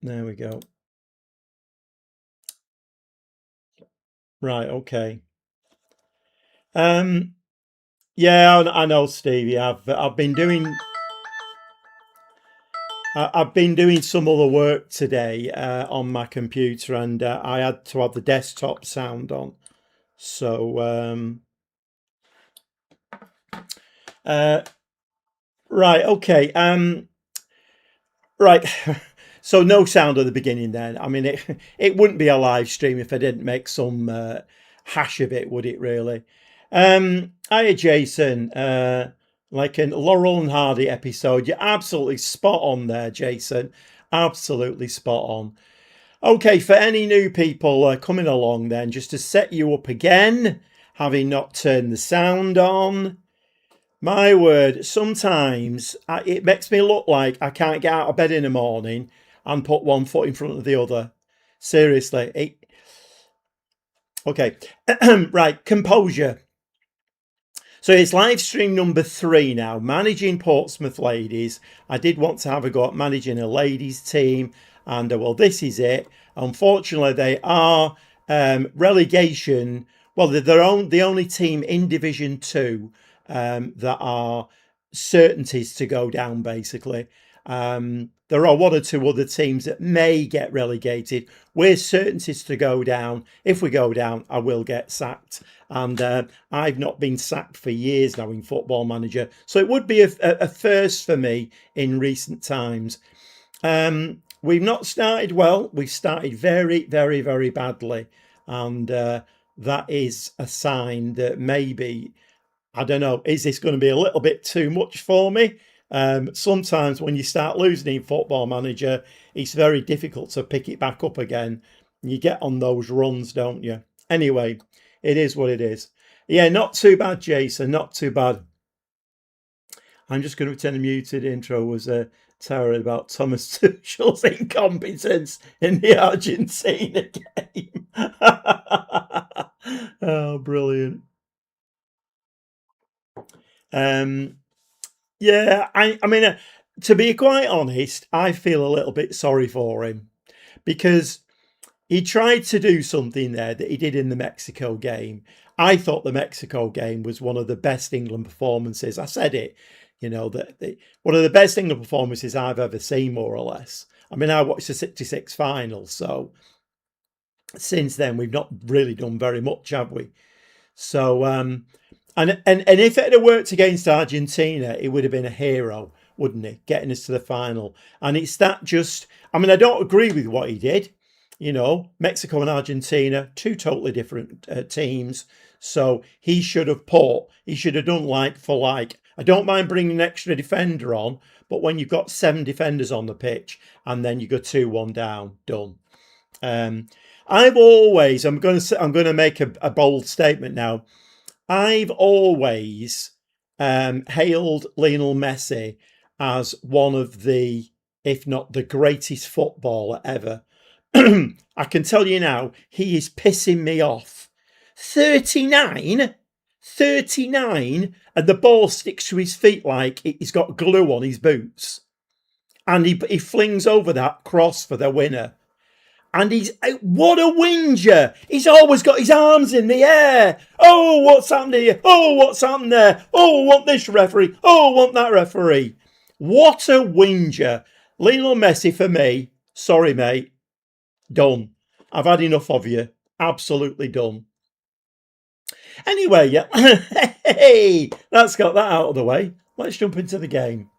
There we go. Right, okay. Yeah, I know, Stevie. I've been doing some other work today on my computer, and I had to have the desktop sound on. So uh, right, okay. Right. So no sound at the beginning then. I mean, it wouldn't be a live stream if I didn't make some hash of it, would it really? Hiya, Jason. Like a Laurel and Hardy episode. You're absolutely spot on there, Jason. Absolutely spot on. Okay, for any new people coming along then, just to set you up again, having not turned the sound on. My word, sometimes it makes me look like I can't get out of bed in the morning and put one foot in front of the other. Seriously. Okay. Right, composure. So it's live stream number 3 now, managing Portsmouth Ladies. I did want to have a go at managing a ladies team, and well, this is it. Unfortunately, they are relegation. Well, they're the only team in Division 2 that are certainties to go down, basically. There are one or two other teams that may get relegated. We're certainties to go down. If we go down, I will get sacked. And I've not been sacked for years now in Football Manager. So it would be a first for me in recent times. We've not started well. We've started very, very, very badly. And that is a sign that maybe, I don't know, is this going to be a little bit too much for me? Sometimes when you start losing in Football Manager, it's very difficult to pick it back up again. You get on those runs, don't you? Anyway, it is what it is. Yeah, not too bad, Jason. Not too bad. I'm just going to pretend the muted intro was a terror about Thomas Tuchel's incompetence in the Argentina game. Oh, brilliant. Um, Yeah, I mean, to be quite honest, I feel a little bit sorry for him because he tried to do something there that he did in the Mexico game. I thought the Mexico game was one of the best England performances. I said it, one of the best England performances I've ever seen, more or less. I mean, I watched the '66 final, so since then we've not really done very much, have we? So, and if it had worked against Argentina, it would have been a hero, wouldn't it? Getting us to the final. And it's that just, I mean, I don't agree with what he did. Mexico and Argentina, two totally different teams. So he should have done like for like. I don't mind bringing an extra defender on, but when you've got 7 defenders on the pitch and then you go 2-1 down, done. Um, I'm going to make a bold statement now. I've always hailed Lionel Messi as one of the, if not the greatest footballer ever. I can tell you now, he is pissing me off. 39, 39, and the ball sticks to his feet like he's got glue on his boots. And he flings over that cross for the winner. And he's, what a whinger! He's always got his arms in the air. Oh, what's happened here? Oh, what's happened there? Oh, I want this referee. Oh, I want that referee. What a whinger. Lionel Messi for me. Sorry, mate. Done. I've had enough of you. Absolutely done. Anyway, yeah. Hey, that's got that out of the way. Let's jump into the game.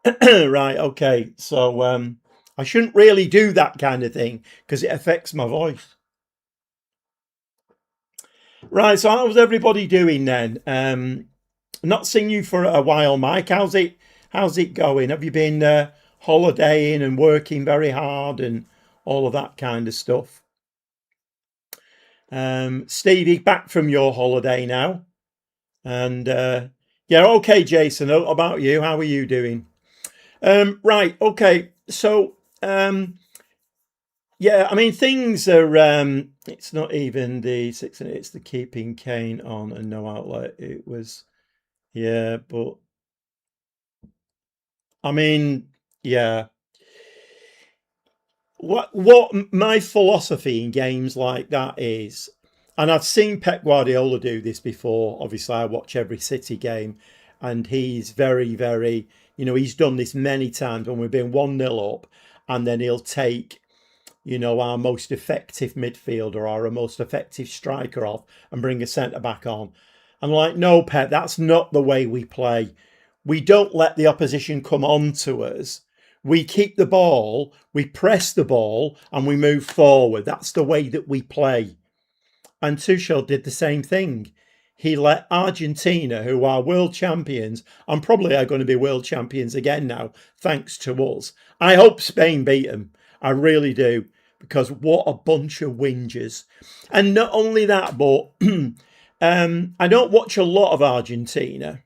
Right, okay. So I shouldn't really do that kind of thing because it affects my voice. Right, so how's everybody doing then? Not seen you for a while, Mike. How's it going? Have you been holidaying and working very hard and all of that kind of stuff? Stevie, back from your holiday now. And yeah, okay, Jason. How about you? How are you doing? Right, okay. So yeah, I mean things are. It's not even the 6, it's the keeping Kane on and no outlet. It was, yeah, but I mean, yeah. what my philosophy in games like that is, and I've seen Pep Guardiola do this before. Obviously, I watch every City game, and he's very, very, he's done this many times when we've been 1-0 up, and then he'll take, our most effective midfielder or our most effective striker off and bring a centre back on. I'm like, no, Pep, that's not the way we play. We don't let the opposition come on to us. We keep the ball, we press the ball, and we move forward. That's the way that we play. And Tuchel did the same thing. He let Argentina, who are world champions, and probably are going to be world champions again now, thanks to us. I hope Spain beat them. I really do, because what a bunch of whingers. And not only that, but I don't watch a lot of Argentina,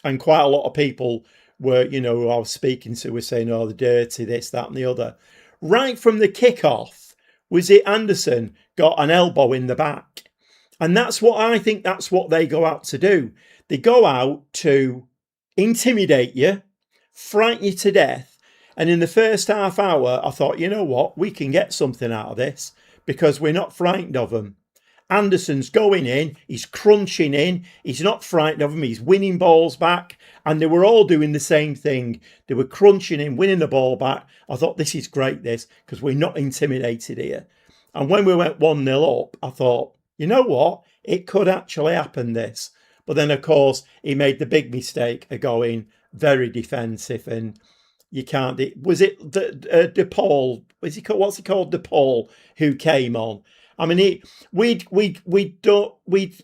and quite a lot of people were, who I was speaking to were saying, oh, the dirty, this, that, and the other. Right from the kickoff, was it Anderson got an elbow in the back? And that's what they go out to do. They go out to intimidate you, frighten you to death. And in the first half hour, I thought, you know what, we can get something out of this because we're not frightened of them. Anderson's going in, he's crunching in, he's not frightened of him, he's winning balls back, and they were all doing the same thing. They were crunching in, winning the ball back. I thought, this is great, this, because we're not intimidated here. And when we went 1-0 up, I thought, you know what, it could actually happen, this. But then, of course, he made the big mistake of going very defensive, and you can't. Was it De Paul? What's he called? De Paul, who came on. I mean, we'd dealt with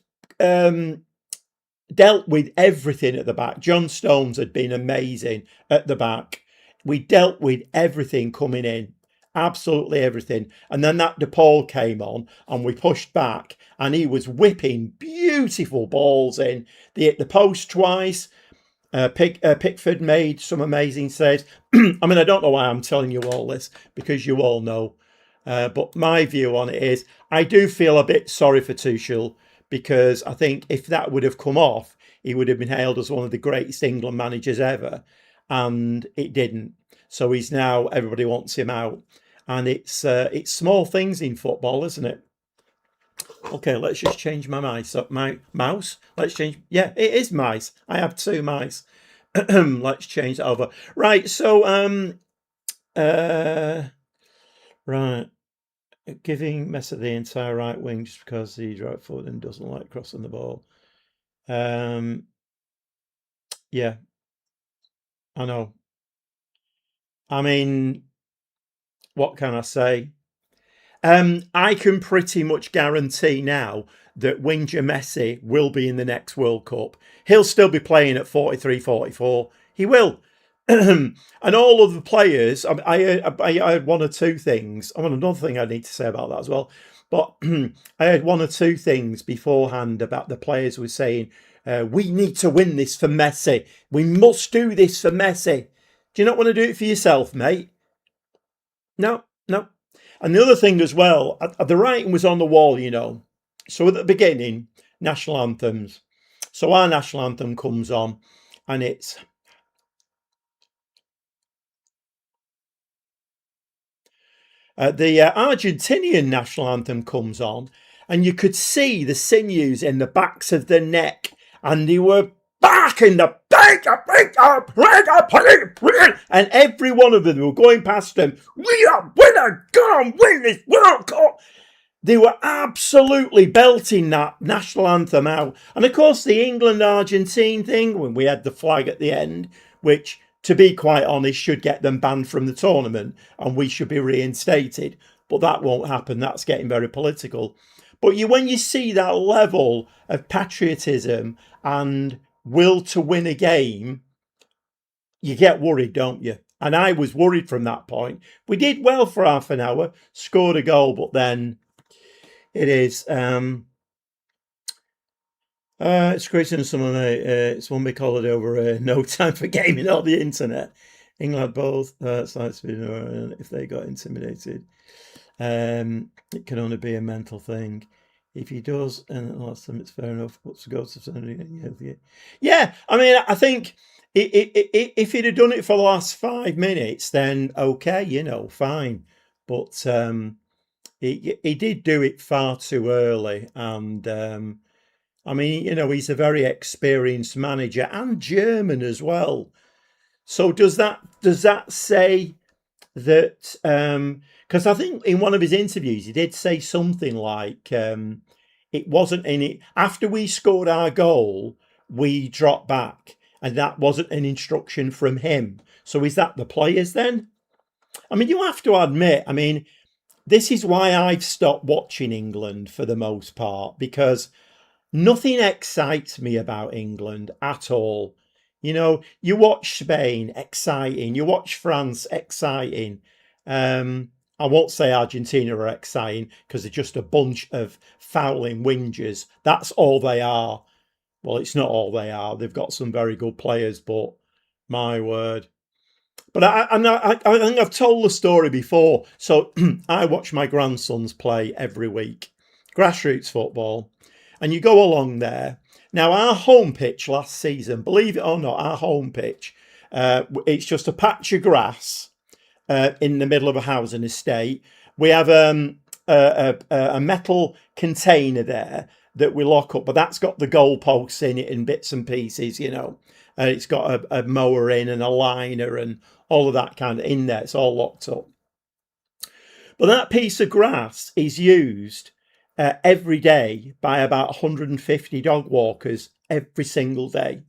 everything at the back. John Stones had been amazing at the back. We dealt with everything coming in, absolutely everything. And then that De Paul came on, and we pushed back, and he was whipping beautiful balls in. They hit the post twice. Pickford made some amazing saves. I mean, I don't know why I'm telling you all this, because you all know. But my view on it is, I do feel a bit sorry for Tuchel, because I think if that would have come off, he would have been hailed as one of the greatest England managers ever, and it didn't. So he's now, everybody wants him out, and it's small things in football, isn't it? Okay, let's just change my mice. My mouse. Let's change. Yeah, it is mice. I have two mice. Let's change that over. Right. So right. Giving Messi the entire right wing just because he's right footed and doesn't like crossing the ball. Yeah, I know. I mean, what can I say? I can pretty much guarantee now that Winger Messi will be in the next World Cup. He'll still be playing at 43, 44. He will. And all of the players, I heard one or two things. I want another thing I need to say about that as well. But I heard one or two things beforehand about the players were saying, we need to win this for Messi. We must do this for Messi. Do you not want to do it for yourself, mate? No, no. And the other thing as well, the writing was on the wall, So at the beginning, national anthems. So our national anthem comes on, and it's the Argentinian national anthem comes on, and you could see the sinews in the backs of the neck, and they were back in the and every one of them were going past them. We are gonna win this World Cup. They were absolutely belting that national anthem out. And of course, the England-Argentine thing, when we had the flag at the end, which, to be quite honest, should get them banned from the tournament and we should be reinstated. But that won't happen. That's getting very political. But when you see that level of patriotism and will to win a game, you get worried, don't you? And I was worried from that point. We did well for half an hour, scored a goal, but then it is. It's creating some it's one big holiday over no time for gaming or the internet. England both sides if they got intimidated. It can only be a mental thing. If he does, and last time it's fair enough. What's the goals of Yeah, I mean, I think if he'd have done it for the last 5 minutes, then okay, fine. but he did do it far too early. And I mean, he's a very experienced manager and German as well. So does that say that? Because I think in one of his interviews he did say something like it wasn't in it after we scored our goal, we dropped back, and that wasn't an instruction from him. So is that the players then? I mean, you have to admit. I mean, this is why I've stopped watching England for the most part, because nothing excites me about England at all. You watch Spain, exciting. You watch France, exciting. I won't say Argentina are exciting because they're just a bunch of fouling whingers. That's all they are. Well, it's not all they are. They've got some very good players, but my word. But I think I've told the story before. So I watch my grandsons play every week, grassroots football, and you go along there. Now, our home pitch last season, believe it or not, our home pitch, it's just a patch of grass in the middle of a housing estate. We have a metal container there that we lock up, but that's got the goalposts in it and bits and pieces, it's got a mower in and a liner and all of that kind of in there. It's all locked up. But that piece of grass is used every day by about 150 dog walkers every single day.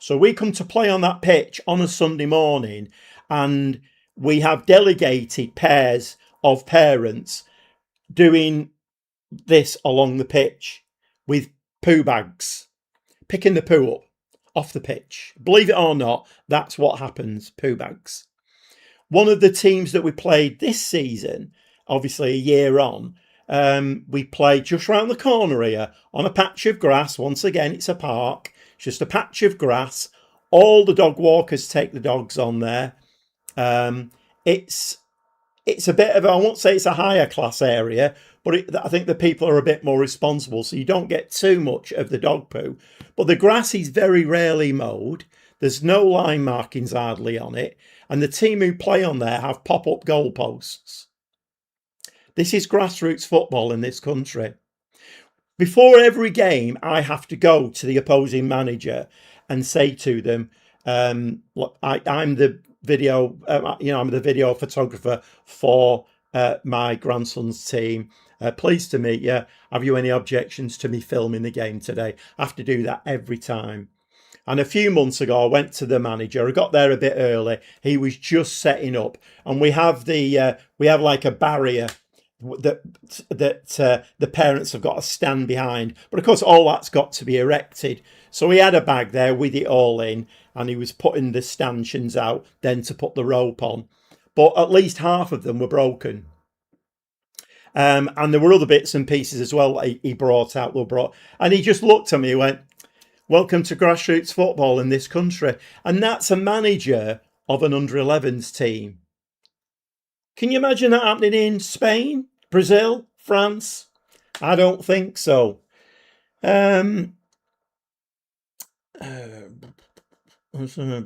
So we come to play on that pitch on a Sunday morning, and we have delegated pairs of parents doing this along the pitch with poo bags, picking the poo up off the pitch. Believe it or not, that's what happens, poo bags. One of the teams that we played this season, obviously a year on, we played just round the corner here on a patch of grass. Once again, it's a park, just a patch of grass. All the dog walkers take the dogs on there. It's a bit of, I won't say it's a higher class area, but I think the people are a bit more responsible, so you don't get too much of the dog poo. But the grass is very rarely mowed. There's no line markings hardly on it, and the team who play on there have pop-up goalposts. This is grassroots football in this country. Before every game, I have to go to the opposing manager and say to them, look, I'm the video, I'm the video photographer for my grandson's team. Pleased to meet you. Have you any objections to me filming the game today? I have to do that every time. And a few months ago, I went to the manager. I got there a bit early. He was just setting up, and we have like a barrier that the parents have got to stand behind. But of course, all that's got to be erected. So he had a bag there with it all in, and he was putting the stanchions out then to put the rope on. But at least half of them were broken. And there were other bits and pieces as well he brought out. And he just looked at me and went, "Welcome to grassroots football in this country." And that's a manager of an under-11s team. Can you imagine that happening in Spain, Brazil, France? I don't think so. But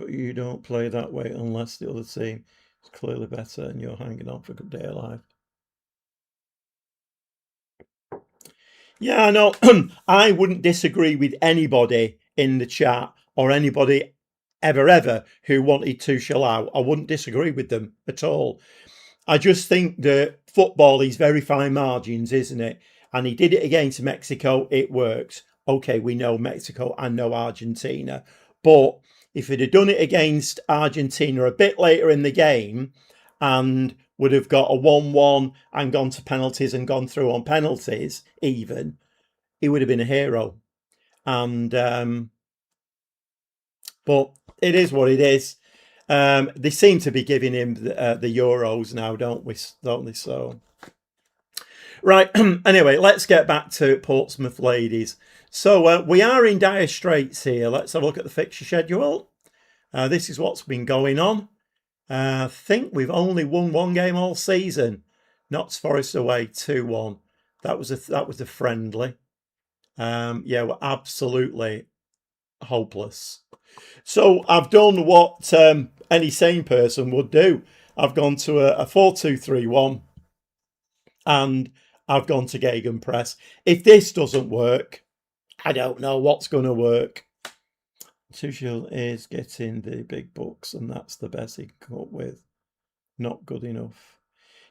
you don't play that way unless the other team is clearly better and you're hanging on for a good day of life. Yeah, I know. I wouldn't disagree with anybody in the chat or anybody ever who wanted to chill out. I wouldn't disagree with them at all. I just think that football is very fine margins, isn't it? And he did it against Mexico. It worked. Okay, we know Mexico and know Argentina. But if he'd have done it against Argentina a bit later in the game and would have got a 1-1 and gone to penalties and gone through on penalties even, he would have been a hero. And but it is what it is. They seem to be giving him the Euros now, don't they? So, right. Anyway, let's get back to Portsmouth Ladies. So we are in dire straits here. Let's have a look at the fixture schedule. This is what's been going on. I think we've only won one game all season. Notts Forest away 2-1. That was a friendly. Yeah, we're absolutely hopeless. So I've done what any sane person would do. I've gone to a 4-2-3-1. and I've gone to Gegenpress. If this doesn't work, I don't know what's going to work. Tuchel is getting the big bucks, and that's the best he can come up with. Not good enough.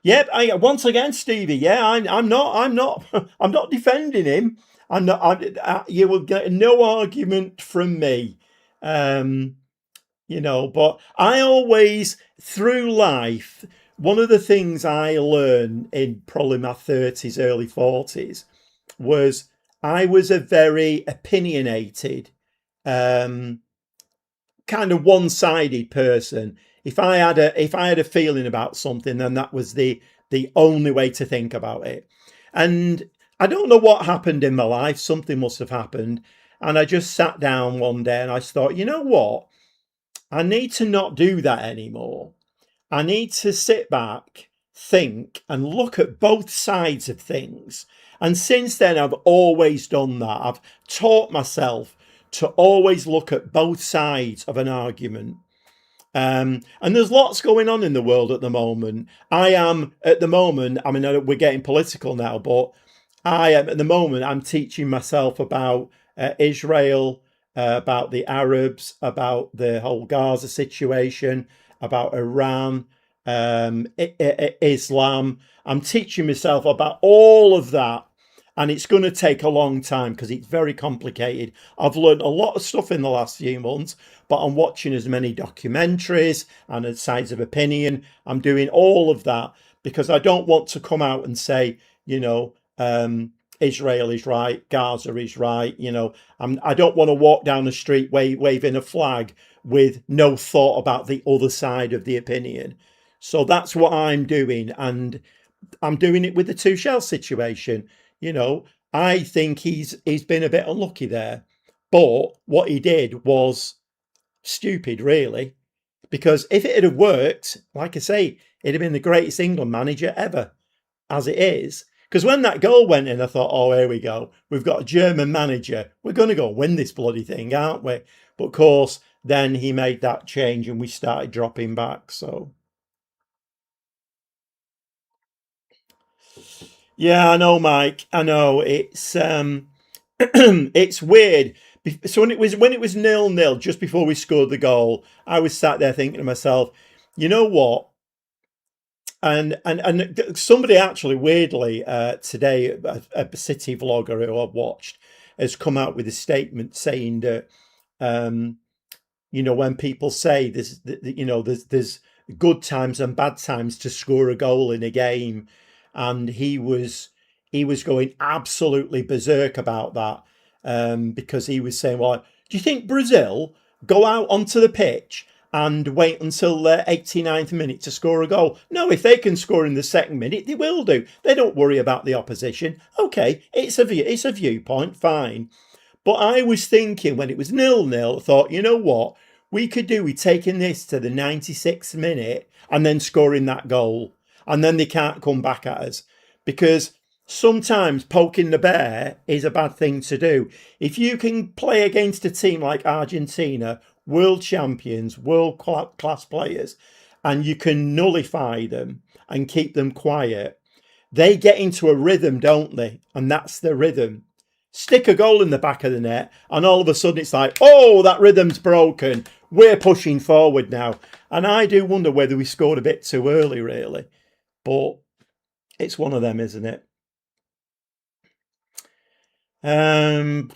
Yep. Once again, Stevie. Yeah, I'm not. I'm not defending him. I'm not. You will get no argument from me. But I always, through life, one of the things I learned in probably my 30s, early 40s, was I was a very opinionated, um, kind of one-sided person. If I had a feeling about something, then that was the only way to think about it. And I don't know what happened in my life. Something must have happened. And I just sat down one day and I thought, you know what? I need to not do that anymore. I need to sit back, think, and look at both sides of things. And since then, I've always done that. I've taught myself to always look at both sides of an argument. And there's lots going on in the world at the moment. I mean, we're getting political now, but I am at the moment, I'm teaching myself about Israel, about the Arabs, about the whole Gaza situation, about Iran, Islam. I'm teaching myself about all of that. And it's going to take a long time because it's very complicated. I've learned a lot of stuff in the last few months, but I'm watching as many documentaries and sides of opinion. I'm doing all of that because I don't want to come out and say, Israel is right, Gaza is right. I don't want to walk down the street waving a flag with no thought about the other side of the opinion. So that's what I'm doing, and I'm doing it with the Tuchel situation. I think he's been a bit unlucky there, but what he did was stupid, really, because if it had worked, like I say, it'd have been the greatest England manager ever, as it is. Because when that goal went in, I thought, oh, here we go. We've got a German manager. We're going to go win this bloody thing, aren't we? But of course, then he made that change and we started dropping back. So, yeah, I know, Mike. I know it's it's weird. So when it was 0-0, just before we scored the goal, I was sat there thinking to myself, you know what? And somebody actually weirdly today, a City vlogger who I've watched, has come out with a statement saying that um, when people say there's good times and bad times to score a goal in a game, and he was going absolutely berserk about that, because he was saying, well, do you think Brazil go out onto the pitch and wait until the 89th minute to score a goal? No, if they can score in the second minute, they will do. They don't worry about the opposition. Okay, it's a viewpoint, fine. But I was thinking when it was 0-0, I thought, you know what? We could do with taking this to the 96th minute and then scoring that goal. And then they can't come back at us. Because sometimes poking the bear is a bad thing to do. If you can play against a team like Argentina, world champions, world class players, and you can nullify them and keep them quiet, they get into a rhythm, don't they? And that's the rhythm. Stick a goal in the back of the net, and all of a sudden it's like, oh, that rhythm's broken. We're pushing forward now. And I do wonder whether we scored a bit too early, really. But it's one of them, isn't it? Um,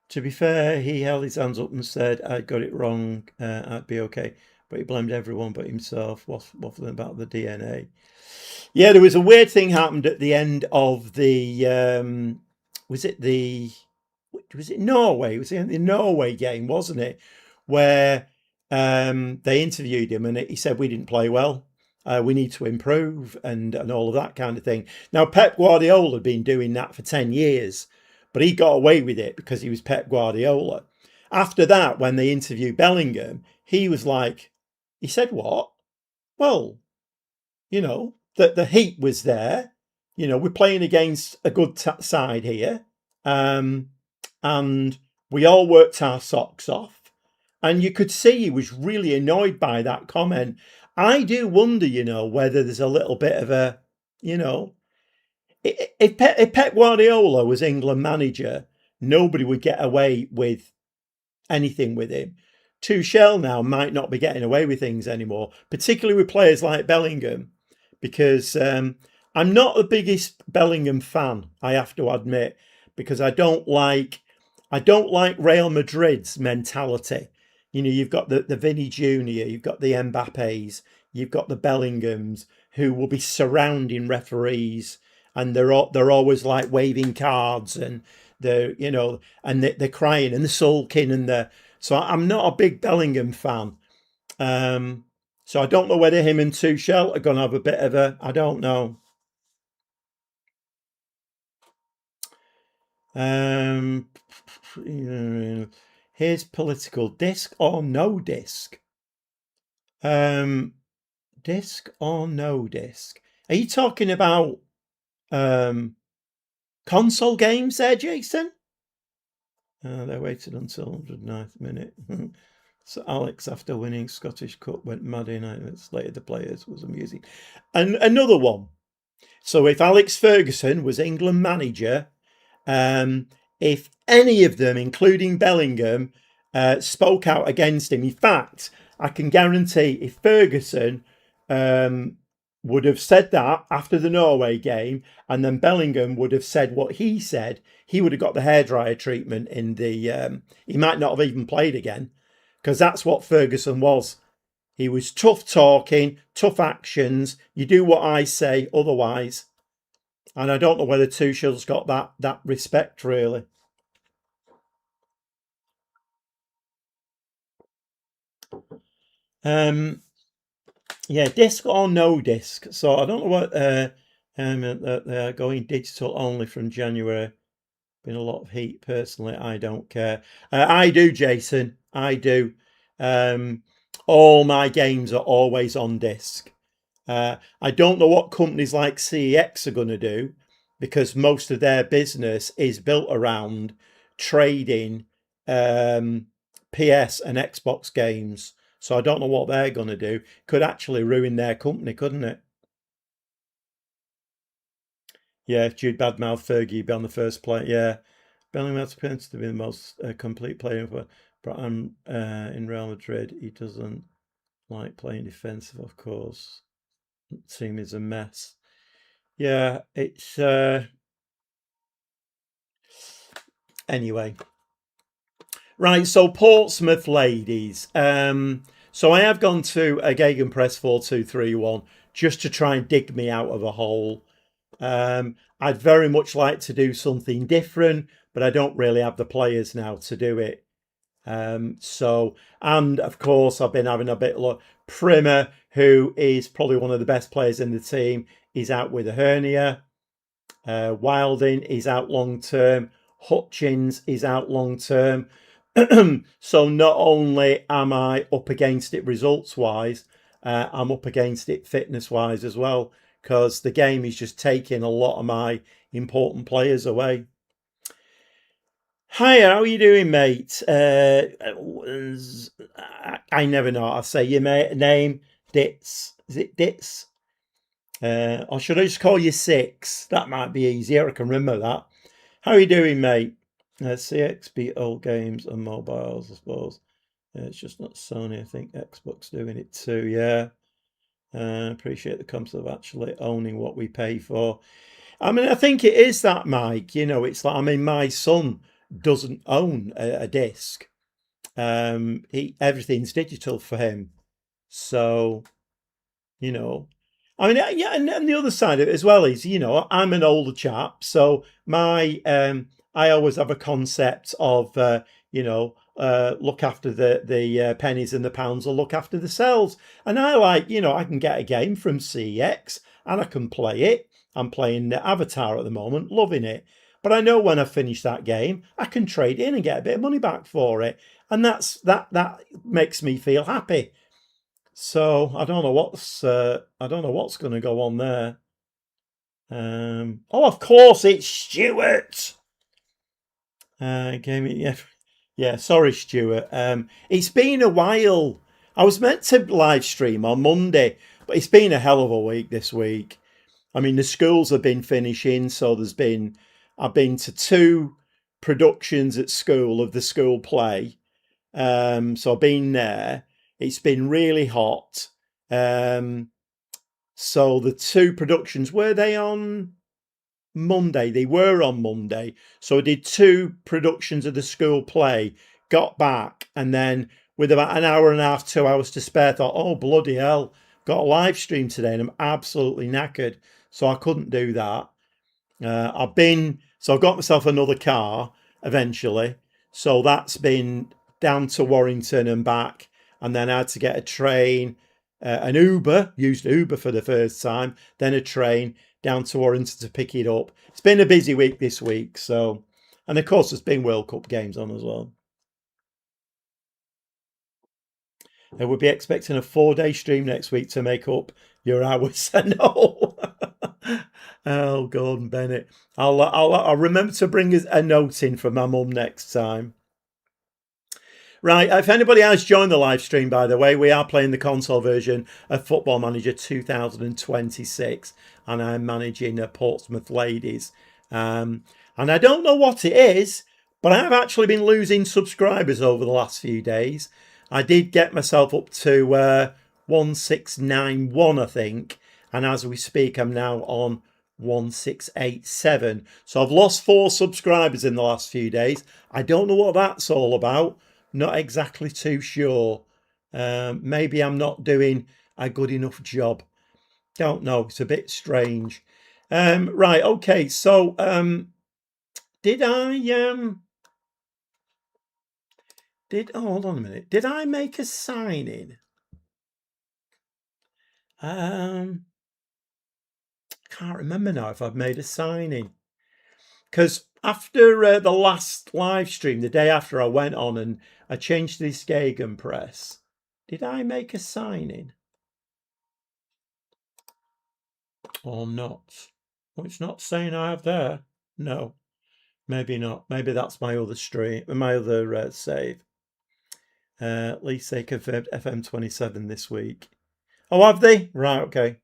to be fair, he held his hands up and said, I got it wrong, I'd be okay. But he blamed everyone but himself, waffling about the DNA. Yeah, there was a weird thing happened at the end of the was it Norway? It was in the Norway game, wasn't it? Where they interviewed him and he said we didn't play well. We need to improve and all of that kind of thing. Now Pep Guardiola had been doing that for 10 years, but he got away with it because he was Pep Guardiola. After that, when they interviewed Bellingham, he was like, he said what? Well, that the heat was there. We're playing against a good side here, and we all worked our socks off. And you could see he was really annoyed by that comment. I do wonder, whether there's a little bit of a, you know, if Pep Guardiola was England manager, nobody would get away with anything with him. Tuchel now might not be getting away with things anymore, particularly with players like Bellingham, because I'm not the biggest Bellingham fan, I have to admit, because I don't like Real Madrid's mentality. You've got the Vinny Junior, you've got the Mbappes, you've got the Bellinghams who will be surrounding referees, and they're always like waving cards, and they're crying and they're sulking, so I'm not a big Bellingham fan. So I don't know whether him and Tuchel are going to have a bit of I don't know. Here's political disc or no disc. Disc or no disc? Are you talking about console games there, Jason? They waited until 109th minute. So Alex, after winning Scottish Cup, went mad in it. Slated the players, was amusing. And another one. So if Alex Ferguson was England manager, if any of them, including Bellingham, spoke out against him, in fact, I can guarantee if Ferguson would have said that after the Norway game, and then Bellingham would have said what he said, he would have got the hairdryer treatment in the. He might not have even played again, because that's what Ferguson was. He was tough talking, tough actions. You do what I say, otherwise. And I don't know whether Tuchel's got that respect, really. Yeah, disc or no disc. So I don't know what they're going digital only from January. Been a lot of heat. Personally, I don't care. I do, Jason. I do. All my games are always on disc. I don't know what companies like CEX are going to do, because most of their business is built around trading PS and Xbox games. So I don't know what they're going to do. Could actually ruin their company, couldn't it? Yeah, if Jude badmouth Fergie, he'd be on the first play. Yeah, Bellingham appears to be the most complete player, but I'm in Real Madrid. He doesn't like playing defensive, of course. The team is a mess. Yeah, it's anyway. Right, so Portsmouth Ladies. So I have gone to a Gegenpress 4-2-3-1 just to try and dig me out of a hole. I'd very much like to do something different, but I don't really have the players now to do it. And of course, I've been having a bit of Primer, who is probably one of the best players in the team, is out with a hernia. Wilding is out long term. Hutchins is out long term. So not only am I up against it results wise, I'm up against it fitness wise as well, because the game is just taking a lot of my important players away. Hi, how are you doing, mate? I never know how to say your name. Ditz. Is it Ditz? Or should I just call you Six? That might be easier. I can remember that. How are you doing, mate? CX beat old games and mobiles, I suppose. It's just not Sony. I think Xbox doing it too. Yeah. Appreciate the concept of actually owning what we pay for. I mean, I think it is that, Mike. It's like, my son doesn't own a disc. Everything's digital for him. So, I mean, yeah, and the other side of it as well is, I'm an older chap, so I always have a concept of, look after the pennies and the pounds, or look after the cells. And I like, I can get a game from CX and I can play it. I'm playing the Avatar at the moment, loving it. But I know when I finish that game, I can trade in and get a bit of money back for it, and that makes me feel happy. So I don't know what's going to go on there. Of course it's Stuart. Yeah. Sorry, Stuart. It's been a while. I was meant to live stream on Monday, but it's been a hell of a week this week. I mean, the schools have been finishing, so I've been to two productions at school of the school play. So I've been there. It's been really hot. So the two productions, were they on Monday? They were on Monday. So I did two productions of the school play, got back, and then with about an hour and a half, 2 hours to spare, thought, oh, bloody hell, got a live stream today and I'm absolutely knackered. So I couldn't do that. I've got myself another car eventually. So that's been down to Warrington and back. And then I had to get a train, an Uber, used Uber for the first time, then a train down to Warrington to pick it up. It's been a busy week this week. So, and of course, there's been World Cup games on as well. I would be expecting a 4-day stream next week to make up your hours. I know. Oh, Gordon Bennett. I'll remember to bring a note in for my mum next time. Right, if anybody has joined the live stream, by the way, we are playing the console version of Football Manager 2026, and I'm managing Portsmouth Ladies. And I don't know what it is, but I have actually been losing subscribers over the last few days. I did get myself up to 1691, I think, and as we speak, I'm now on 1687. So I've lost 4 subscribers in the last few days. I don't know what that's all about. Not exactly too sure. Maybe I'm not doing a good enough job. Don't know. It's a bit strange. Right. Okay. So did I hold on a minute. Did I make a sign-in? Can't remember now if I've made a sign-in. Because after the last live stream, the day after I went on and I changed this Gegenpress, did I make a sign-in? Or not? Well, it's not saying I have there. No, maybe not. Maybe that's my other stream, my other save. At least they confirmed FM27 this week. Oh, have they? Right, okay.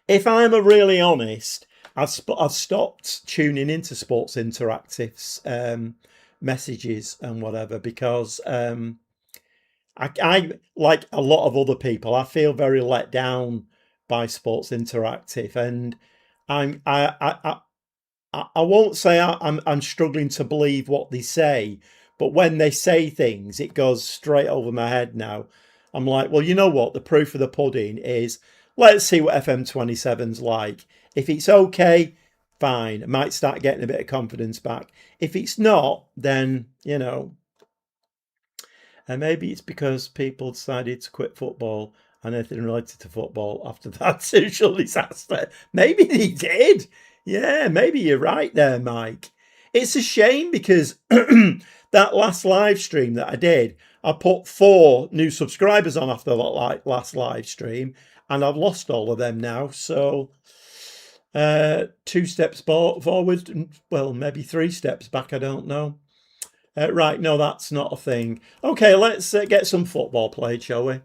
If I'm really honest, I've stopped tuning into Sports Interactive's messages and whatever because I like a lot of other people, I feel very let down by Sports Interactive, and I won't say I'm struggling to believe what they say, but when they say things, it goes straight over my head now. I'm like, well, you know what? The proof of the pudding is, let's see what FM27's like. If it's okay, fine. I might start getting a bit of confidence back. If it's not, then, and maybe it's because people decided to quit football and anything related to football after that social disaster. Maybe they did. Yeah, maybe you're right there, Mike. It's a shame because that last live stream that I did, I put 4 new subscribers on after that last live stream, and I've lost all of them now. So 2 steps forward, well, maybe 3 steps back, I don't know. Right, no, that's not a thing. Okay, let's get some football played, shall we?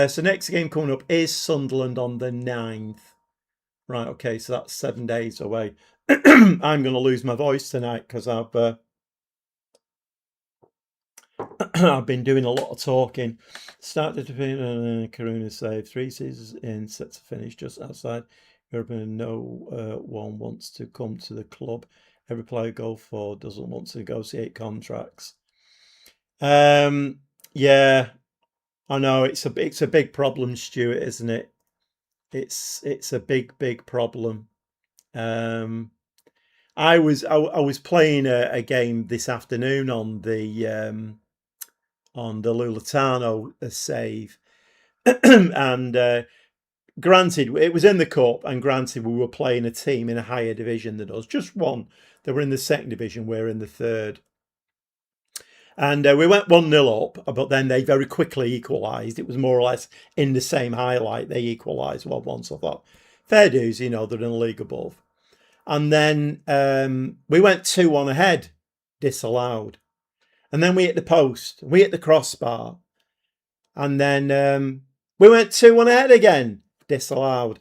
So next game coming up is Sunderland on the 9th. Right, okay, so that's 7 days away. I'm going to lose my voice tonight because I've I've been doing a lot of talking. Started to finish Karuna save 3 seasons in, set to finish just outside Europe, and no one wants to come to the club. Every player go for doesn't want to negotiate contracts. Yeah, I know it's a big problem, Stuart, isn't it? It's a big problem. I was playing a game this afternoon on the Lulatano save, and granted, it was in the cup, and granted, we were playing a team in a higher division than us, just one. They were in the 2nd division, we're in the 3rd. And we went 1-0 up, but then they very quickly equalised. It was more or less in the same highlight. They equalised 1-1, so I thought, fair dues, they're in the league above. And then we went 2-1 ahead, disallowed. and then we hit the post, we hit the crossbar, and then we went 2-1 ahead again, disallowed.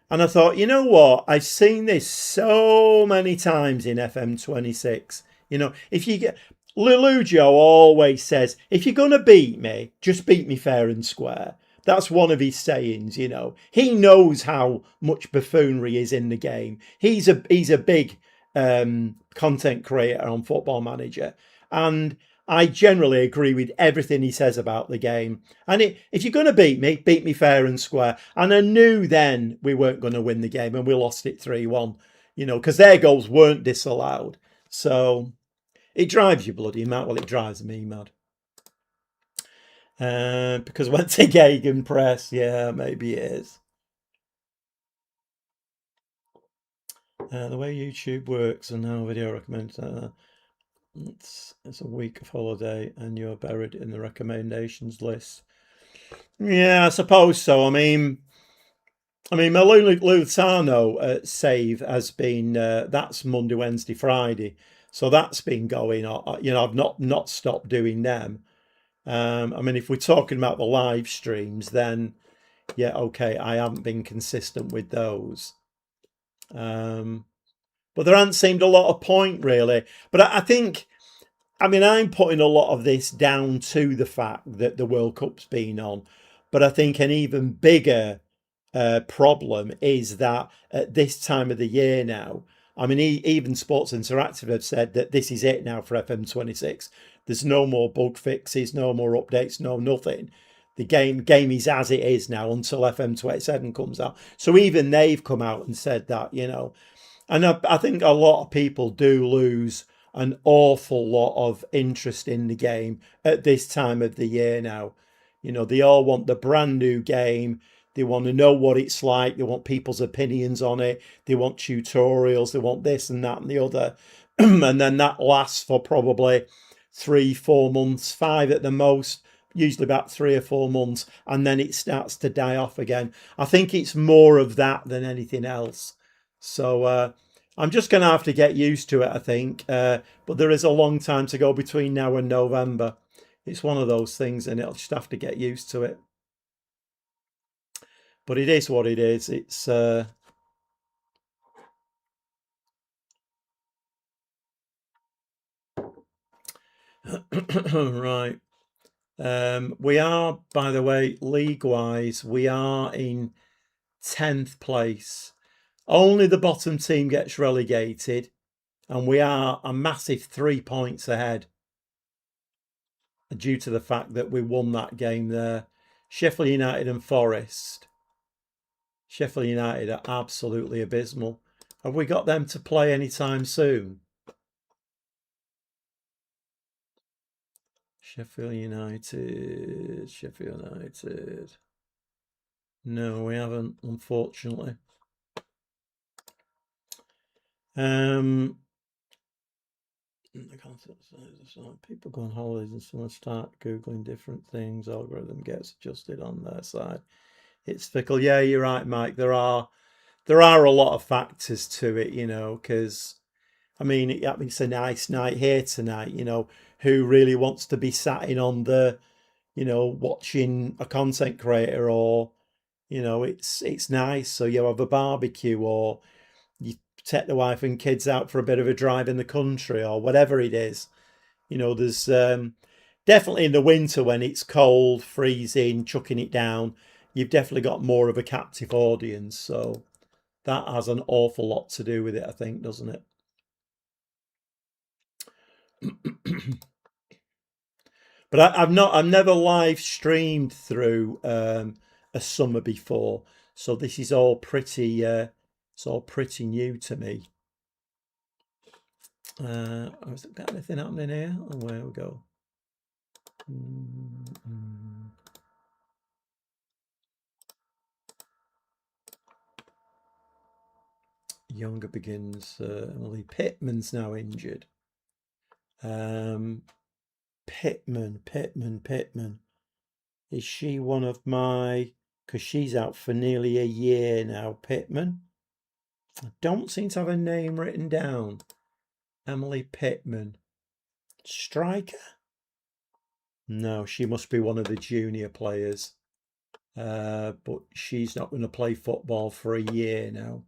And I thought, you know what? I've seen this so many times in FM26. You know, if you get Lulu Joe always says, if you're gonna beat me, just beat me fair and square. That's one of his sayings. You know, he knows how much buffoonery is in the game. He's a big content creator on Football Manager, and I generally agree with everything he says about the game. And if you're going to beat me fair and square. And I knew then we weren't going to win the game, and we lost it 3-1, you know, because their goals weren't disallowed. So it drives you bloody mad. Well, it drives me mad. Because went to Gegenpress. Yeah, maybe it is. The way YouTube works and how video recommends it's a week of holiday and you're buried in the recommendations list. Yeah, I suppose so. I mean, my Lutano save has been that's Monday, Wednesday, Friday, so that's been going on. You know, I've not stopped doing them. I mean, if we're talking about the live streams, then yeah, okay, I haven't been consistent with those. But there hasn't seemed a lot of point really. But I think, I mean, I'm putting a lot of this down to the fact that the World Cup's been on. But I think an even bigger problem is that at this time of the year now, I mean, even Sports Interactive have said that this is it now for FM26. There's no more bug fixes, no more updates, no nothing. The game is as it is now until FM27 comes out. So even they've come out and said that, you know. And I think a lot of people do lose an awful lot of interest in the game at this time of the year now. You know, they all want the brand new game. They want to know what it's like. They want people's opinions on it. They want tutorials. They want this and that and the other. And then that lasts for probably 3-4 months, 5 at the most, usually about 3 or 4 months. And then it starts to die off again. I think it's more of that than anything else. So I'm just going to have to get used to it, I think. But there is a long time to go between now and November. It's one of those things, and I'll just have to get used to it. But it is what it is. It's right. We are, by the way, league-wise, we are in 10th place. Only the bottom team gets relegated, and we are a massive 3 points ahead due to the fact that we won that game there. Sheffield United and Forest. Sheffield United are absolutely abysmal. Have we got them to play anytime soon? Sheffield United. No, we haven't, unfortunately. People go on holidays and someone start Googling different things. Algorithm gets adjusted on their side. It's fickle. Yeah, you're right, Mike. There are a lot of factors to it, you know, because I mean, it's a nice night here tonight, you know. Who really wants to be sat in on the, you know, watching a content creator, or, you know, it's nice. So you have a barbecue, or you take the wife and kids out for a bit of a drive in the country, or whatever it is. You know, there's definitely in the winter when it's cold, freezing, chucking it down, you've definitely got more of a captive audience. So that has an awful lot to do with it, I think, doesn't it? But I've never live streamed through a summer before, so this is all pretty new to me. Has there got anything happening here? Oh, where we go? Younger begins. Emily Pittman's now injured. Pittman. Is she one of my? Because she's out for nearly a year now. Pittman. I don't seem to have a name written down. Emily Pittman. Striker? No, she must be one of the junior players. But she's not going to play football for a year now.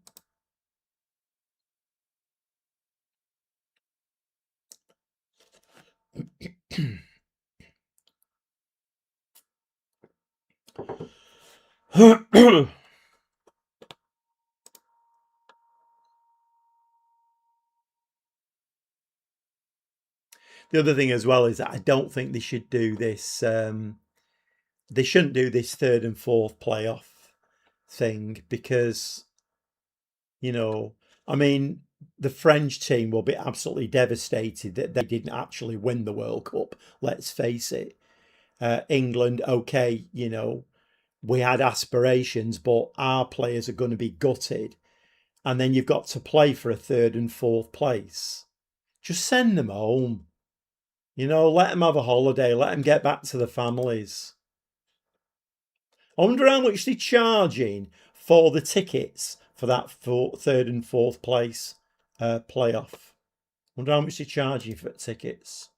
The other thing as well is that I don't think they should do this. They shouldn't do this third and fourth playoff thing because, you know, I mean, the French team will be absolutely devastated that they didn't actually win the World Cup. Let's face it. England, okay, we had aspirations, but our players are going to be gutted. And then you've got to play for a third and fourth place. Just send them home. Let them have a holiday. Let them get back to the families. I wonder how much they're charging for the tickets for that third and fourth place playoff. I wonder how much they're charging for tickets.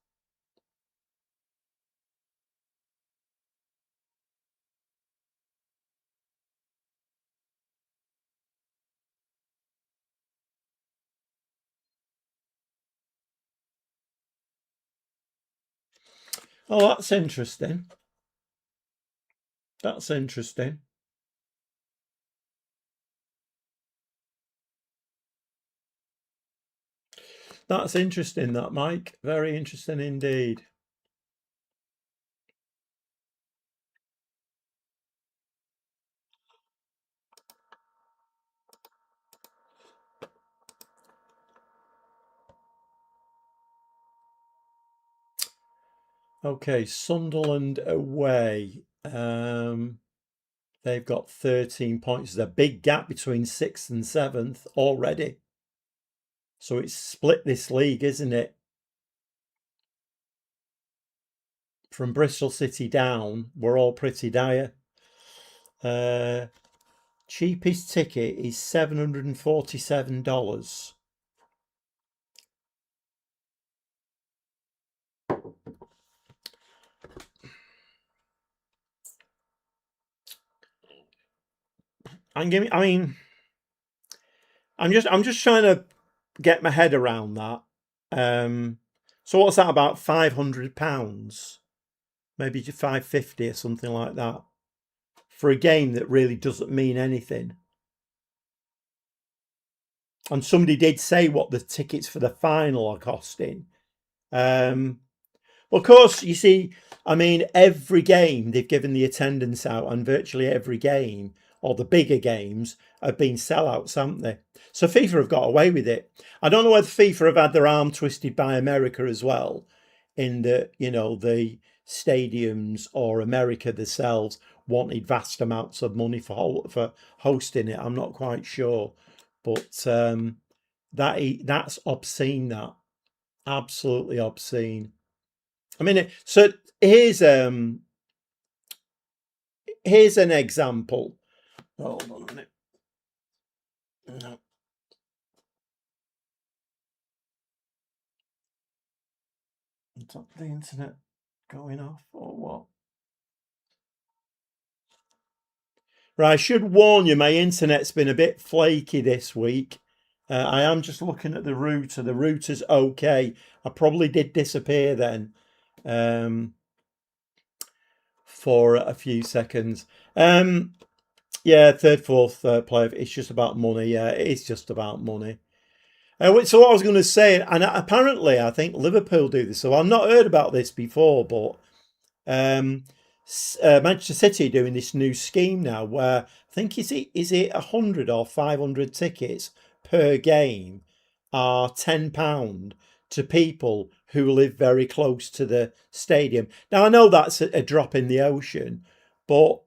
Oh, that's interesting. That's interesting. That's interesting, that, Mike. Very interesting indeed. Okay, Sunderland away. They've got 13 points. There's a big gap between sixth and seventh already. So it's split this league, isn't it? From Bristol City down, we're all pretty dire. Cheapest ticket is $747. I mean, I'm just trying to get my head around that. So what's that, about £500? Maybe 550 or something like that for a game that really doesn't mean anything. And somebody did say what the tickets for the final are costing. Well, of course, you see, I mean, every game they've given the attendance out, and virtually every game, or the bigger games, have been sellouts, haven't they? So FIFA have got away with it. I don't know whether FIFA have had their arm twisted by America as well, in that, the stadiums or America themselves wanted vast amounts of money for hosting it. I'm not quite sure, but that's obscene. That absolutely obscene. I mean, so here's an example. Hold on a minute. No, is the internet going off or what? Right, I should warn you, my internet's been a bit flaky this week. I am just looking at the router. The router's okay. I probably did disappear then for a few seconds. Yeah, third, fourth player. It's just about money. Yeah, it's just about money. So what I was going to say, and apparently I think Liverpool do this. So I've not heard about this before, but um, Manchester City are doing this new scheme now, where I think is it 100 or 500 tickets per game are £10 to people who live very close to the stadium. Now I know that's a drop in the ocean, but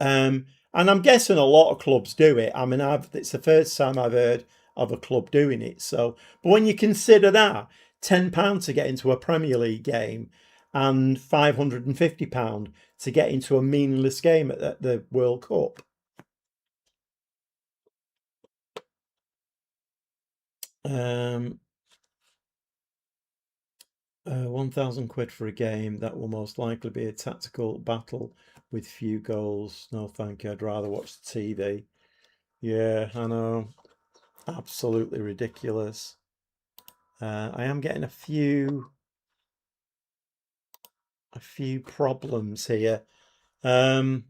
and I'm guessing a lot of clubs do it. I mean, it's the first time I've heard of a club doing it. So, but when you consider that £10 to get into a Premier League game and £550 to get into a meaningless game at the World Cup. Um, £1,000 for a game that will most likely be a tactical battle with few goals. No, thank you. I'd rather watch the TV. Yeah, I know. Absolutely ridiculous. I am getting a few problems here. You'll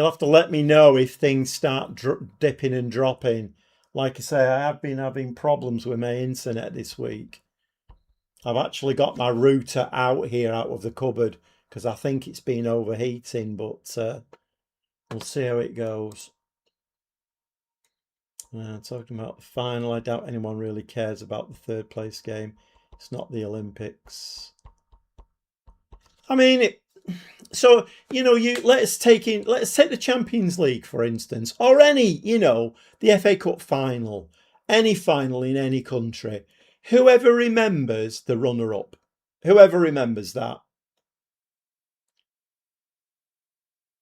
have to let me know if things start dipping and dropping. Like I say, I have been having problems with my internet this week. I've actually got my router out here, out of the cupboard, because I think it's been overheating, but we'll see how it goes. Talking about the final, I doubt anyone really cares about the third place game. It's not the Olympics. I mean, so let's take the Champions League for instance, or any the FA Cup final, any final in any country. Whoever remembers the runner-up, whoever remembers that.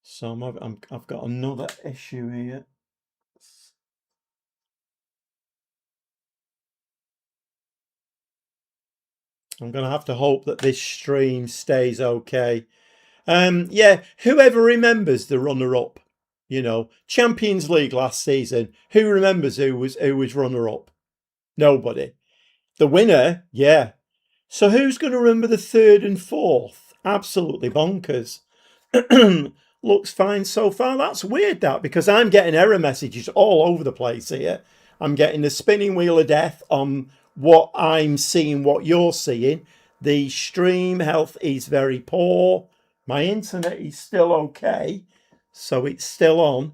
So I've got another issue here. I'm going to have to hope that this stream stays okay. Yeah, whoever remembers the runner-up, Champions League last season, who remembers who was runner-up? Nobody. The winner, yeah. So who's going to remember the third and fourth? Absolutely bonkers. Looks fine so far. That's weird, that, because I'm getting error messages all over the place here. I'm getting the spinning wheel of death on what I'm seeing, what you're seeing. The stream health is very poor. My internet is still okay, so it's still on.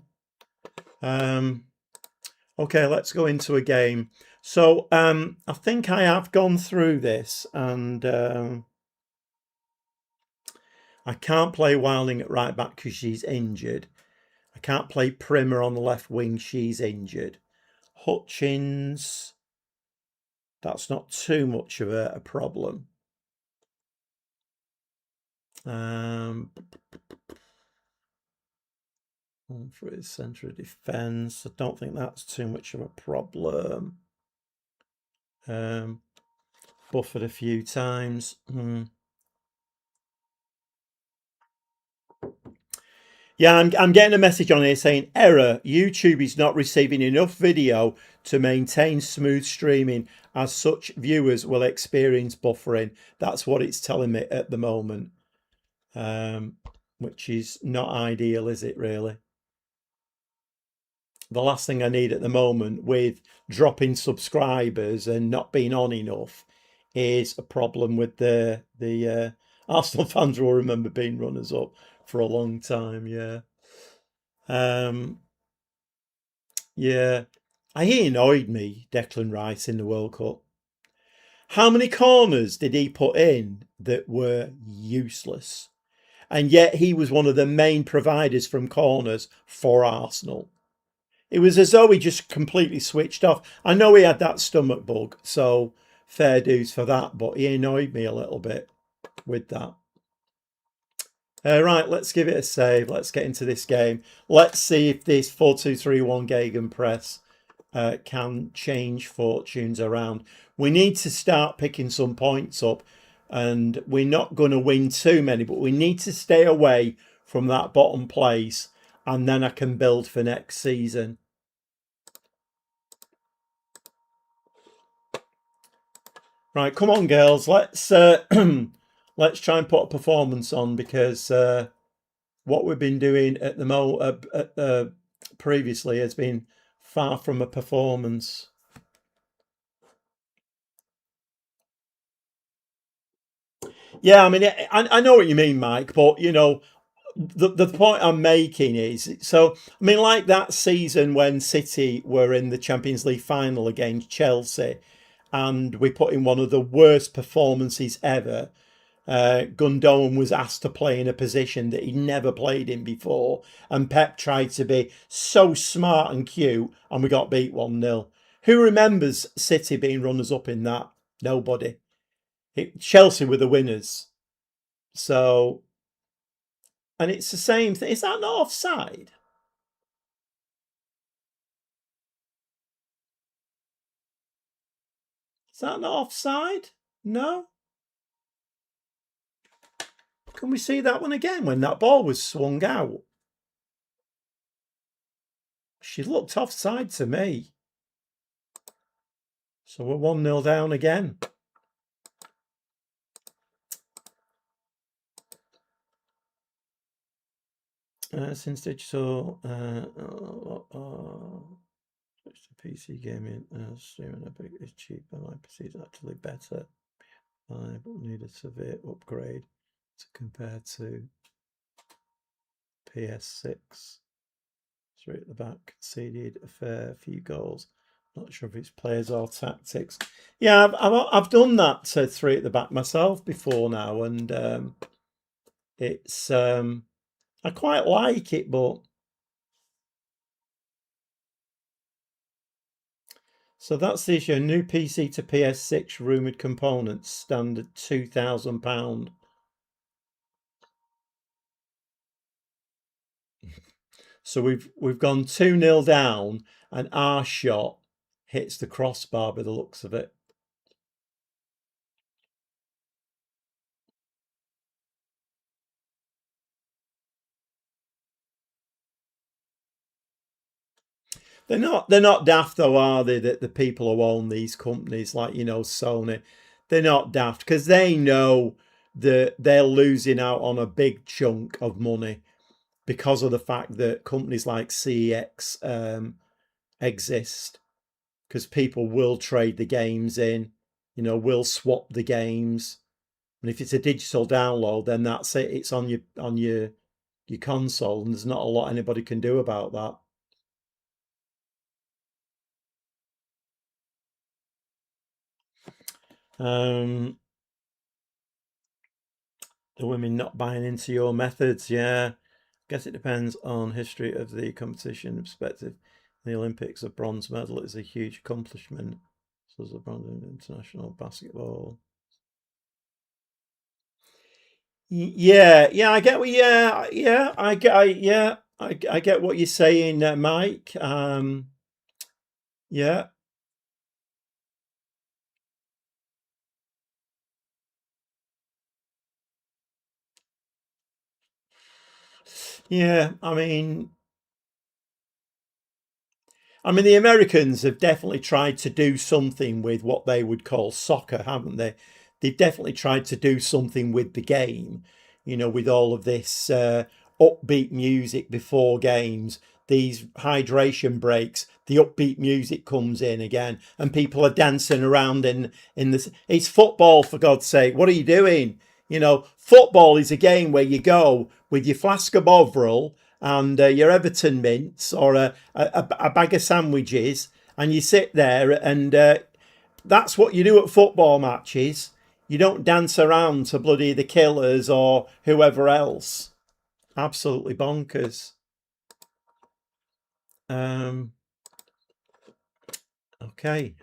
Okay, let's go into a game. So I think I have gone through this, and I can't play Wilding at right back because she's injured. I can't play Primer on the left wing, she's injured. Hutchins, that's not too much of a problem. For his centre of defence, I don't think that's too much of a problem. Buffered a few times. Yeah, I'm getting a message on here saying, error, YouTube is not receiving enough video to maintain smooth streaming, as such viewers will experience buffering. That's what it's telling me at the moment, which is not ideal, is it really? The last thing I need at the moment with dropping subscribers and not being on enough is a problem with the Arsenal fans will remember being runners up for a long time, yeah. Yeah, he annoyed me, Declan Rice, in the World Cup. How many corners did he put in that were useless? And yet he was one of the main providers from corners for Arsenal. It was as though he just completely switched off. I know he had that stomach bug, so fair dues for that, but he annoyed me a little bit with that. Right, let's give it a save. Let's get into this game. Let's see if this 4-2-3-1 Gegenpress can change fortunes around. We need to start picking some points up, and we're not going to win too many, but we need to stay away from that bottom place, and then I can build for next season. Right, come on, girls. Let's let's try and put a performance on, because what we've been doing at the previously has been far from a performance. Yeah, I mean, I know what you mean, Mike, but the point I'm making is, so I mean, like that season when City were in the Champions League final against Chelsea, and we put in one of the worst performances ever. Gundogan was asked to play in a position that he'd never played in before, and Pep tried to be so smart and cute, and we got beat 1-0. Who remembers City being runners-up in that? Nobody. Chelsea were the winners. So, and it's the same thing. Is that not offside? Is that not offside? No? Can we see that one again when that ball was swung out? She looked offside to me. So we're 1-0 down again. Since digital, switch to PC gaming, streaming a bit is cheaper. My PC is actually better. I need a severe upgrade to compare to PS6. 3 at the back, conceded a fair few goals. Not sure if it's players or tactics. Yeah, I've done that 3 at the back myself before now, and it's I quite like it, but so that's the issue. New PC to PS6 rumoured components standard £2,000. So we've gone 2-0 down, and our shot hits the crossbar by the looks of it. They're not daft though, are they? That the people who own these companies, like Sony, they're not daft because they know that they're losing out on a big chunk of money because of the fact that companies like CEX exist. Because people will trade the games in, will swap the games, and if it's a digital download, then that's it. It's on your console, and there's not a lot anybody can do about that. The women not buying into your methods, yeah. Guess it depends on history of the competition perspective. The Olympics, a bronze medal is a huge accomplishment. So is a bronze in international basketball. Yeah, I get what. Yeah, I get what you're saying, Mike. Yeah. Yeah, the Americans have definitely tried to do something with what they would call soccer, haven't they? They've definitely tried to do something with the game, with all of this upbeat music before games, these hydration breaks, the upbeat music comes in again, and people are dancing around in this. It's football, for God's sake. What are you doing? Football is a game where you go with your flask of Bovril and your Everton mints or a bag of sandwiches, and you sit there, and that's what you do at football matches. You don't dance around to bloody the Killers or whoever else. Absolutely bonkers. Okay.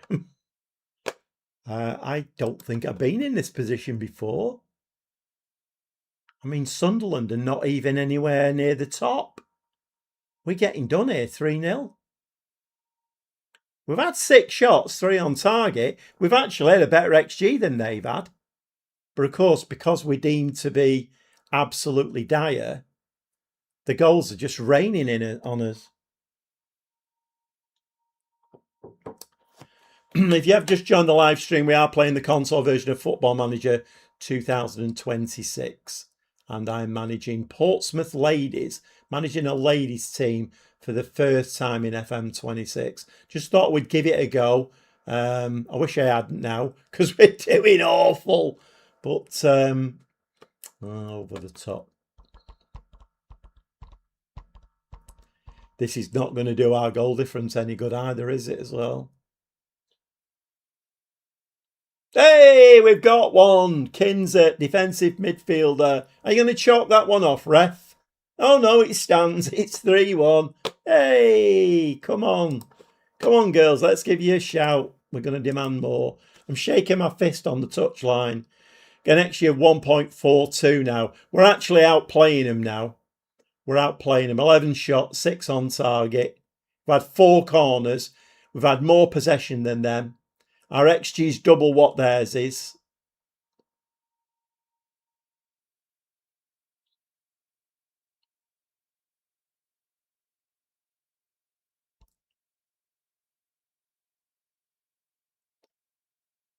I don't think I've been in this position before. Sunderland are not even anywhere near the top. We're getting done here, 3-0. We've had 6 shots, 3 on target. We've actually had a better XG than they've had. But of course, because we're deemed to be absolutely dire, the goals are just raining in on us. If you have just joined the live stream, we are playing the console version of Football Manager 2026. And I'm managing Portsmouth Ladies, managing a ladies team for the first time in FM26. Just thought we'd give it a go. I wish I hadn't now because we're doing awful. But over the top. This is not going to do our goal difference any good either, is it, as well? Hey, we've got one. Kinzer, defensive midfielder. Are you going to chalk that one off, ref? Oh, no, it stands. It's 3-1. Hey, come on. Come on, girls. Let's give you a shout. We're going to demand more. I'm shaking my fist on the touchline. Get next year 1.42 now. We're actually outplaying them now. We're outplaying them. 11 shots, 6 on target. We've had 4 corners. We've had more possession than them. Our XG is double what theirs is.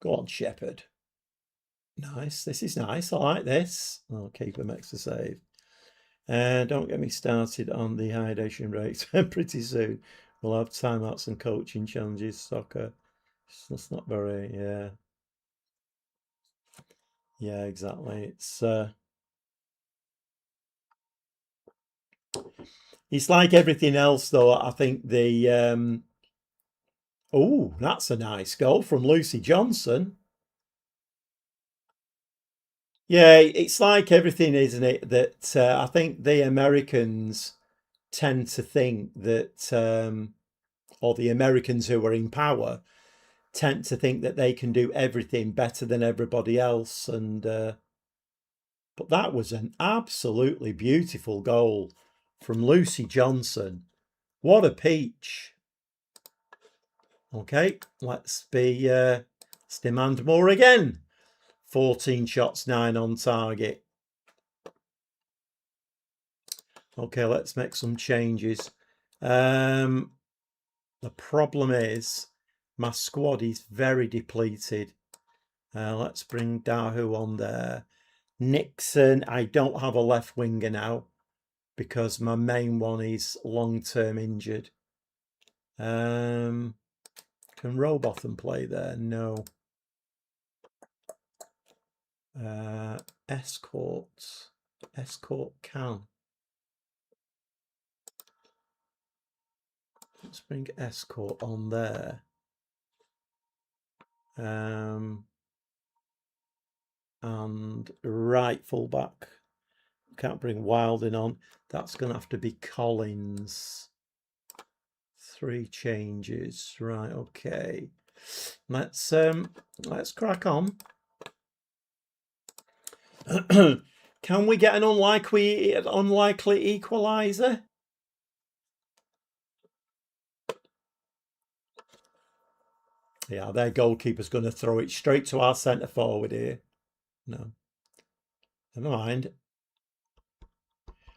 Go on, Shepherd. Nice. This is nice. I like this. Oh, keeper makes the save. Don't get me started on the hydration breaks. Pretty soon we'll have timeouts and coaching challenges. Soccer. That's not very, yeah. Yeah, exactly. It's like everything else, though. I think the oh, that's a nice goal from Lucy Johnson. Yeah, it's like everything, isn't it? That I think the Americans tend to think that, or the Americans who are in power tend to think that they can do everything better than everybody else. And but that was an absolutely beautiful goal from Lucy Johnson. What a peach. Okay, let's demand more again. 14 shots, 9 on target. Okay, let's make some changes. The problem is my squad is very depleted. Let's bring Dahu on there. Nixon, I don't have a left winger now because my main one is long-term injured. Can Robotham play there? No. Escort can. Let's bring Escort on there. And right fullback. Can't bring Wilding on. That's going to have to be Collins. 3 changes. Right, okay. Let's crack on. Can we get an unlikely equaliser? Yeah, their goalkeeper's going to throw it straight to our centre forward here. No. Never mind.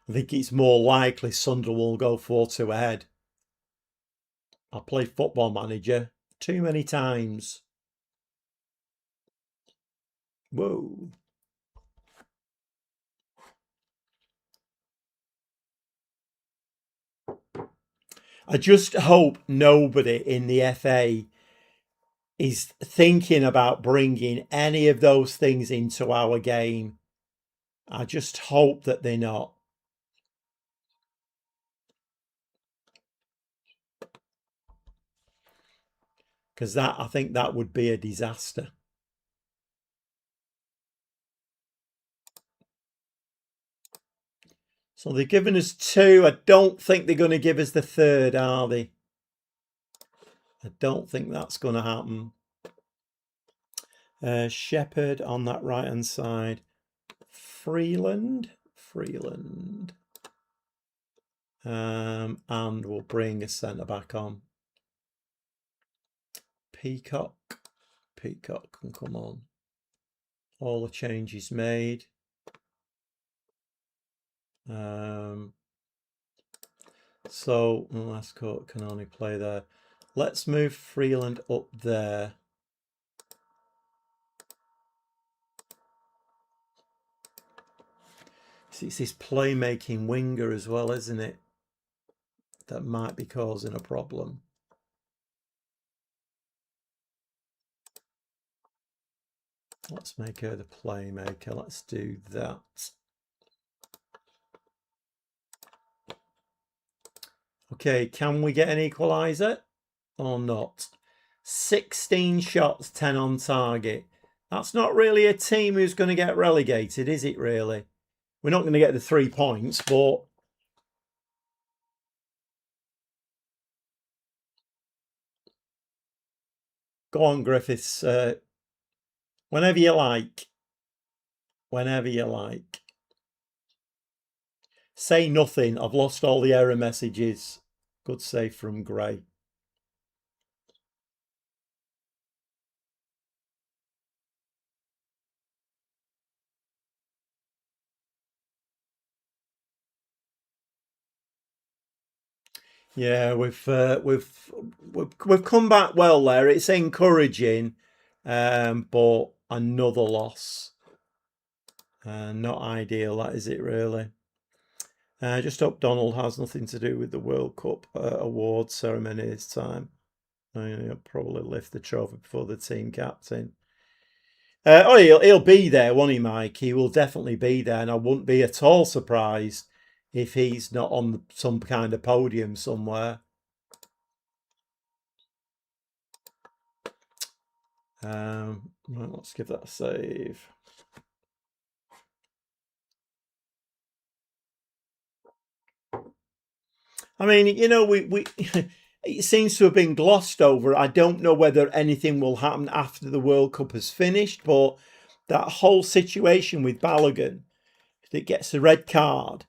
I think it's more likely Sunderland will go 4-2 ahead. I played Football Manager too many times. Whoa. I just hope nobody in the FA is thinking about bringing any of those things into our game. I just hope that they're not. Because I think that would be a disaster. So they've given us 2. I don't think they're going to give us the 3rd, are they? I don't think that's going to happen. Shepherd on that right-hand side. Freeland. And we'll bring a centre-back on. Peacock can come on. All the changes made. So Lascourt can only play there. Let's move Freeland up there. See, it's this playmaking winger as well, isn't it? That might be causing a problem. Let's make her the playmaker. Let's do that. Okay, can we get an equaliser or not? 16 shots, 10 on target. That's not really a team who's going to get relegated, is it really? We're not going to get the 3 points, but go on, Griffiths. Whenever you like. Whenever you like. Say nothing. I've lost all the error messages. Good save from Gray. Yeah, we've come back well there. It's encouraging, but another loss. Not ideal, that is it really. Just hope Donald has nothing to do with the World Cup award ceremony this time. He'll probably lift the trophy before the team captain. He'll be there, won't he, Mike? He will definitely be there, and I wouldn't be at all surprised if he's not on some kind of podium somewhere. Right, let's give that a save. I mean, we it seems to have been glossed over. I don't know whether anything will happen after the World Cup has finished, but that whole situation with Balogun, that gets a red card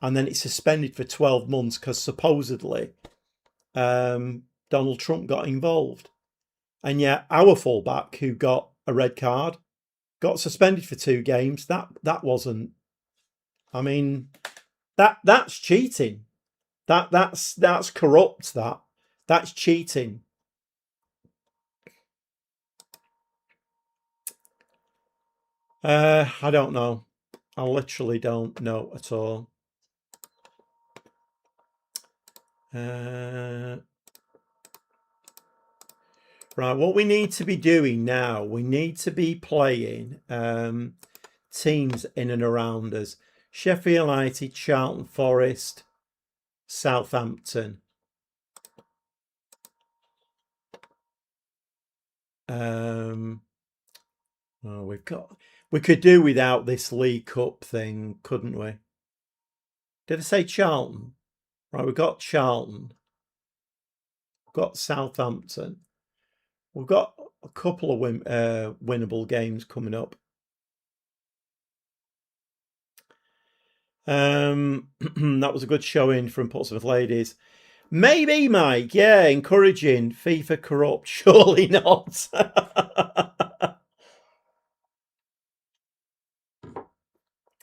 and then it's suspended for 12 months because supposedly Donald Trump got involved. And yet our fullback, who got a red card, got suspended for 2 games. That wasn't. I mean, that's cheating. That's corrupt. That's cheating. I don't know. I literally don't know at all. Right, what we need to be doing now, we need to be playing teams in and around us. Sheffield United, Charlton Forest, Southampton. We could do without this League Cup thing, couldn't we? Did I say Charlton? Right, we've got Charlton. We've got Southampton. We've got a couple of winnable games coming up. That was a good showing from Portsmouth Ladies. Maybe, Mike. Yeah, encouraging. FIFA corrupt. Surely not.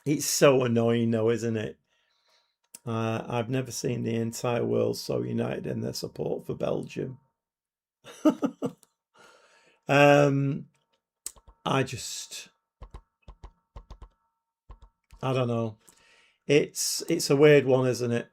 It's so annoying, though, isn't it? I've never seen the entire world so united in their support for Belgium. I don't know. It's a weird one, isn't it?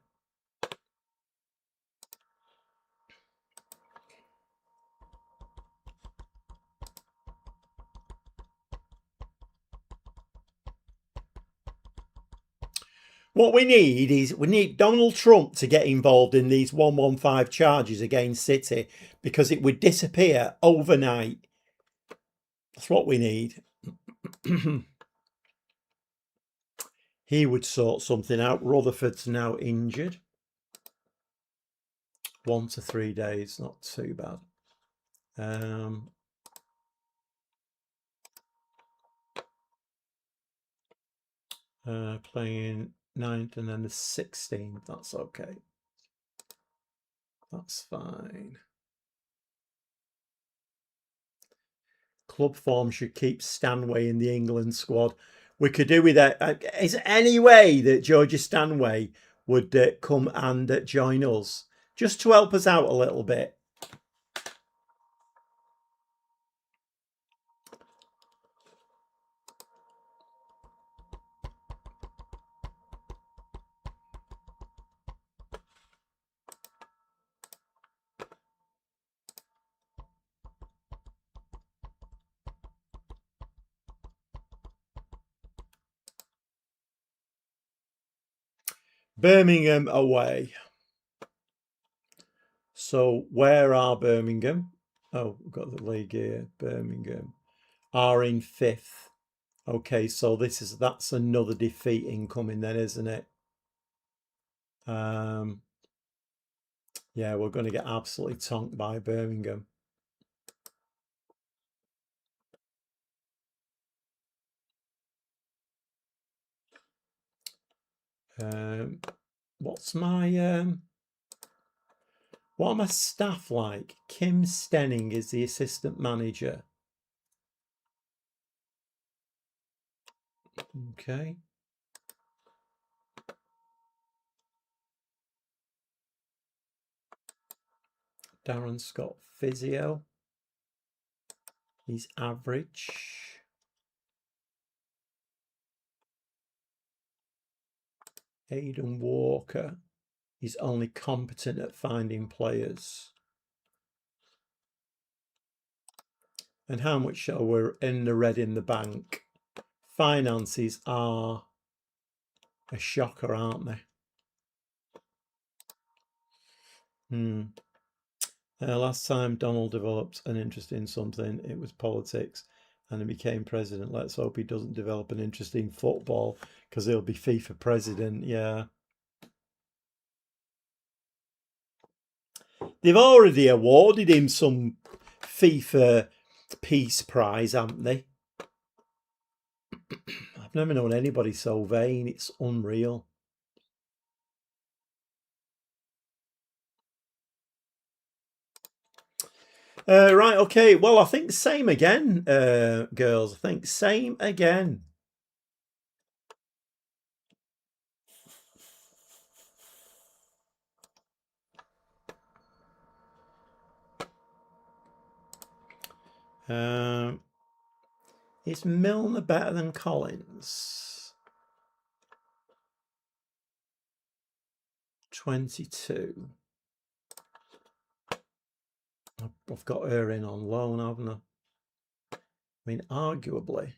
What we need Donald Trump to get involved in these 115 charges against City because it would disappear overnight. That's what we need. He would sort something out. Rutherford's now injured. 1 to 3 days, not too bad. Playing 9th and then the 16th. That's okay. That's fine. Club form should keep Stanway in the England squad. We could do with that. Is there any way that Georgia Stanway would come and join us just to help us out a little bit? Birmingham away. So where are Birmingham? Oh, we've got the league here. Birmingham are in 5th. Okay, so that's another defeat incoming then, isn't it? Yeah, we're going to get absolutely tonked by Birmingham. What's my what are my staff like? Kim Stenning is the assistant manager. Okay. Darren Scott, physio. He's average. Aidan Walker. He's only competent at finding players. And how much shall we're in the red in the bank? Finances are a shocker, aren't they? Last time Donald developed an interest in something, it was politics, and he became president. Let's hope he doesn't develop an interest in football, because he'll be FIFA president. Yeah. They've already awarded him some FIFA Peace Prize, haven't they? I've never known anybody so vain. It's unreal. Right, okay. Well, I think same again, girls. I think same again. Is Milner better than Collins? 22. I've got her in on loan, haven't I? I mean, arguably.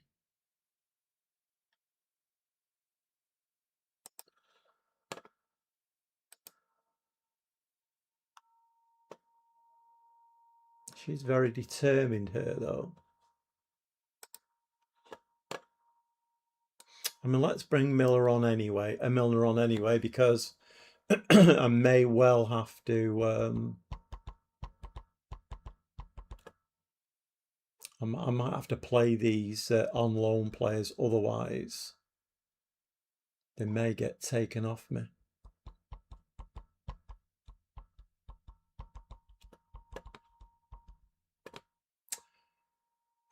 She's very determined, her, though. I mean, let's bring Milner on anyway, because I may well have to. I might have to play these on loan players, otherwise they may get taken off me.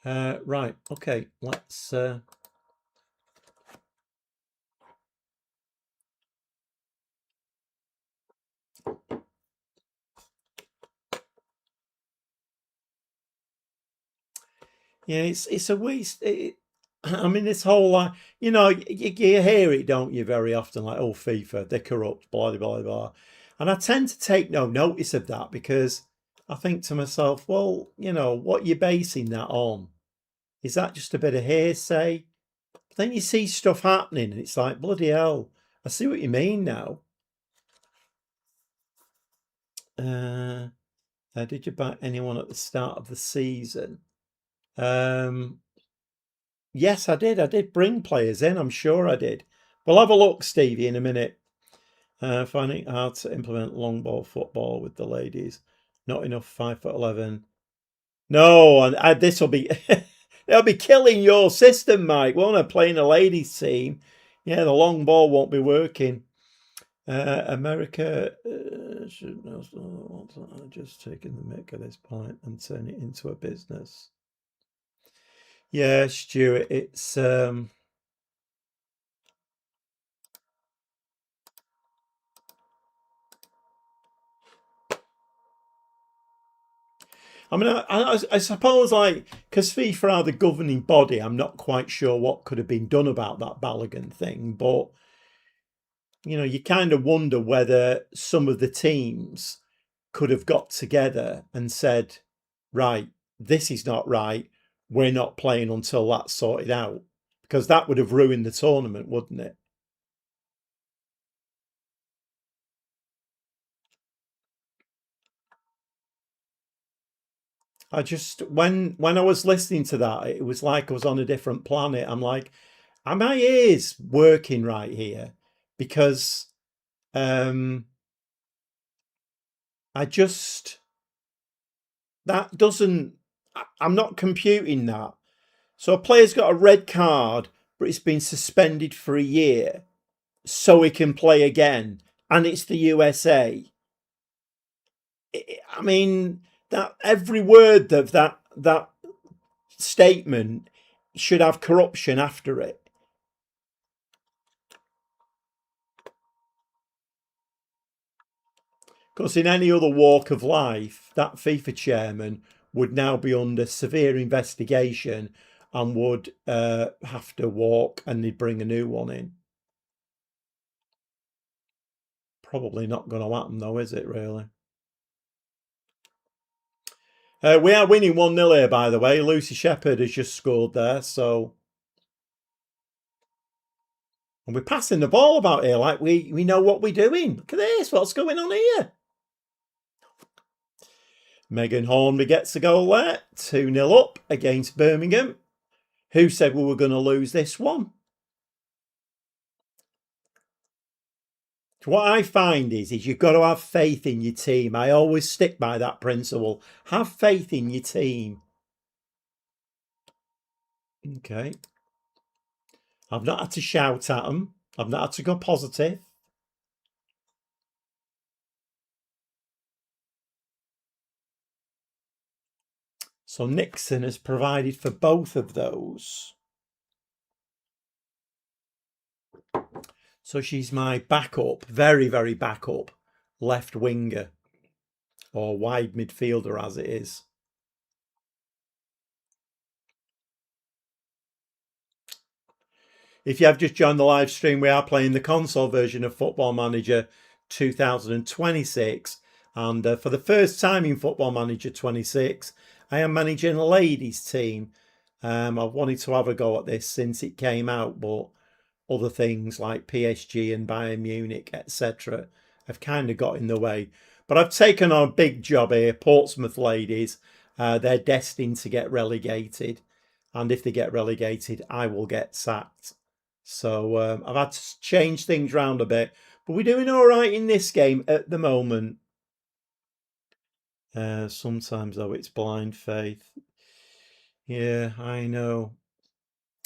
Right, okay, let's. Yeah, it's a waste. I mean, this whole you hear it, don't you, very often, like, oh, FIFA, they're corrupt, blah blah blah, and I tend to take no notice of that, because I think to myself, well, what you're basing that on, is that just a bit of hearsay? But then you see stuff happening, and it's like, bloody hell, I see what you mean now. Did you back anyone at the start of the season? Yes, I did. I did bring players in. I'm sure I did. We'll have a look, Stevie, in a minute. Finding it hard to implement long ball football with the ladies. Not enough 5'11". No, this will be they'll be killing your system, Mike. Won't I? Playing a ladies team? Yeah, the long ball won't be working. America should know. Just taking the mick at this point and turn it into a business. Yeah, Stuart, it's I mean, I suppose, like, because FIFA are the governing body, I'm not quite sure what could have been done about that Balogun thing. But, you kind of wonder whether some of the teams could have got together and said, right, this is not right. We're not playing until that's sorted out. Because that would have ruined the tournament, wouldn't it? I just, when I was listening to that, it was like I was on a different planet. I'm like, are my ears working right here? Because I just, that doesn't, I'm not computing that. So a player's got a red card, but it's been suspended for a year so he can play again, and it's the USA. I mean, that every word of that statement should have corruption after it. Because in any other walk of life, that FIFA chairman would now be under severe investigation and would have to walk, and they'd bring a new one in. Probably not going to happen though, is it really? We are winning 1-0 here, by the way. Lucy Shepherd has just scored there, so... And we're passing the ball about here like we know what we're doing. Look at this, what's going on here? Megan Hornby gets a goal there. 2-0 up against Birmingham. Who said we were going to lose this one? What I find is you've got to have faith in your team. I always stick by that principle. Have faith in your team. Okay. I've not had to shout at them. I've not had to go positive. So Nixon has provided for both of those. So she's my backup, very, very backup, left winger or wide midfielder as it is. If you have just joined the live stream, we are playing the console version of Football Manager 2026. And for the first time in Football Manager 26, I am managing a ladies team. I've wanted to have a go at this since it came out, but other things like PSG and Bayern Munich, etc., have kind of got in the way. But I've taken on a big job here, Portsmouth Ladies. They're destined to get relegated. And if they get relegated, I will get sacked. So I've had to change things round a bit. But we're doing all right in this game at the moment. Sometimes, though, it's blind faith. Yeah, I know.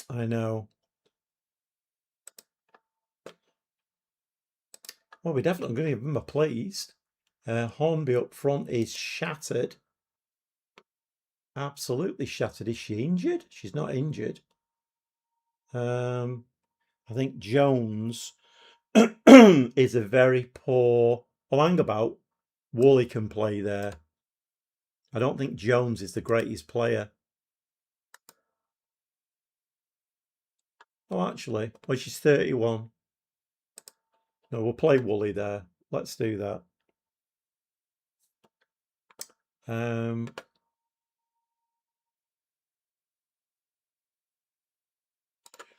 I know. Well, we're definitely going to give them a pleased. Hornby up front is shattered. Absolutely shattered. Is she injured? She's not injured. I think Jones is a very poor... Oh, hang about. Woolley can play there. I don't think Jones is the greatest player. Oh, actually. Well, she's 31. No, we'll play Woolley there. Let's do that.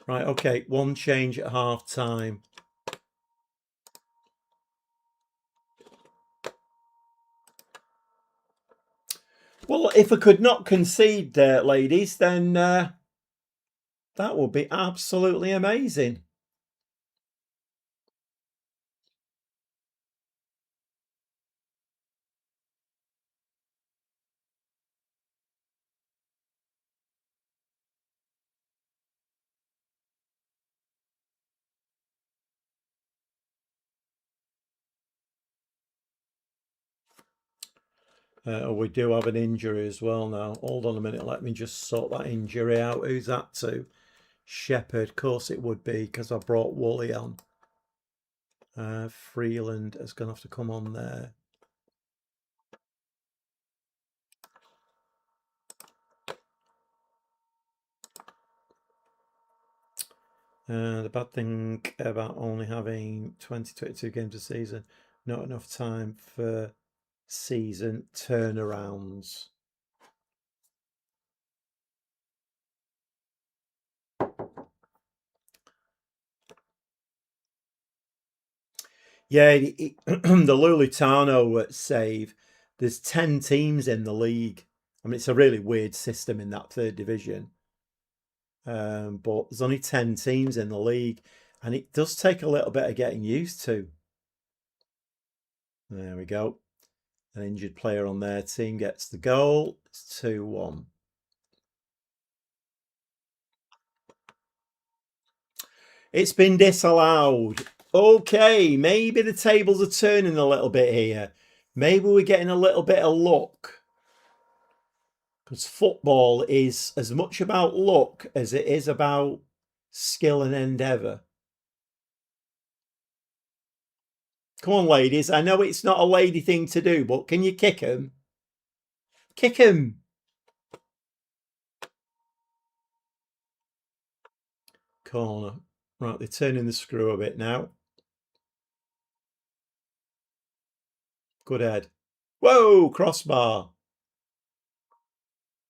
Right, okay. One change at half time. Well, if I could not concede, ladies, then that would be absolutely amazing. We do have an injury as well now. Hold on a minute. Let me just sort that injury out. Who's that to? Shepherd. Of course it would be because I brought Woolley on. Freeland is going to have to come on there. The bad thing about only having 22 games a season, not enough time for season turnarounds. Yeah, the Lulitano save, there's 10 teams in the league. I mean, it's a really weird system in that third division. But there's only 10 teams in the league, and it does take a little bit of getting used to. There we go. An injured player on their team gets the goal. It's 2-1. It's been disallowed. Okay, maybe the tables are turning a little bit here. Maybe we're getting a little bit of luck. Because football is as much about luck as it is about skill and endeavour. Come on, ladies. I know it's not a lady thing to do, but can you kick him? Kick him. corner. Right, they're turning the screw a bit now. Good head. Whoa, crossbar.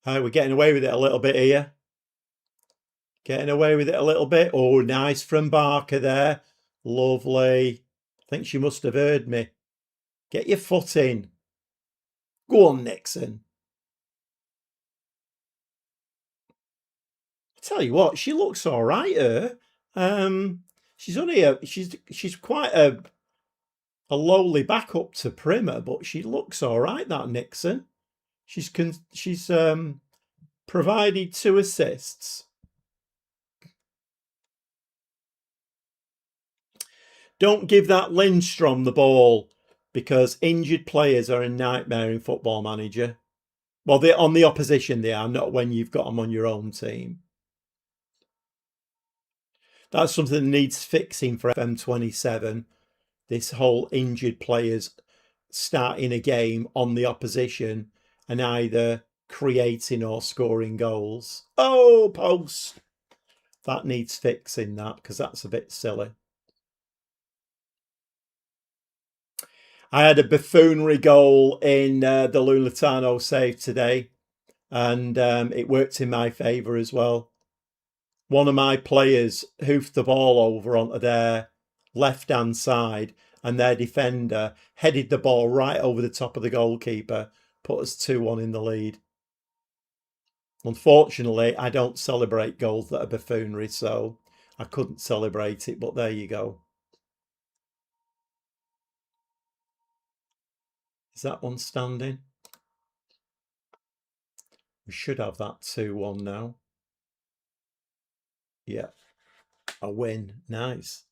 We're getting away with it a little bit here. Getting away with it a little bit. Oh, nice from Barker there. Lovely. I think she must have heard me. Get your foot in. Go on, Nixon. I tell you what, she looks all right, her. She's only she's quite a lowly backup to Primer, but she looks all right, that Nixon. She's provided 2 assists. Don't give that Lindstrom the ball, because injured players are a nightmare in Football Manager. Well, they're on the opposition, they are, not when you've got them on your own team. That's something that needs fixing for FM27. This whole injured players starting a game on the opposition and either creating or scoring goals. Oh, post. That needs fixing, that, because that's a bit silly. I had a buffoonery goal in the Lunatano save today, and it worked in my favour as well. One of my players hoofed the ball over onto their left-hand side, and their defender headed the ball right over the top of the goalkeeper, put us 2-1 in the lead. Unfortunately, I don't celebrate goals that are buffoonery, so I couldn't celebrate it, but there you go. Is that one standing? We should have that 2-1 now. Yeah, a win. Nice.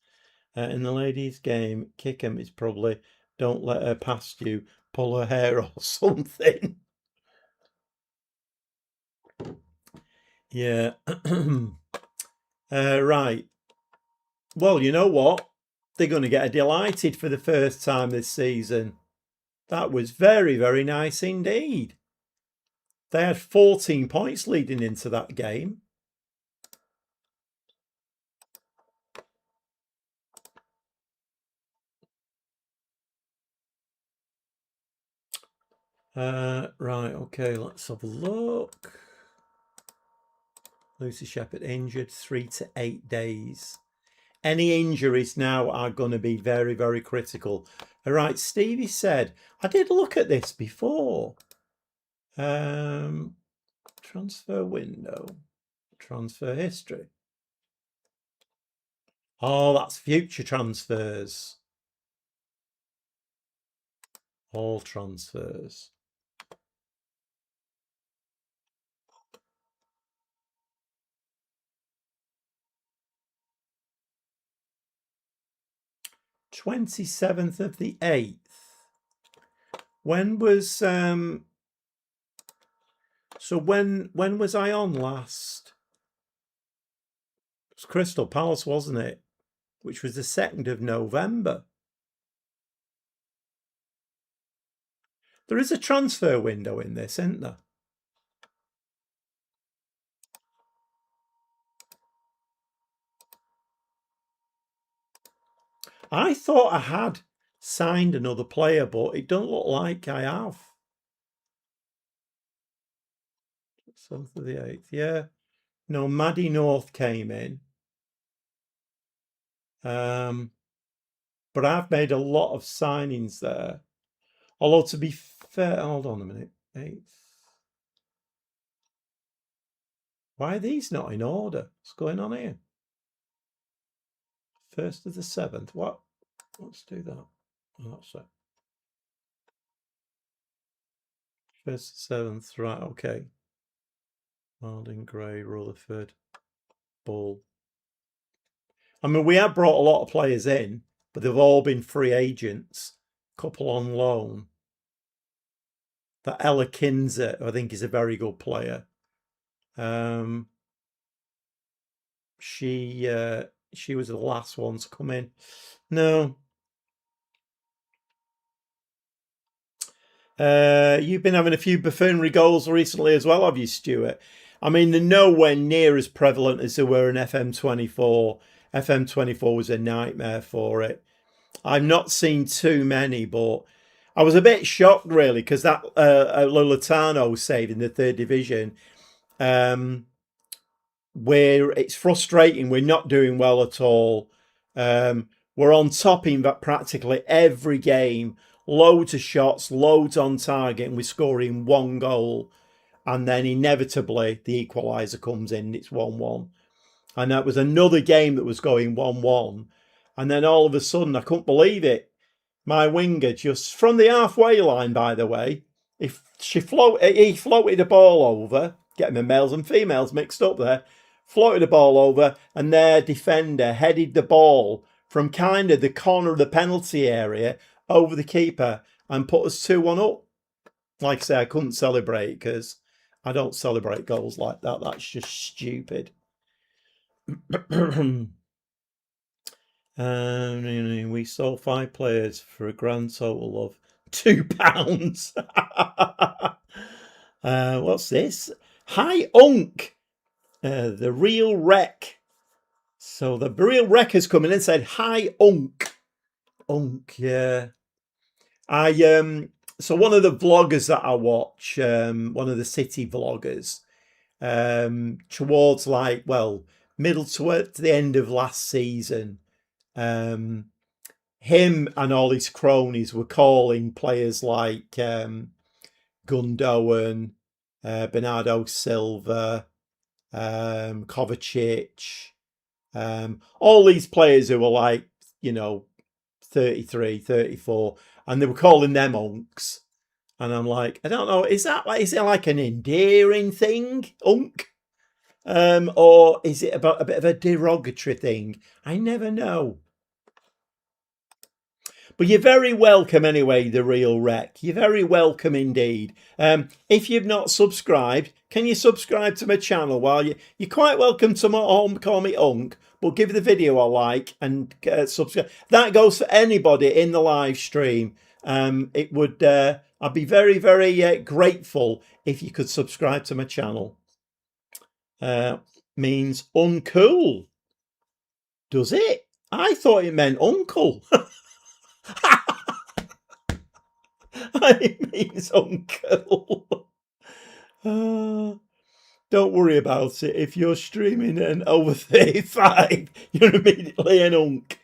In the ladies' game, kick 'em is probably don't let her past you, pull her hair or something. Yeah. Right. Well, you know what? They're going to get delighted for the first time this season. That was very, very nice indeed. They had 14 points leading into that game. Right, okay, let's have a look. Lucy Shepherd injured 3 to 8 days. Any injuries now are going to be very, very critical. All right, Stevie said, I did look at this before. Transfer window, transfer history. Oh, that's future transfers. All transfers. "27th of the 8th. When was so when was I on last? It was Crystal Palace, wasn't it? Which was the 2nd of November. There is a transfer window in this, isn't there? I thought I had signed another player, but it don't look like I have. 7th of the 8th, yeah. No, Maddie North came in. But I've made a lot of signings there. Although to be fair, hold on a minute. 8th. Why are these not in order? What's going on here? 1st of the 7th. What? Let's do that. Oh, that's it. 1st of the 7th. Right, okay. Malding, Gray, Rutherford, Bull. I mean, we have brought a lot of players in, but they've all been free agents. Couple on loan. That Ella Kinzer, I think, is a very good player. She was the last one to come in. No. You've been having a few buffoonery goals recently as well, have you, Stuart? I mean, they're nowhere near as prevalent as they were in FM24. FM24 was a nightmare for it. I've not seen too many, but I was a bit shocked really because that Lolitano save in the third division, um, where it's frustrating. We're not doing well at all. We're on top in practically every game. Loads of shots, loads on target, and we're scoring one goal. And then inevitably the equaliser comes in. It's 1-1. And that was another game that was going 1-1. And then all of a sudden, I couldn't believe it. My winger just from the halfway line, by the way, he floated a ball over, getting the males and females mixed up there, floated the ball over, and their defender headed the ball from kind of the corner of the penalty area over the keeper and put us 2-1 up. Like I say, I couldn't celebrate because I don't celebrate goals like that. That's just stupid. We sold 5 players for a grand total of £2. What's this? Hi, Unk. The real wreck. So the real wreck has come in and said, "Hi, Unk." Unk, yeah. So one of the vloggers that I watch, one of the city vloggers, towards middle towards the end of last season, him and all his cronies were calling players like Gundogan, Bernardo Silva, Kovacic, all these players who were 33, 34, and they were calling them unks. And I'm like, I don't know, is it like an endearing thing, unk? Or is it about a bit of a derogatory thing? I never know. But you're very welcome anyway, the real wreck. You're very welcome indeed. If you've not subscribed, can you subscribe to my channel? You're quite welcome to call me Unk, but give the video a like and subscribe. That goes for anybody in the live stream. It would. I'd be very, very grateful if you could subscribe to my channel. Means uncool. Does it? I thought it meant uncle. It means uncle. Don't worry about it. If you're streaming and over 35, you're immediately an unk.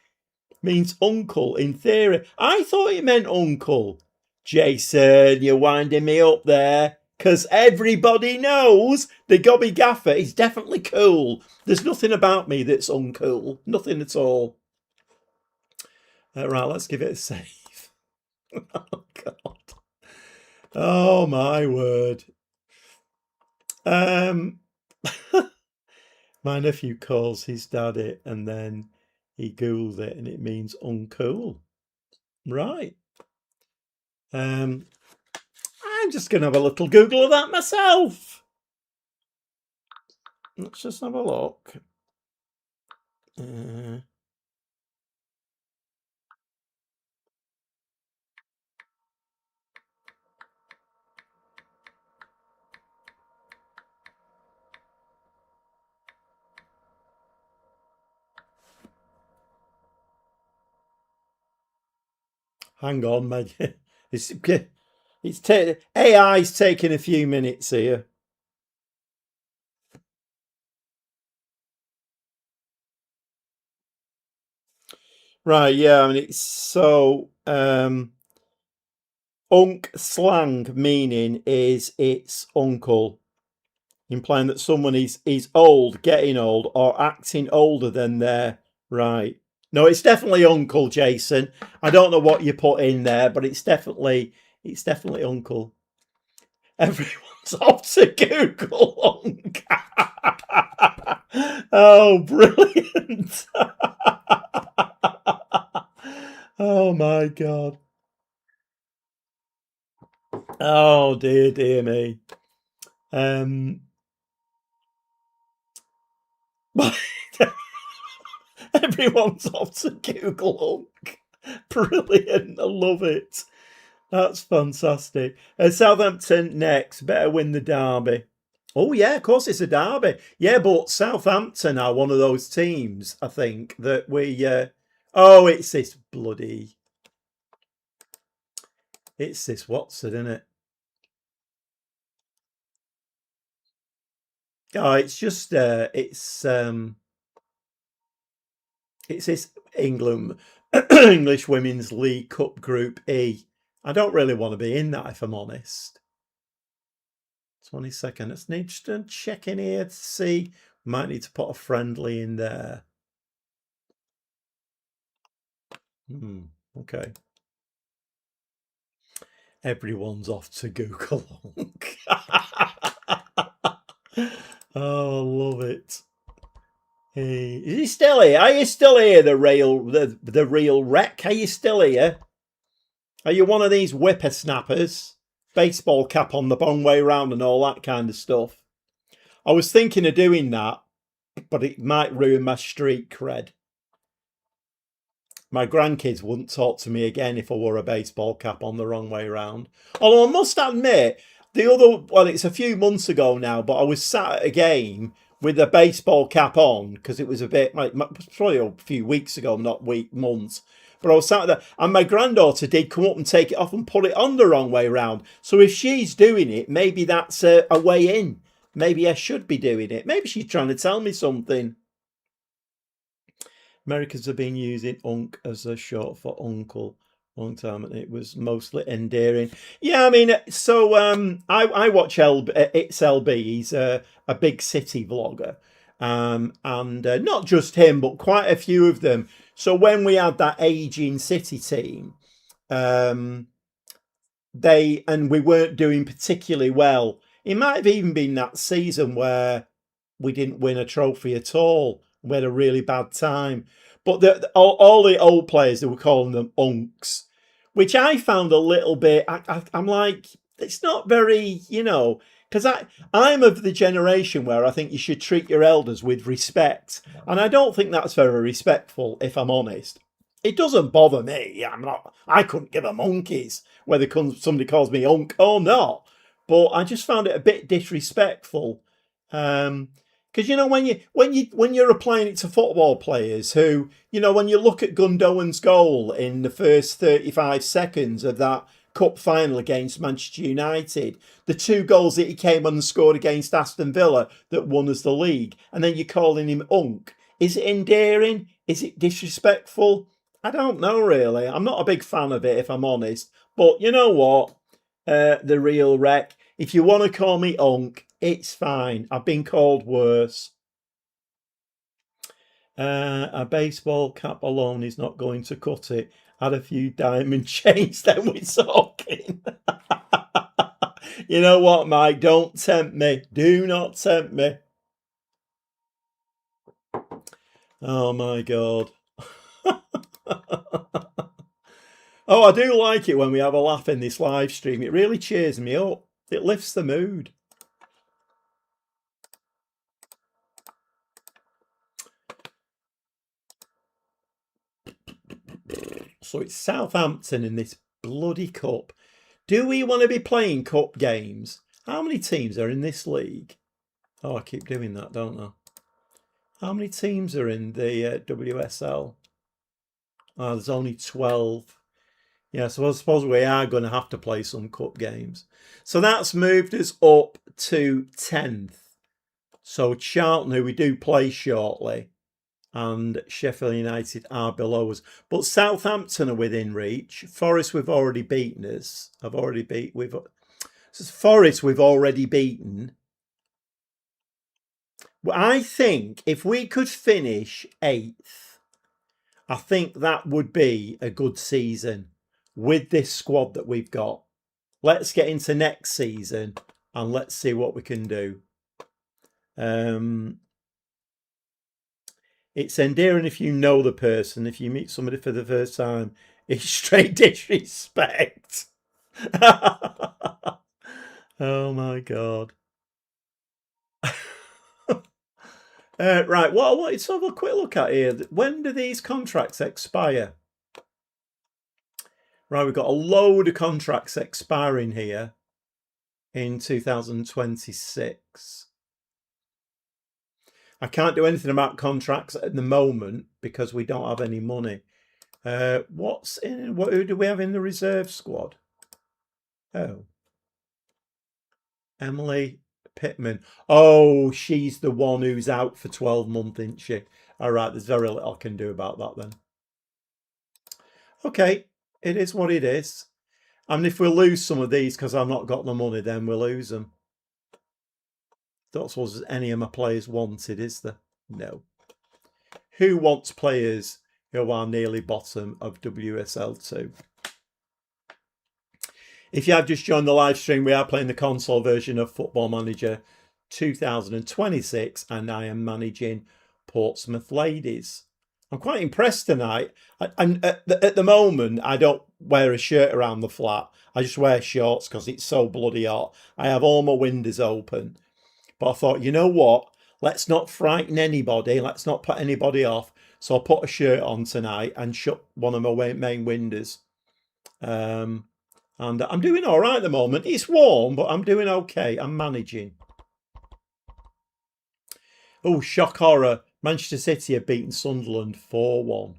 Means uncle in theory. I thought it meant uncle. Jason, you're winding me up there. Because everybody knows the Gobby Gaffer is definitely cool. There's nothing about me that's uncool. Nothing at all. Right, let's give it a save. Oh, God. Oh, my word. My nephew calls his dad it and then he Googles it and it means uncool. Right. I'm just going to have a little Google of that myself. Let's just have a look. Hang on, man. AI's taking a few minutes here. Right, yeah, I mean, it's so unk slang meaning is it's uncle, implying that someone is old, getting old, or acting older than their right. No, it's definitely uncle, Jason. I don't know what you put in there, but it's definitely uncle. Everyone's off to Google unk. Oh, brilliant. Oh my God. Oh dear me. Everyone's off to Google unk. Brilliant. I love it. That's fantastic. Southampton next. Better win the derby. Oh yeah, of course it's a derby. Yeah, but Southampton are one of those teams, I think, that we oh, it's this Watson, isn't it? Oh, it's just it's this England English Women's League Cup Group E. I don't really want to be in that if I'm honest. 22nd. Let's need to check in here to see. Might need to put a friendly in there. Okay. Everyone's off to Google. Oh, I love it. Hey, is he still here? Are you still here, the real wreck? Are you still here? Are you one of these whippersnappers? Baseball cap on the wrong way round and all that kind of stuff. I was thinking of doing that, but it might ruin my street cred. My grandkids wouldn't talk to me again if I wore a baseball cap on the wrong way round. Although I must admit, it's a few months ago now, but I was sat at a game with a baseball cap on because it was a bit, like, probably a few weeks ago, not months. But I was sat there, and my granddaughter did come up and take it off and put it on the wrong way round. So if she's doing it, maybe that's a way in. Maybe I should be doing it. Maybe she's trying to tell me something. Americans have been using unk as a short for uncle long time, and it was mostly endearing. Yeah, I mean, so I watch It's LB. He's a big city vlogger, and not just him, but quite a few of them. So when we had that aging city team, we weren't doing particularly well. It might have even been that season where we didn't win a trophy at all. We had a really bad time. But all the old players, they were calling them unks, which I found a little bit. I'm like, it's not very, because I'm of the generation where I think you should treat your elders with respect, and I don't think that's very respectful, if I'm honest. It doesn't bother me. I couldn't give a monkeys whether somebody calls me unk or not. But I just found it a bit disrespectful. Because when you're applying it to football players who, when you look at Gundogan's goal in the first 35 seconds of that cup final against Manchester United, the 2 goals that he came on and scored against Aston Villa that won us the league, and then you're calling him unk. Is it endearing? Is it disrespectful? I don't know really. I'm not a big fan of it, if I'm honest. But you know what? The real wreck. If you want to call me unk, it's fine. I've been called worse. A baseball cap alone is not going to cut it. Add a few diamond chains, then we're talking. You know what, Mike? Don't tempt me. Do not tempt me. Oh my God. Oh, I do like it when we have a laugh in this live stream. It really cheers me up. It lifts the mood. So it's Southampton in this bloody cup. Do we want to be playing cup games? How many teams are in this league? Oh, I keep doing that, don't I? How many teams are in the WSL? Oh, there's only 12. Yeah, so I suppose we are going to have to play some cup games. So that's moved us up to 10th. So Charlton, who we do play shortly, and Sheffield United are below us. But Southampton are within reach. Forest, we've already beaten us. Forest, we've already beaten. I think if we could finish 8th, I think that would be a good season with this squad that we've got. Let's get into next season and let's see what we can do. It's endearing if you know the person. If you meet somebody for the first time, it's straight disrespect. Oh my God. Right, what I wanted to have a quick look at here. When do these contracts expire? Right, we've got a load of contracts expiring here. in 2026. I can't do anything about contracts at the moment because we don't have any money. What who do we have in the reserve squad? Oh, Emily Pittman. Oh, she's the one who's out for 12 months, isn't she? All right, there's very little I can do about that then. Okay, it is what it is. And if we lose some of these because I've not got the money, then we'll lose them. Don't suppose any of my players wanted, is there? No. Who wants players who are nearly bottom of WSL2? If you have just joined the live stream, we are playing the console version of Football Manager 2026 and I am managing Portsmouth Ladies. I'm quite impressed tonight. And at the moment, I don't wear a shirt around the flat. I just wear shorts because it's so bloody hot. I have all my windows open. But I thought, you know what? Let's not frighten anybody. Let's not put anybody off. So I put a shirt on tonight and shut one of my main windows. And I'm doing all right at the moment. It's warm, but I'm doing okay. I'm managing. Oh, shock horror. Manchester City have beaten Sunderland 4-1.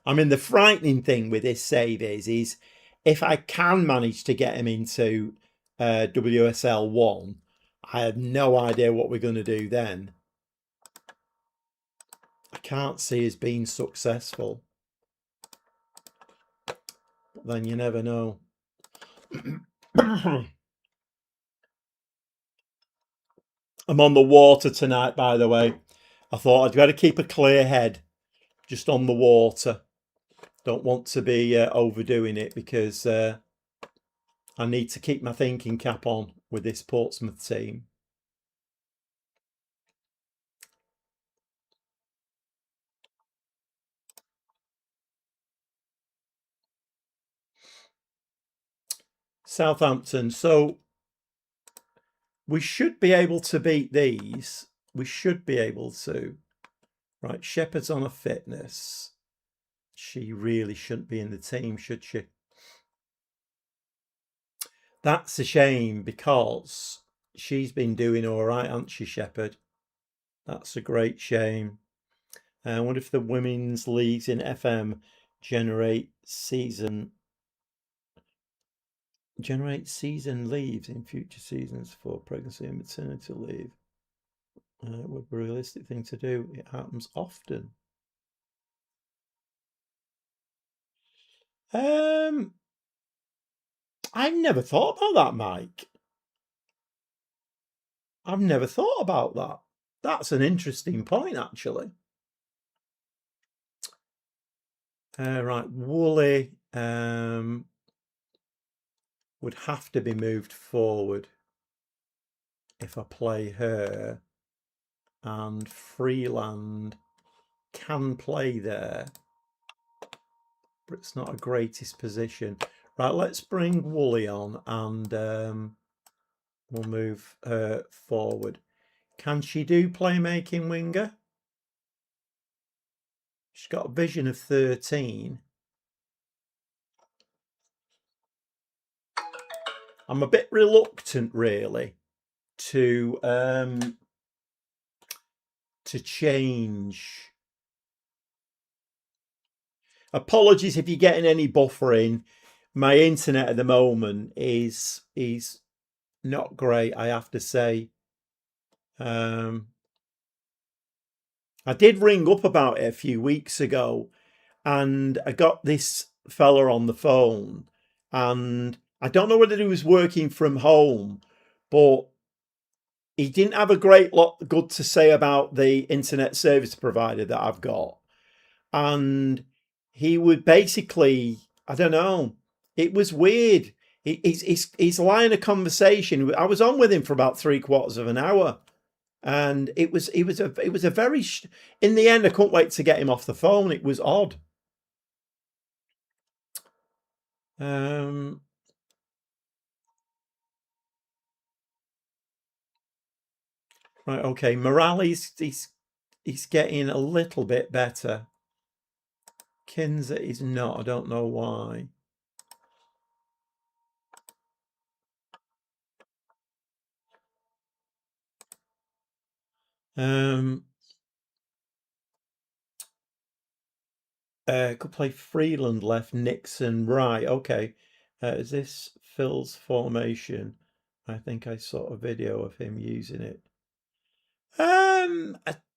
I mean, the frightening thing with this save is if I can manage to get him into WSL 1, I have no idea what we're going to do then. I can't see us being successful. But then you never know. I'm on the water tonight, by the way. I thought I'd better keep a clear head just on the water. Don't want to be overdoing it because I need to keep my thinking cap on with this Portsmouth team. Southampton. So we should be able to beat these. We should be able to. Right, Shepherd's on a fitness. She really shouldn't be in the team, should she? That's a shame because she's been doing all right, hasn't she, Shepherd? That's a great shame. I wonder if the women's leagues in FM generate season leaves in future seasons for pregnancy and maternity leave. Would be a realistic thing to do. It happens often. I've never thought about that, Mike. I've never thought about that. That's an interesting point, actually. Right, Woolley would have to be moved forward if I play her, and Freeland can play there, but it's not a greatest position. Right, let's bring Woolley on and we'll move her forward. Can she do playmaking winger? She's got a vision of 13. I'm a bit reluctant, really, to change. Apologies if you're getting any buffering. My internet at the moment is not great, I have to say. I did ring up about it a few weeks ago, and I got this fella on the phone, and I don't know whether he was working from home, but he didn't have a great lot good to say about the internet service provider that I've got. And he would basically, I don't know, it was weird. His line of conversation, I was on with him for about 3/4 of an hour. And it was a very, in the end, I couldn't wait to get him off the phone. It was odd. Right, okay, morale he's getting a little bit better. Kinzer is not, I don't know why. Could play Freeland left, Nixon right. Okay. Is this Phil's formation? I think I saw a video of him using it. I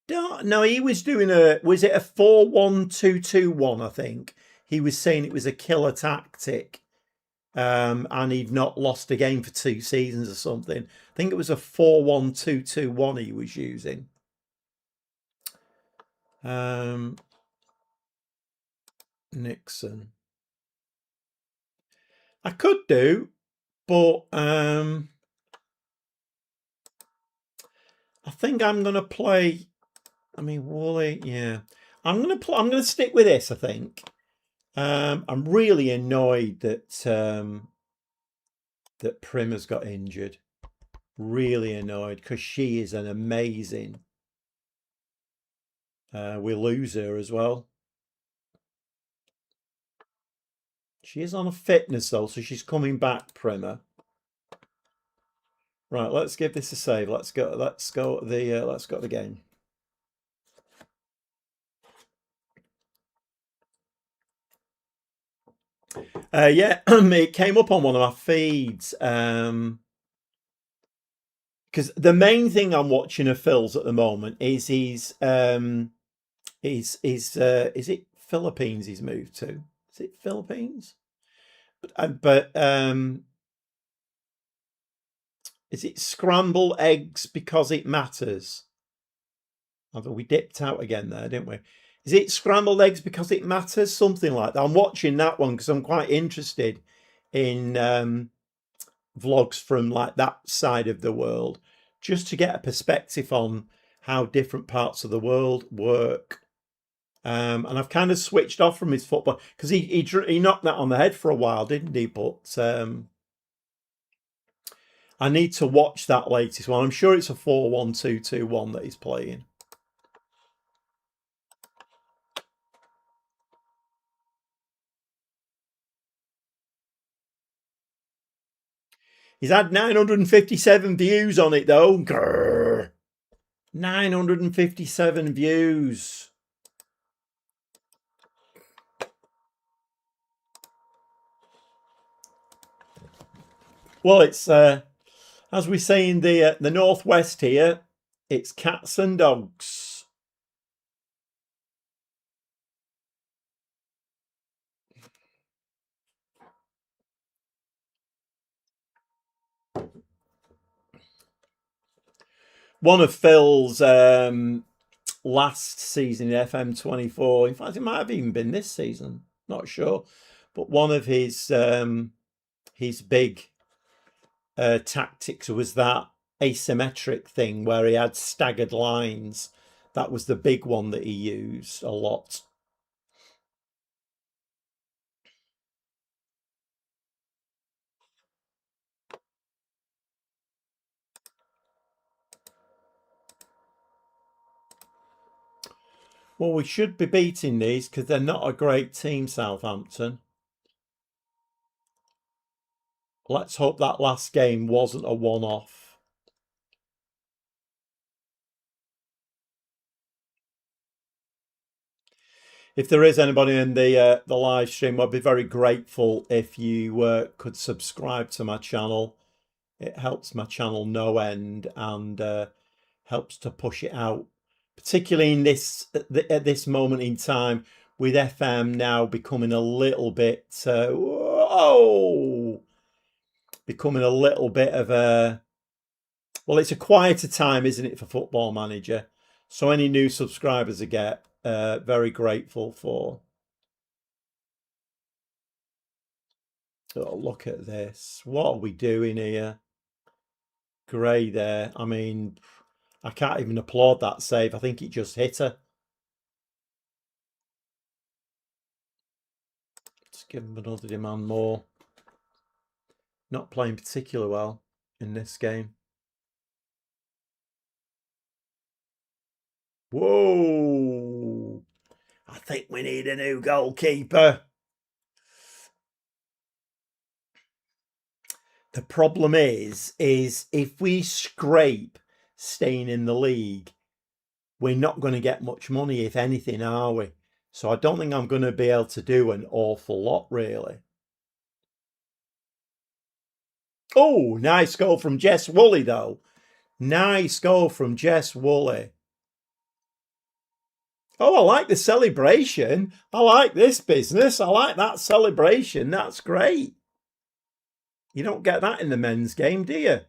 don't know. He was doing was it a 4-1-2-2-1? I think he was saying it was a killer tactic. And he'd not lost a game for 2 seasons or something. I think it was a 4-1-2-2-1 he was using. Nixon. I could do, but I think I'm gonna play. I mean, Woolley, yeah. I'm gonna stick with this. I think. I'm really annoyed that that Prim has got injured. Really annoyed because she is an amazing. We lose her as well. She is on a fitness though, so she's coming back, Primer. Right, let's give this a save. Let's go the game. Yeah, it came up on one of my feeds. Because the main thing I'm watching of Phil's at the moment is is it Philippines he's moved to? Is it Philippines? But is it scrambled eggs because it matters? Although we dipped out again there, didn't we? Is it scrambled eggs because it matters? Something like that. I'm watching that one because I'm quite interested in vlogs from like that side of the world, just to get a perspective on how different parts of the world work. And I've kind of switched off from his football because he knocked that on the head for a while, didn't he? But I need to watch that latest one. I'm sure it's a 4-1-2-2-1 that he's playing. He's had 957 views on it though. Grrr. 957 views. Well, it's as we say in the northwest here, it's cats and dogs. One of Phil's last season in FM24. In fact, it might have even been this season. Not sure, but one of his big tactics was that asymmetric thing where he had staggered lines. That was the big one that he used a lot. Well, we should be beating these because they're not a great team, Southampton. Let's hope that last game wasn't a one-off. If there is anybody in the live stream, I'd be very grateful if you could subscribe to my channel. It helps my channel no end and helps to push it out, particularly in at this moment in time with FM now becoming a little bit becoming a little bit of a, well, it's a quieter time, isn't it, for Football Manager? So any new subscribers I get, very grateful for. Oh, look at this. What are we doing here? Gray there. I mean, I can't even applaud that save. I think it just hit her. Let's give him another demand more. Not playing particularly well in this game. Whoa! I think we need a new goalkeeper. The problem is if we scrape staying in the league, we're not going to get much money, if anything, are we? So I don't think I'm going to be able to do an awful lot, really. Oh, nice goal from Jess Woolley, though. Nice goal from Jess Woolley. Oh, I like the celebration. I like this business. I like that celebration. That's great. You don't get that in the men's game, do you?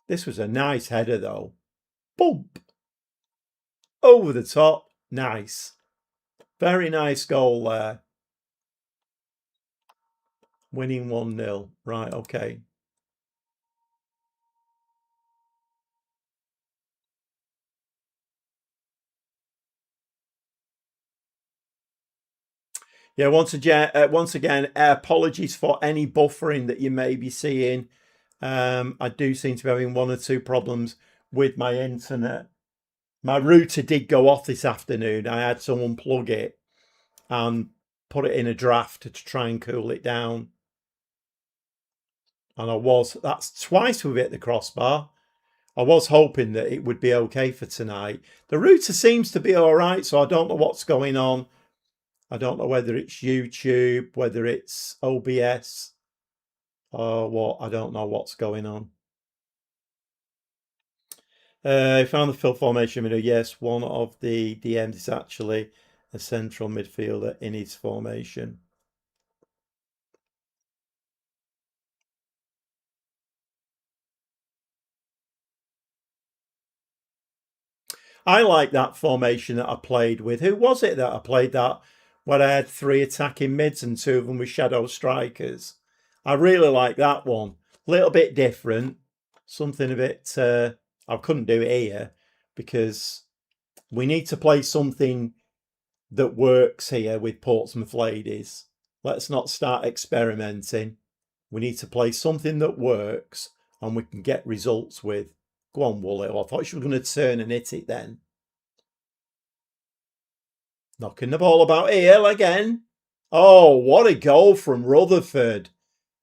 This was a nice header, though. Bump. Over the top. Nice. Very nice goal there. Winning 1-0. Right, okay. Yeah, once again, apologies for any buffering that you may be seeing. I do seem to be having one or two problems with my internet. My router did go off this afternoon. I had someone plug it and put it in a draft to try and cool it down. And that's twice we've hit the crossbar. I was hoping that it would be okay for tonight. The router seems to be all right, so I don't know what's going on. I don't know whether it's YouTube, whether it's OBS, or what. I don't know what's going on. I found the fill formation video. Yes, one of the DMs is actually a central midfielder in his formation. I like that formation that I played with. Who was it that I played that where I had 3 attacking mids and 2 of them with shadow strikers? I really like that one. A little bit different. Something a bit... I couldn't do it here because we need to play something that works here with Portsmouth Ladies. Let's not start experimenting. We need to play something that works and we can get results with. Go on, Woolley. I thought she was going to turn and hit it then. Knocking the ball about here again. Oh, what a goal from Rutherford.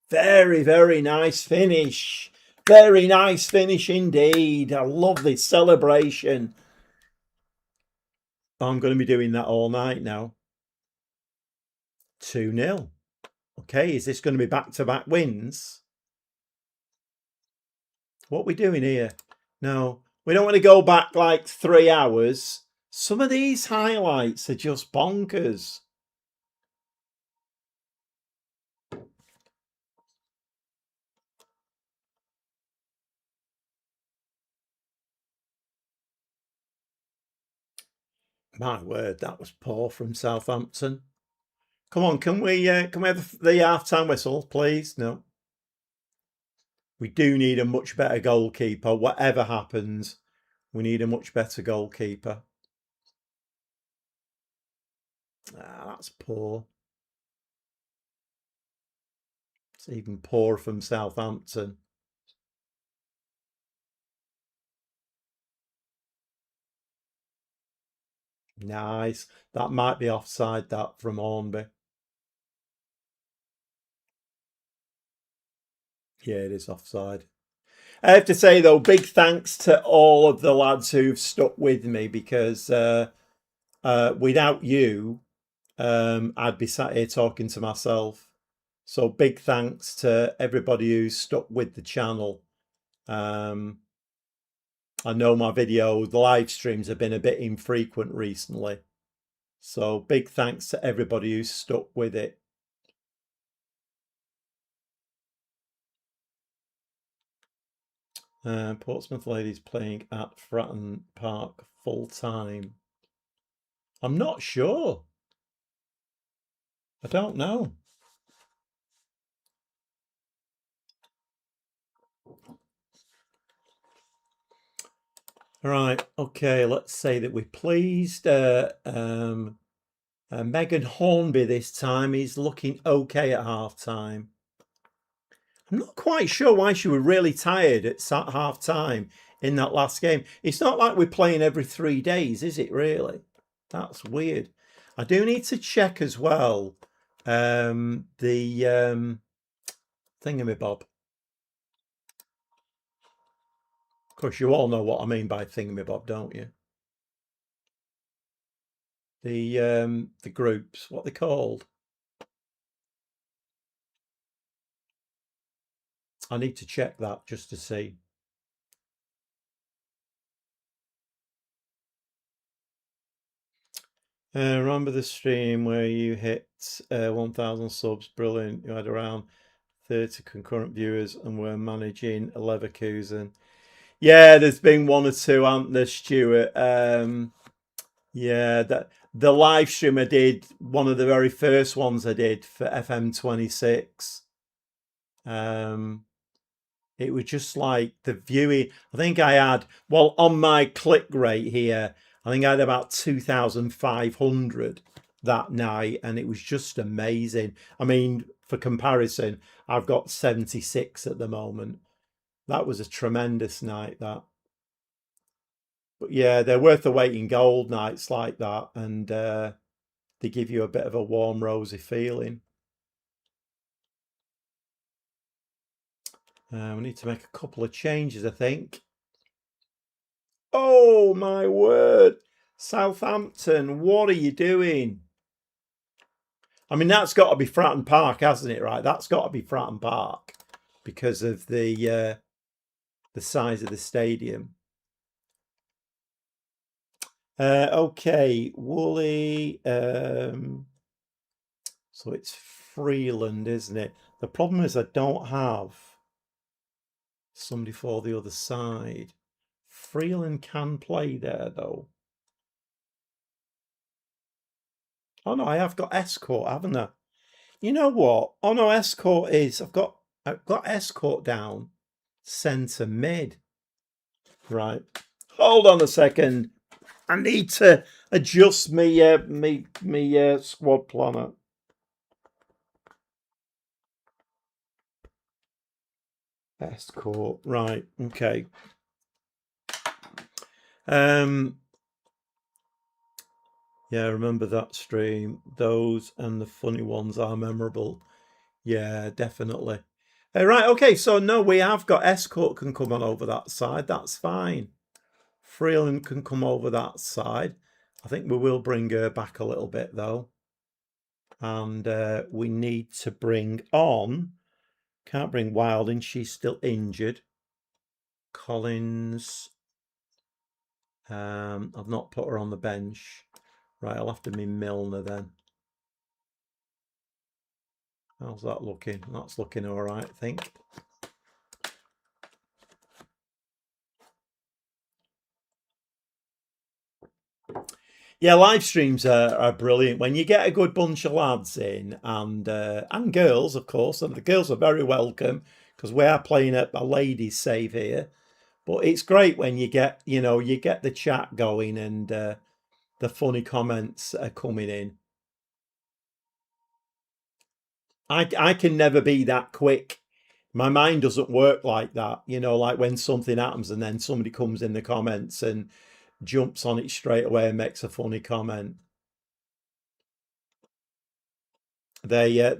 Very, very nice finish. Very nice finish indeed. I love this celebration. I'm going to be doing that all night now. 2-0. Okay, is this going to be back-to-back wins? What are we doing here? No, we don't want to go back like 3 hours. Some of these highlights are just bonkers. My word, that was poor from Southampton. Come on, can we have the half-time whistle, please? No. We do need a much better goalkeeper. Whatever happens, we need a much better goalkeeper. That's poor. It's even poor from Southampton. Nice. That might be offside, that, from Hornby. Yeah, it is offside. I have to say, though, big thanks to all of the lads who've stuck with me because without you, I'd be sat here talking to myself. So big thanks to everybody who's stuck with the channel. I know my the live streams have been a bit infrequent recently. So big thanks to everybody who's stuck with it. Portsmouth Ladies playing at Fratton Park full time. I'm not sure. I don't know. Right, okay, let's say that we pleased Megan Hornby this time. He's looking okay at half-time. I'm not quite sure why she was really tired at half-time in that last game. It's not like we're playing every 3 days, is it really? That's weird. I do need to check as well the thingamabob. course, you all know what I mean by thingamabob, don't you? The groups, what they called? I need to check that just to see. Remember the stream where you hit 1,000 subs? Brilliant. You had around 30 concurrent viewers and were managing Leverkusen. Yeah, there's been one or two, haven't there, Stuart? Yeah, that the live stream I did, one of the very first ones I did for FM26. It was just like the viewing. I think I had, well, on my click rate here, I think I had about 2,500 that night, and it was just amazing. I mean, for comparison, I've got 76 at the moment. That was a tremendous night, that. But yeah, they're worth the weight in gold nights like that, and they give you a bit of a warm, rosy feeling. We need to make a couple of changes, I think. Oh my word. Southampton, what are you doing? I mean, that's got to be Fratton Park, hasn't it? Right, that's got to be Fratton Park because of the size of the stadium. Okay, Woolley. So it's Freeland, isn't it? The problem is I don't have somebody for the other side. Freeland can play there though. Oh no, I have got Escort, haven't I? You know what? Oh no, Escort is. I've got Escort down centre mid. Right. Hold on a second. I need to adjust me squad planner. Escort. Right. Okay. Yeah, remember that stream. Those and the funny ones are memorable. Yeah, definitely. Right, okay, so no, we have got Escort can come on over that side. That's fine. Freeland can come over that side. I think we will bring her back a little bit though. And we need to bring on, can't bring Wilding, she's still injured. Collins, I've not put her on the bench. Right, I'll have to be Milner then. How's that looking? That's looking all right, I think. Yeah, live streams are brilliant when you get a good bunch of lads in and girls, of course, and the girls are very welcome because we are playing a ladies' save here. But it's great when you get the chat going and the funny comments are coming in. I can never be that quick. My mind doesn't work like that. Like when something happens and then somebody comes in the comments and jumps on it straight away and makes a funny comment. They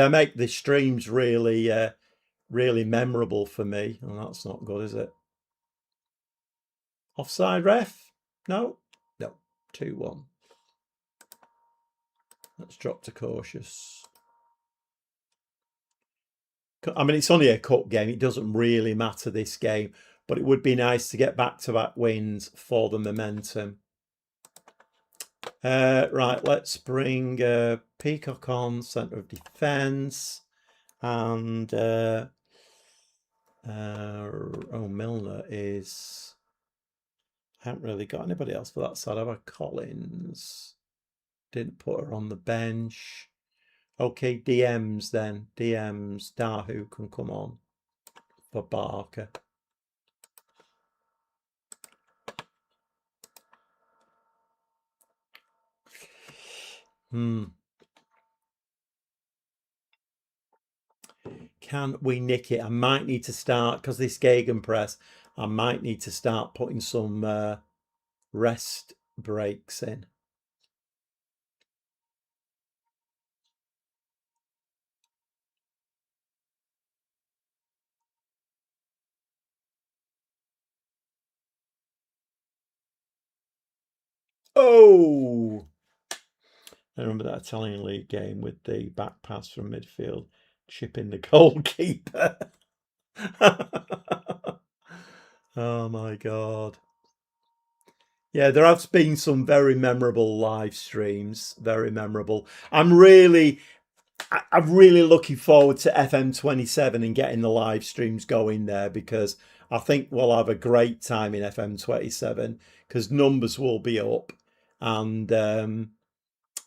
make the streams really really memorable for me, and that's not good, is it? Offside ref? No, 2-1. Let's drop to cautious. I mean, it's only a cup game. It doesn't really matter this game, but it would be nice to get back-to-back wins for the momentum. Right, let's bring Peacock on, centre of defence, and Milner is. I haven't really got anybody else for that side. Have I? Collins. Didn't put her on the bench. Okay, DMs then. DMs. Dahu can come on for Barker. Can we nick it? I might need to start, because this Gegenpress, I might need to start putting some rest breaks in. Oh, I remember that Italian league game with the back pass from midfield, chipping the goalkeeper. Oh my God. Yeah, there have been some very memorable live streams. Very memorable. I'm really looking forward to FM27 and getting the live streams going there because I think we'll have a great time in FM27 because numbers will be up and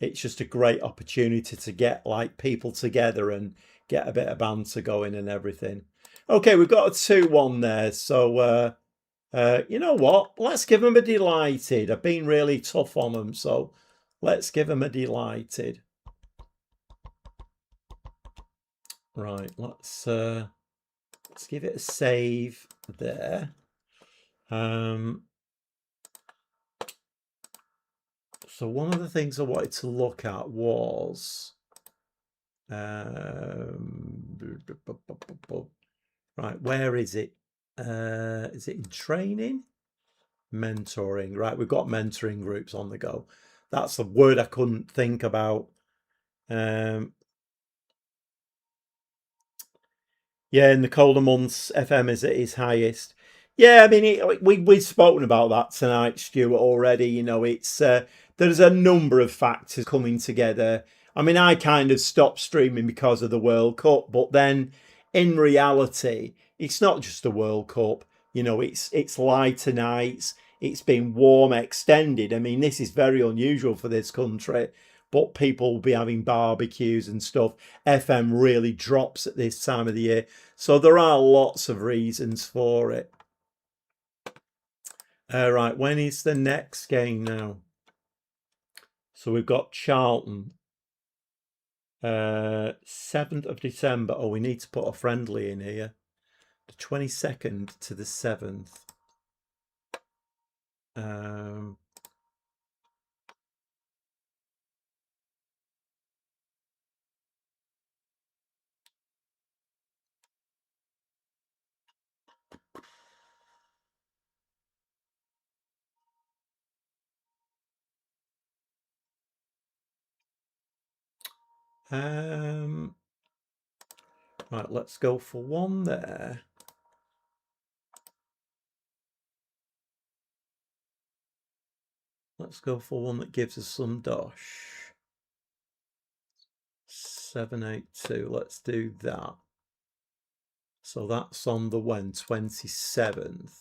it's just a great opportunity to get like people together and get a bit of banter going and everything. Okay, we've got a 2-1 there. So, you know what? Let's give them a delighted. I've been really tough on them. So let's give them a delighted. Right, let's give it a save there. So one of the things I wanted to look at was right, where is it? Is it in training? Mentoring. Right, we've got mentoring groups on the go. That's the word I couldn't think about. Yeah, in the colder months, FM is at its highest. Yeah, I mean, we've spoken about that tonight, Stuart, already. You know, it's there's a number of factors coming together. I mean, I kind of stopped streaming because of the World Cup, but then in reality, it's not just the World Cup. You know, it's lighter nights. It's been warm, extended. I mean, this is very unusual for this country, but people will be having barbecues and stuff. FM really drops at this time of the year. So there are lots of reasons for it. Right, when is the next game now? So we've got Charlton. 7th of December. Oh, we need to put a friendly in here. The 22nd to the 7th. Right, let's go for one there. Let's go for one that gives us some dosh. 782. Let's do that. So that's on the 27th.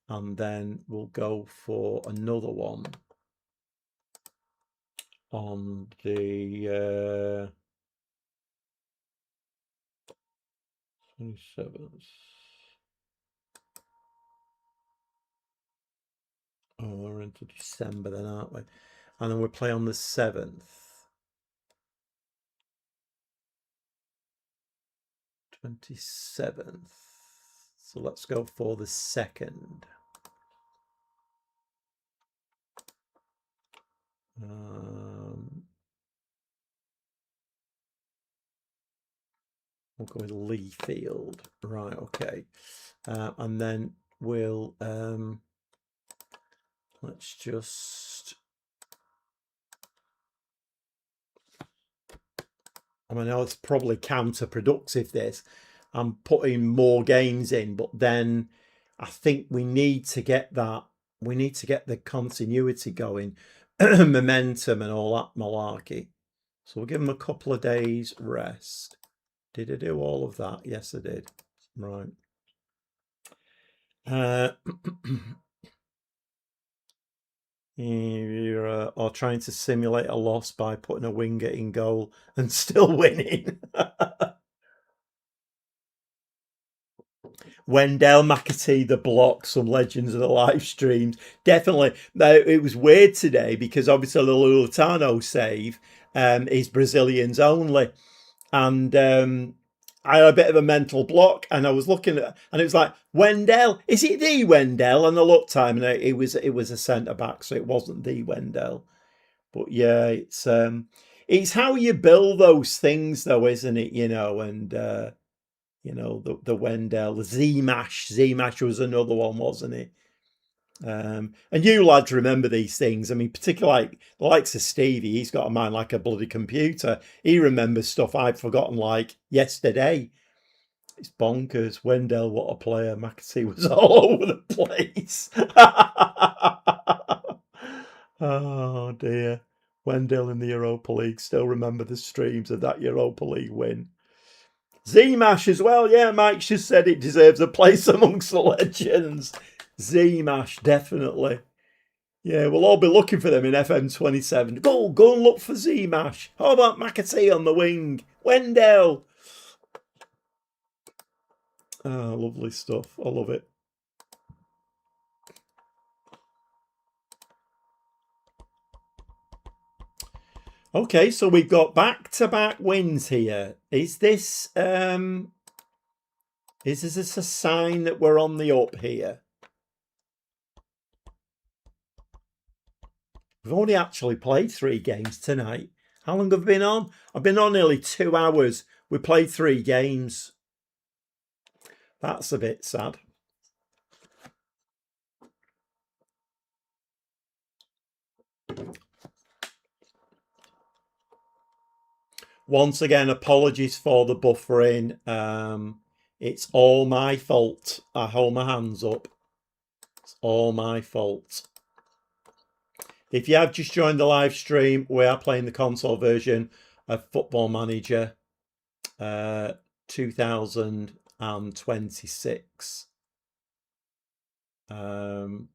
And then we'll go for another one on the 27th. Oh, we're into December then, aren't we? And then we'll play on the 7th. 27th. So let's go for the 2nd. We'll go with Lee Field. Right, okay. And then we'll let's just, I mean, I know it's probably counterproductive this. I'm putting more games in, but then I think we need to get that, we need to get the continuity going, momentum and all that malarkey. So we'll give them a couple of days rest. Did I do all of that? Yes, I did. Right. Or trying to simulate a loss by putting a winger in goal and still winning. Wendell, McAtee, the block, some legends of the live streams. Definitely. Now, it was weird today because obviously the Lulutano save is Brazilians only. And I had a bit of a mental block and I was looking at, and it was like, Wendell, is it the Wendell? And I looked time and it was a centre back, so it wasn't the Wendell. But yeah, it's how you build those things though, isn't it? You know, and you know, the Wendell, Z-Mash was another one, wasn't it? And you lads remember these things. I mean, particularly like the likes of Stevie, he's got a mind like a bloody computer. He remembers stuff I've forgotten like yesterday. It's bonkers. Wendell, what a player. McAtee was all over the place. Oh dear. Wendell in the Europa League. Still remember the streams of that Europa League win. Z-Mash as well. Yeah, Mike just said it deserves a place amongst the legends. Z-Mash, definitely. Yeah, we'll all be looking for them in FM27. Go and look for Z-Mash. How about McAtee on the wing? Wendell. Oh, lovely stuff. I love it. Okay, so we've got back-to-back wins here. Is this a sign that we're on the up here? We've only actually played 3 games tonight. How long have I been on? I've been on nearly 2 hours. We played 3 games. That's a bit sad. Once again, apologies for the buffering. It's all my fault. I hold my hands up. It's all my fault. If you have just joined the live stream, we are playing the console version of Football Manager 2026. And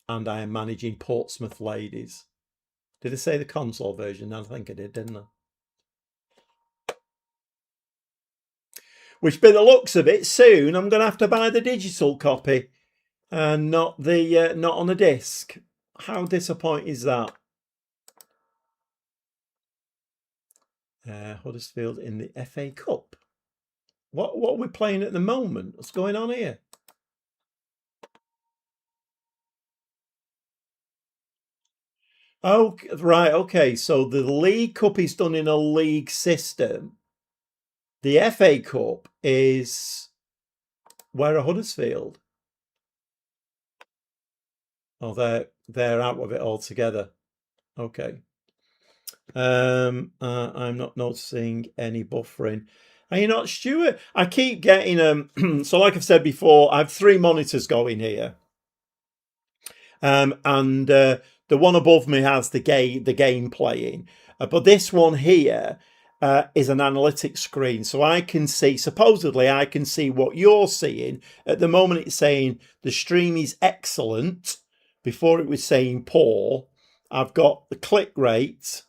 I am managing Portsmouth Ladies. Did I say the console version? I think I did, didn't I? Which, by the looks of it, soon I'm going to have to buy the digital copy and not on a disc. How disappointing is that? Huddersfield in the FA Cup. What are we playing at the moment? What's going on here? Oh, right. Okay. So the League Cup is done in a league system. The FA Cup is where are Huddersfield? Oh, they're out of it altogether. Okay. I'm not noticing any buffering. Are you not, Stuart? I keep getting so like I've said before, I have 3 monitors going here. And the one above me has the game playing. But this one here is an analytics screen. So I can see, supposedly I can see what you're seeing. At the moment it's saying the stream is excellent. Before it was saying poor. I've got the click rate,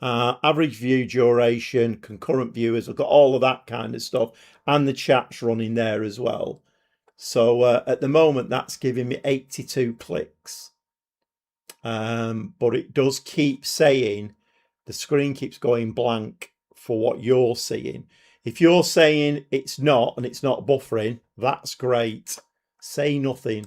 average view duration, concurrent viewers. I've got all of that kind of stuff. And the chat's running there as well. So at the moment, that's giving me 82 clicks. But it does keep saying, the screen keeps going blank for what you're seeing. If you're saying it's not, and it's not buffering, that's great. Say nothing.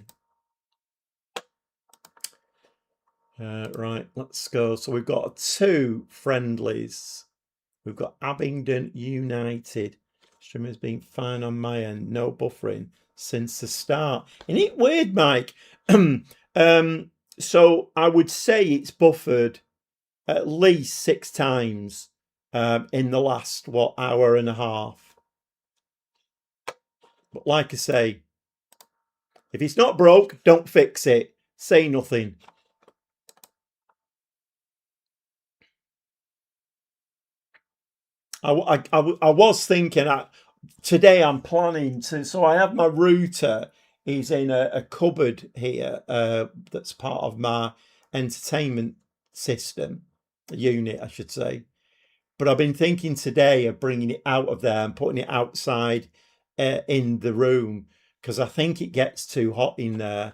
Right, let's go. So we've got 2 friendlies. We've got Abingdon United. Streaming's been fine on my end. No buffering since the start. Isn't it weird, Mike? So I would say it's buffered at least 6 times in the last, hour and a half. But like I say, if it's not broke, don't fix it. Say nothing. I was thinking today I'm planning to, so I have my router is in a cupboard here that's part of my entertainment system, unit I should say. But I've been thinking today of bringing it out of there and putting it outside in the room because I think it gets too hot in there.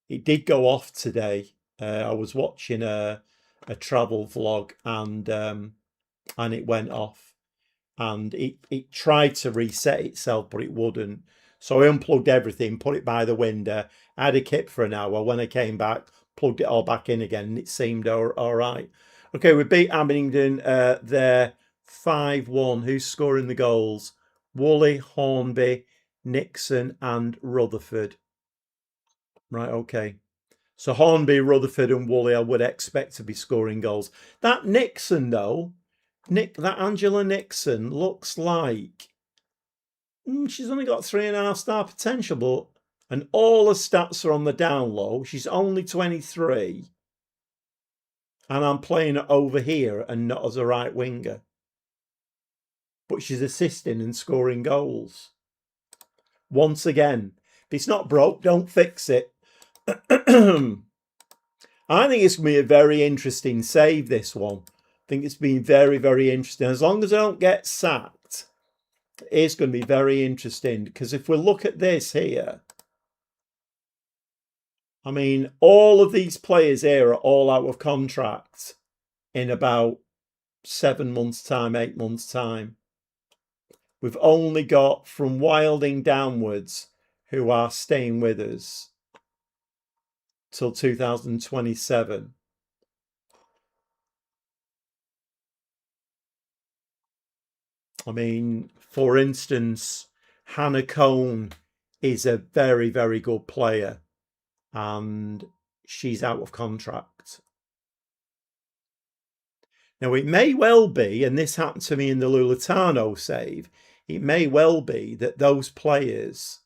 It did go off today. I was watching a travel vlog and it went off. And it tried to reset itself, but it wouldn't. So I unplugged everything, put it by the window, had a kip for an hour. When I came back, plugged it all back in again, and it seemed all right. Okay, we beat Abingdon there 5-1. Who's scoring the goals? Woolley, Hornby, Nixon, and Rutherford. Right, okay. So Hornby, Rutherford and Woolley I would expect to be scoring goals. That Nixon though, that Angela Nixon looks like she's only got 3.5 star potential, but and all her stats are on the down low. She's only 23. And I'm playing her over here and not as a right winger. But she's assisting and scoring goals. Once again, if it's not broke, don't fix it. I think it's going to be a very interesting save, this one. I think it's been very, very interesting. As long as I don't get sacked, it's going to be very interesting. Because if we look at this here, I mean, all of these players here are all out of contract in about 7 months' time, 8 months' time. We've only got from Wilding downwards who are staying with us till 2027. I mean, for instance, Hannah Cohn is a very, very good player and she's out of contract. Now, it may well be, and this happened to me in the Lulatano save, it may well be that those players,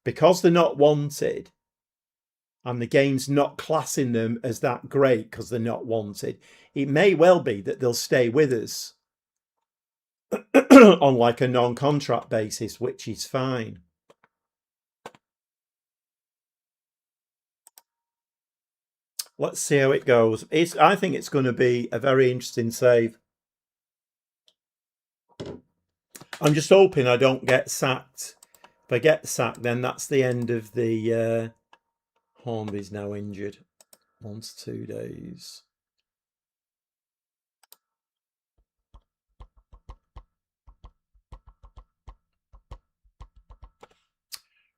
because they're not wanted, and the game's not classing them as that great because they're not wanted, it may well be that they'll stay with us on like a non-contract basis, which is fine. Let's see how it goes. I think it's going to be a very interesting save. I'm just hoping I don't get sacked. If I get sacked, then that's the end of the... Hornby's now injured. 1 to 2 days.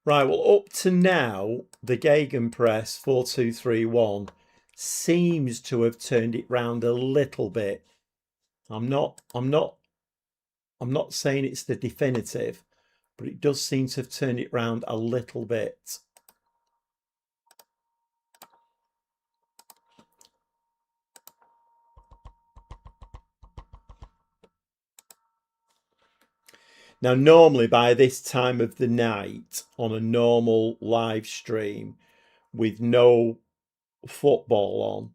Right, well, up to now, the Gegenpress 4-2-3-1 seems to have turned it round a little bit. I'm not saying it's the definitive, but it does seem to have turned it round a little bit. Now, normally by this time of the night on a normal live stream with no football on,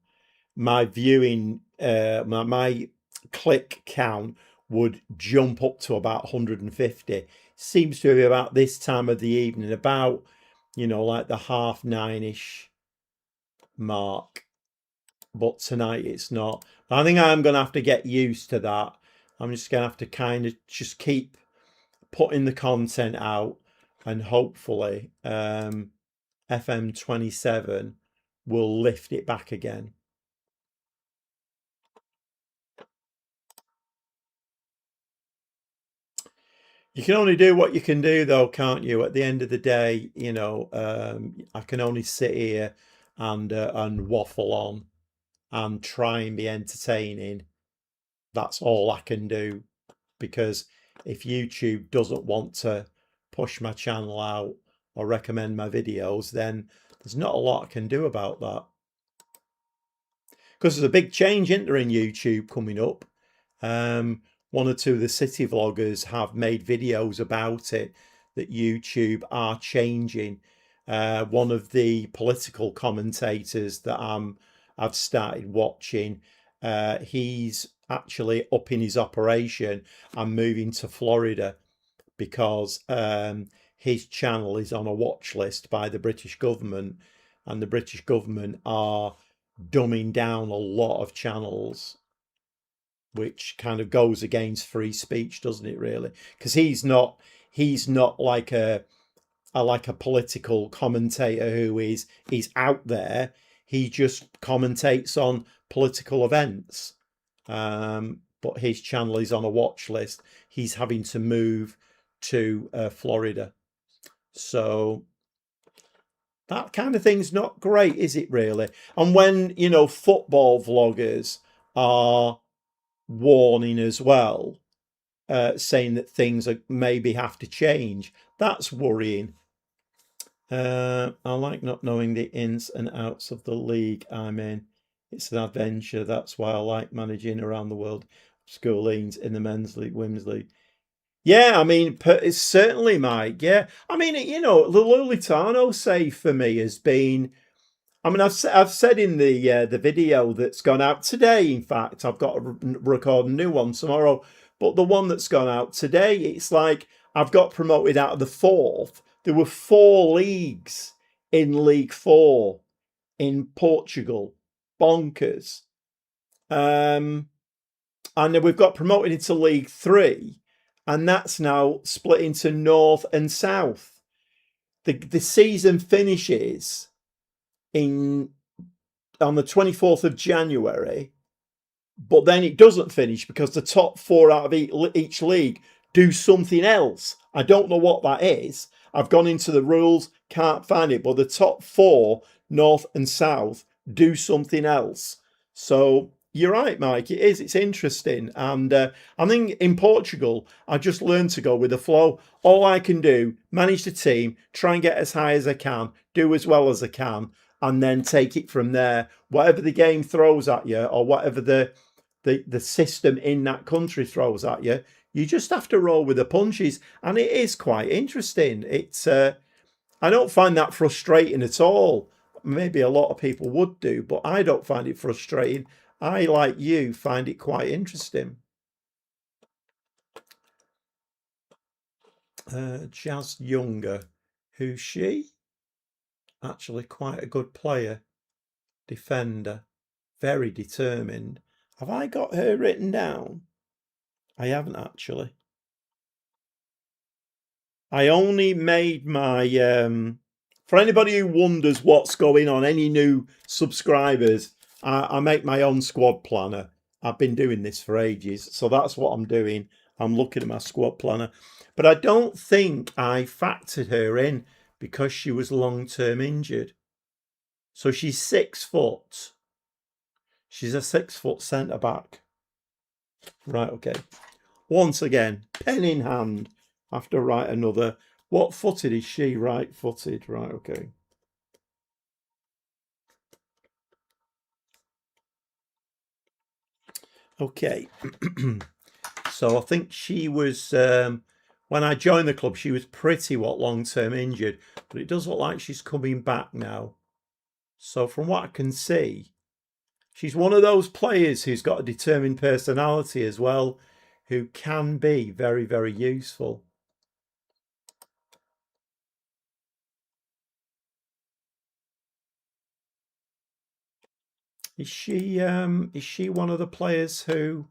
my viewing, my click count would jump up to about 150. Seems to be about this time of the evening, about, like the 9:30-ish mark. But tonight it's not. I think I'm going to have to get used to that. I'm just going to have to kind of just keep putting the content out, and hopefully FM27 will lift it back again. You can only do what you can do, though, can't you? At the end of the day, I can only sit here and waffle on and try and be entertaining. That's all I can do, because if YouTube doesn't want to push my channel out or recommend my videos, then there's not a lot I can do about that. Because there's a big change in YouTube coming up. One or two of the city vloggers have made videos about it, that YouTube are changing. One of the political commentators that I've started watching, he's actually upping his operation and moving to Florida because his channel is on a watch list by the British government, and the British government are dumbing down a lot of channels, which kind of goes against free speech, doesn't it, really? Because he's not like a political commentator who is out there. He just commentates on political events, but his channel is on a watch list. He's having to move to Florida, so that kind of thing's not great, is it, really? And when football vloggers are warning as well, saying that things maybe have to change, that's worrying. I like not knowing the ins and outs of the league I'm in. It's an adventure. That's why I like managing around the world school leagues in the men's league, women's league. Yeah, I mean, it's certainly, Mike. Yeah, I mean, the Lulitano save for me has been. I mean, I've said in the video that's gone out today. In fact, I've got to record a new one tomorrow. But the one that's gone out today, it's like I've got promoted out of the fourth. There were 4 leagues in League Four in Portugal, bonkers. And then we've got promoted into League Three, and that's now split into North and South. The season finishes in on the 24th of January, but then it doesn't finish because the top 4 out of each league do something else. I don't know what that is. I've gone into the rules, can't find it, but the top 4, North and South, do something else. So you're right, Mike. It is. It's interesting. And I think in Portugal, I just learned to go with the flow. All I can do, manage the team, try and get as high as I can, do as well as I can, and then take it from there. Whatever the game throws at you, or whatever the system in that country throws at you, you just have to roll with the punches. And it is quite interesting. It's I don't find that frustrating at all. Maybe a lot of people would do, but I don't find it frustrating. I, like you, find it quite interesting. Jazz Younger, who's she? Actually, quite a good player, defender, very determined. Have I got her written down? I haven't actually. I only made my for anybody who wonders what's going on, any new subscribers, I make my own squad planner. I've been doing this for ages, so that's what I'm doing. I'm looking at my squad planner, but I don't think I factored her in because she was long-term injured. So she's 6 foot. She's a 6 foot centre back. Right, okay. Once again, pen in hand. I have to write another. What footed is she? Right footed. Right, okay. Okay. So I think she was, when I joined the club, she was pretty long-term injured, but it does look like she's coming back now. So from what I can see, she's one of those players who's got a determined personality as well, who can be very, very useful. Is she one of the players who?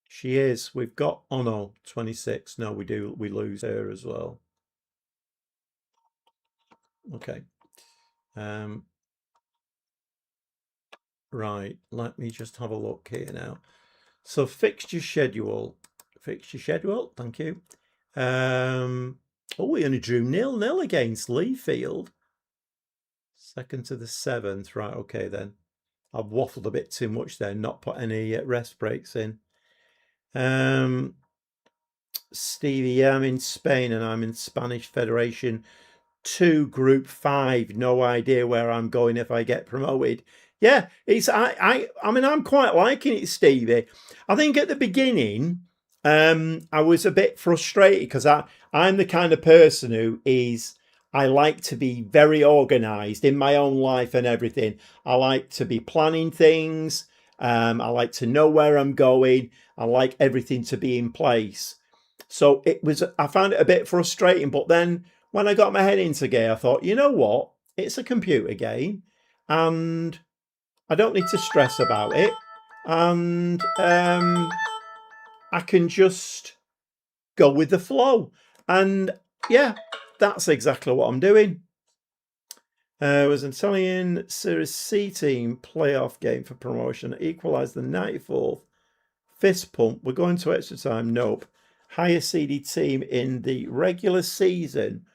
She is. We've got, oh no, 26. No, we lose her as well. Okay. Right, let me just have a look here now. So fixture schedule, thank you. We only drew 0-0 against Leafield. 2nd to the 7th, right, okay then. I've waffled a bit too much there, not put any rest breaks in. Stevie, yeah, I'm in Spain and I'm in Spanish Federation 2 Group 5. No idea where I'm going if I get promoted. Yeah, it's I mean I'm quite liking it, Stevie. I think at the beginning, I was a bit frustrated because I'm the kind of person who is I like to be very organised in my own life and everything. I like to be planning things. I like to know where I'm going. I like everything to be in place. So I found it a bit frustrating, but then when I got my head into gear, I thought, you know what? It's a computer game and I don't need to stress about it. And I can just go with the flow. And yeah, that's exactly what I'm doing. It was an Italian Series C team playoff game for promotion. Equalised the 94th. Fist pump. We're going to extra time. Nope. Higher seeded team in the regular season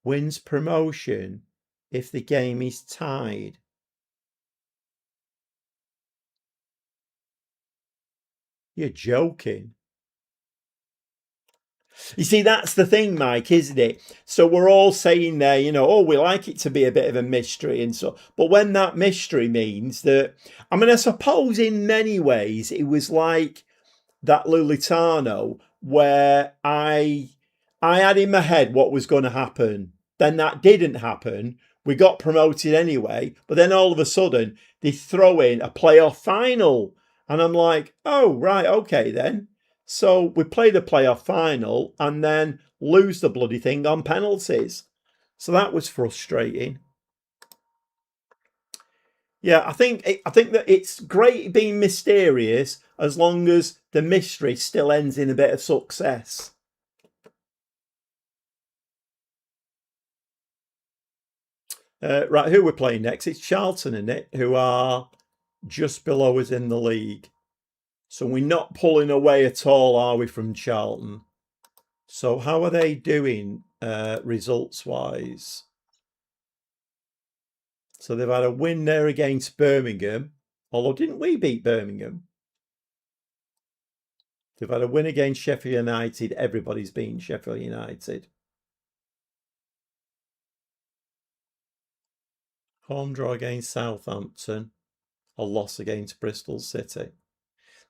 wins promotion if the game is tied. You're joking. You see, that's the thing, Mike, isn't it? So we're all saying there, oh, we like it to be a bit of a mystery and so, but when that mystery means that, I mean, I suppose in many ways it was like that Lulitano where I had in my head what was going to happen. Then that didn't happen. We got promoted anyway, but then all of a sudden they throw in a playoff final. And I'm like, oh, right, okay then. So we play the playoff final and then lose the bloody thing on penalties. So that was frustrating. Yeah, I think that it's great being mysterious as long as the mystery still ends in a bit of success. Right, who we're playing next? It's Charlton, isn't it? Who are just below us in the league. So we're not pulling away at all, are we, from Charlton? So how are they doing results wise? So they've had a win there against Birmingham. Although didn't we beat Birmingham? They've had a win against Sheffield United. Everybody's beaten Sheffield United. Home draw against Southampton. A loss against Bristol City.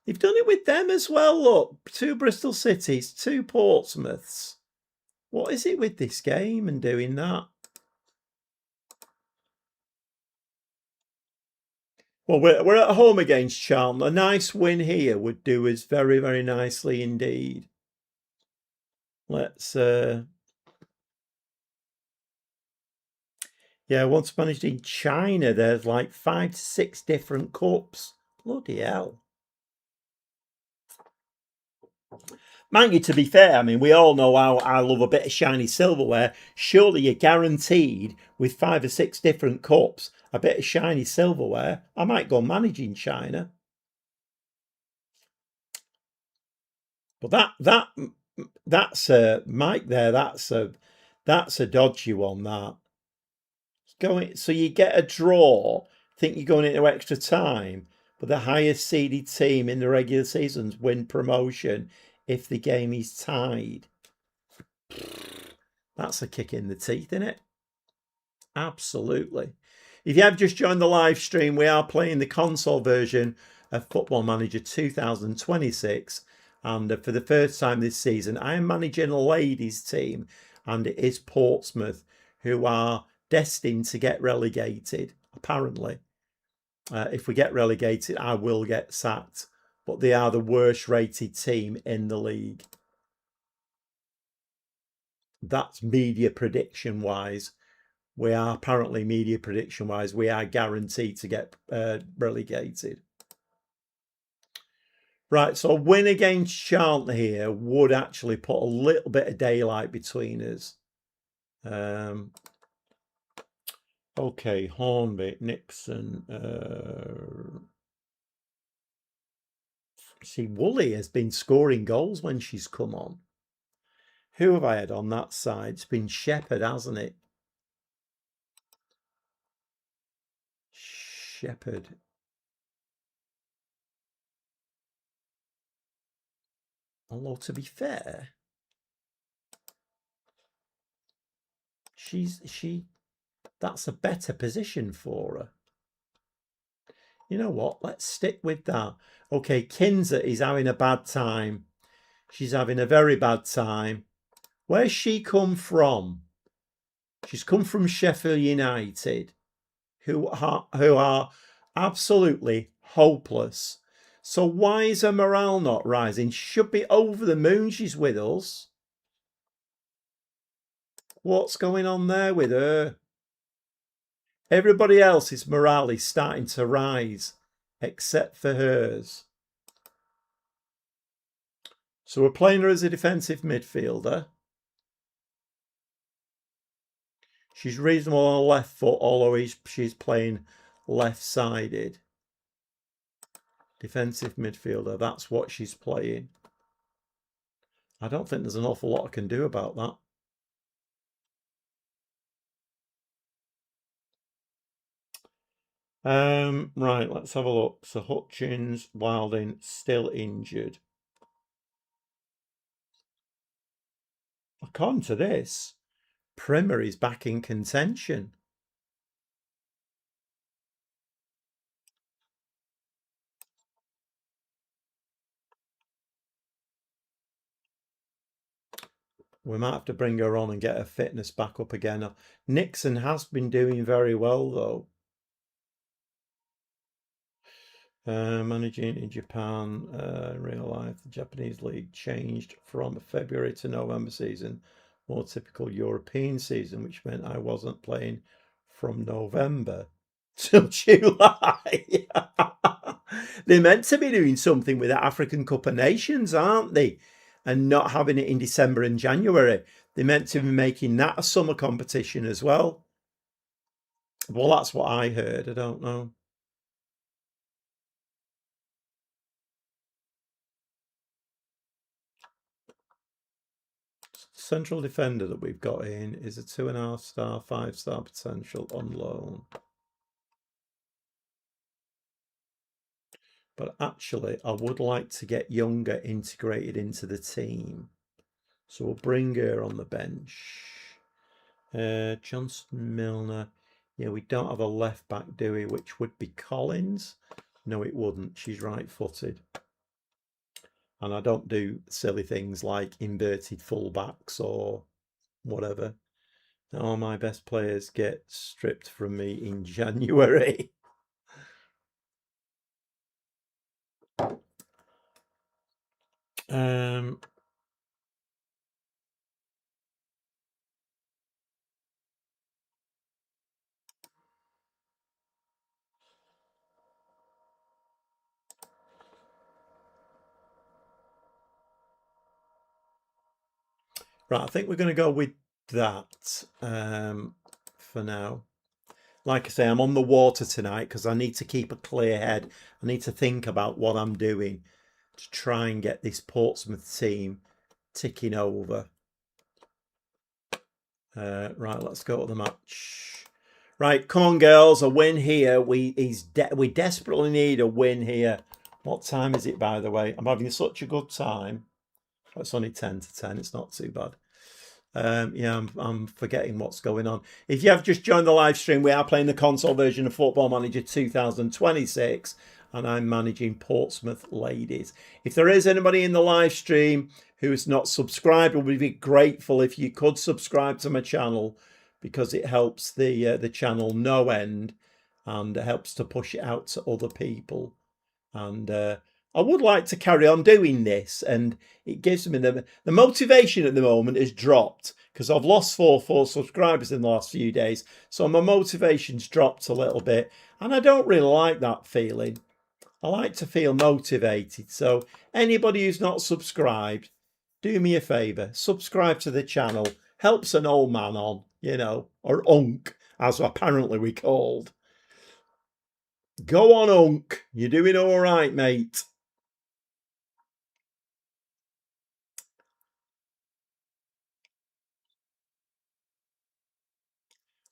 They've done it with them as well, look. 2 Bristol Cities, 2 Portsmouths. What is it with this game and doing that? Well, we're at home against Charlton. A nice win here would do us very, very nicely indeed. Let's... Yeah, once managed in China, there's like 5 to 6 different cups. Bloody hell. Mind you, to be fair, I mean, we all know how I love a bit of shiny silverware. Surely you're guaranteed with 5 or 6 different cups, a bit of shiny silverware. I might go manage in China. But that's Mike there. That's a dodgy one. That going so you get a draw. Think you're going into extra time, but the highest seeded team in the regular seasons win promotion if the game is tied. That's a kick in the teeth, isn't it? Absolutely. If you have just joined the live stream, we are playing the console version of Football Manager 2026. And for the first time this season, I am managing a ladies team, and it is Portsmouth, who are destined to get relegated, apparently. If we get relegated, I will get sacked. But they are the worst rated team in the league. That's media prediction wise. We are apparently media prediction wise, we are guaranteed to get relegated. Right, so a win against Charlton here would actually put a little bit of daylight between us. Okay, Hornby, Nixon. See, Woolley has been scoring goals when she's come on. Who have I had on that side? It's been Shepherd, hasn't it? Shepherd. Although, to be fair, that's a better position for her. You know what? Let's stick with that. Okay, Kinzer is having a bad time. She's having a very bad time. Where's she come from? She's come from Sheffield United, who are absolutely hopeless. So why is her morale not rising? She should be over the moon she's with us. What's going on there with her? Everybody else's morale is starting to rise, except for hers. So we're playing her as a defensive midfielder. She's reasonable on the left foot, although she's playing left-sided. Defensive midfielder, that's what she's playing. I don't think there's an awful lot I can do about that. Right, let's have a look. So Hutchins, Wilding, still injured. according to this, Primer is back in contention. We might have to bring her on and get her fitness back up again. Nixon has been doing very well, though. Managing in Japan, real life, the Japanese league changed from February to November season, more typical European season, which meant I wasn't playing from November till July. They're meant to be doing something with the African Cup of Nations, aren't they? And not having it in December and January. They're meant to be making that a summer competition as well. Well, that's what I heard. I don't know. Central defender that we've got in is a 2.5 star, 5-star potential on loan. But actually, I would like to get Younger integrated into the team. So we'll bring her on the bench. Johnston Milner. Yeah, we don't have a left back, do we? Which would be Collins. No, it wouldn't. She's right-footed. And I don't do silly things like inverted fullbacks or whatever. All my best players get stripped from me in January. Right, I think we're going to go with that for now. Like I say, I'm on the water tonight because I need to keep a clear head. I need to think about what I'm doing to try and get this Portsmouth team ticking over. Right, let's go to the match. Right, come on, girls, a win here. We desperately need a win here. What time is it, by the way? I'm having such a good time. Oh, it's only 10 to 10. It's not too bad. Yeah, I'm forgetting what's going on. If you have just joined the live stream, we are playing the console version of Football Manager 2026, and I'm managing Portsmouth Ladies. If there is anybody in the live stream who is not subscribed, we'd be grateful if you could subscribe to my channel, because it helps the channel no end, and it helps to push it out to other people. And I would like to carry on doing this, and it gives me the motivation at the moment has dropped because I've lost four subscribers in the last few days, so my motivation's dropped a little bit, and I don't really like that feeling. I like to feel motivated. So anybody who's not subscribed, do me a favour, subscribe to the channel. Helps an old man on, you know, or unk, as apparently we called. Go on, unk. You're doing all right, mate.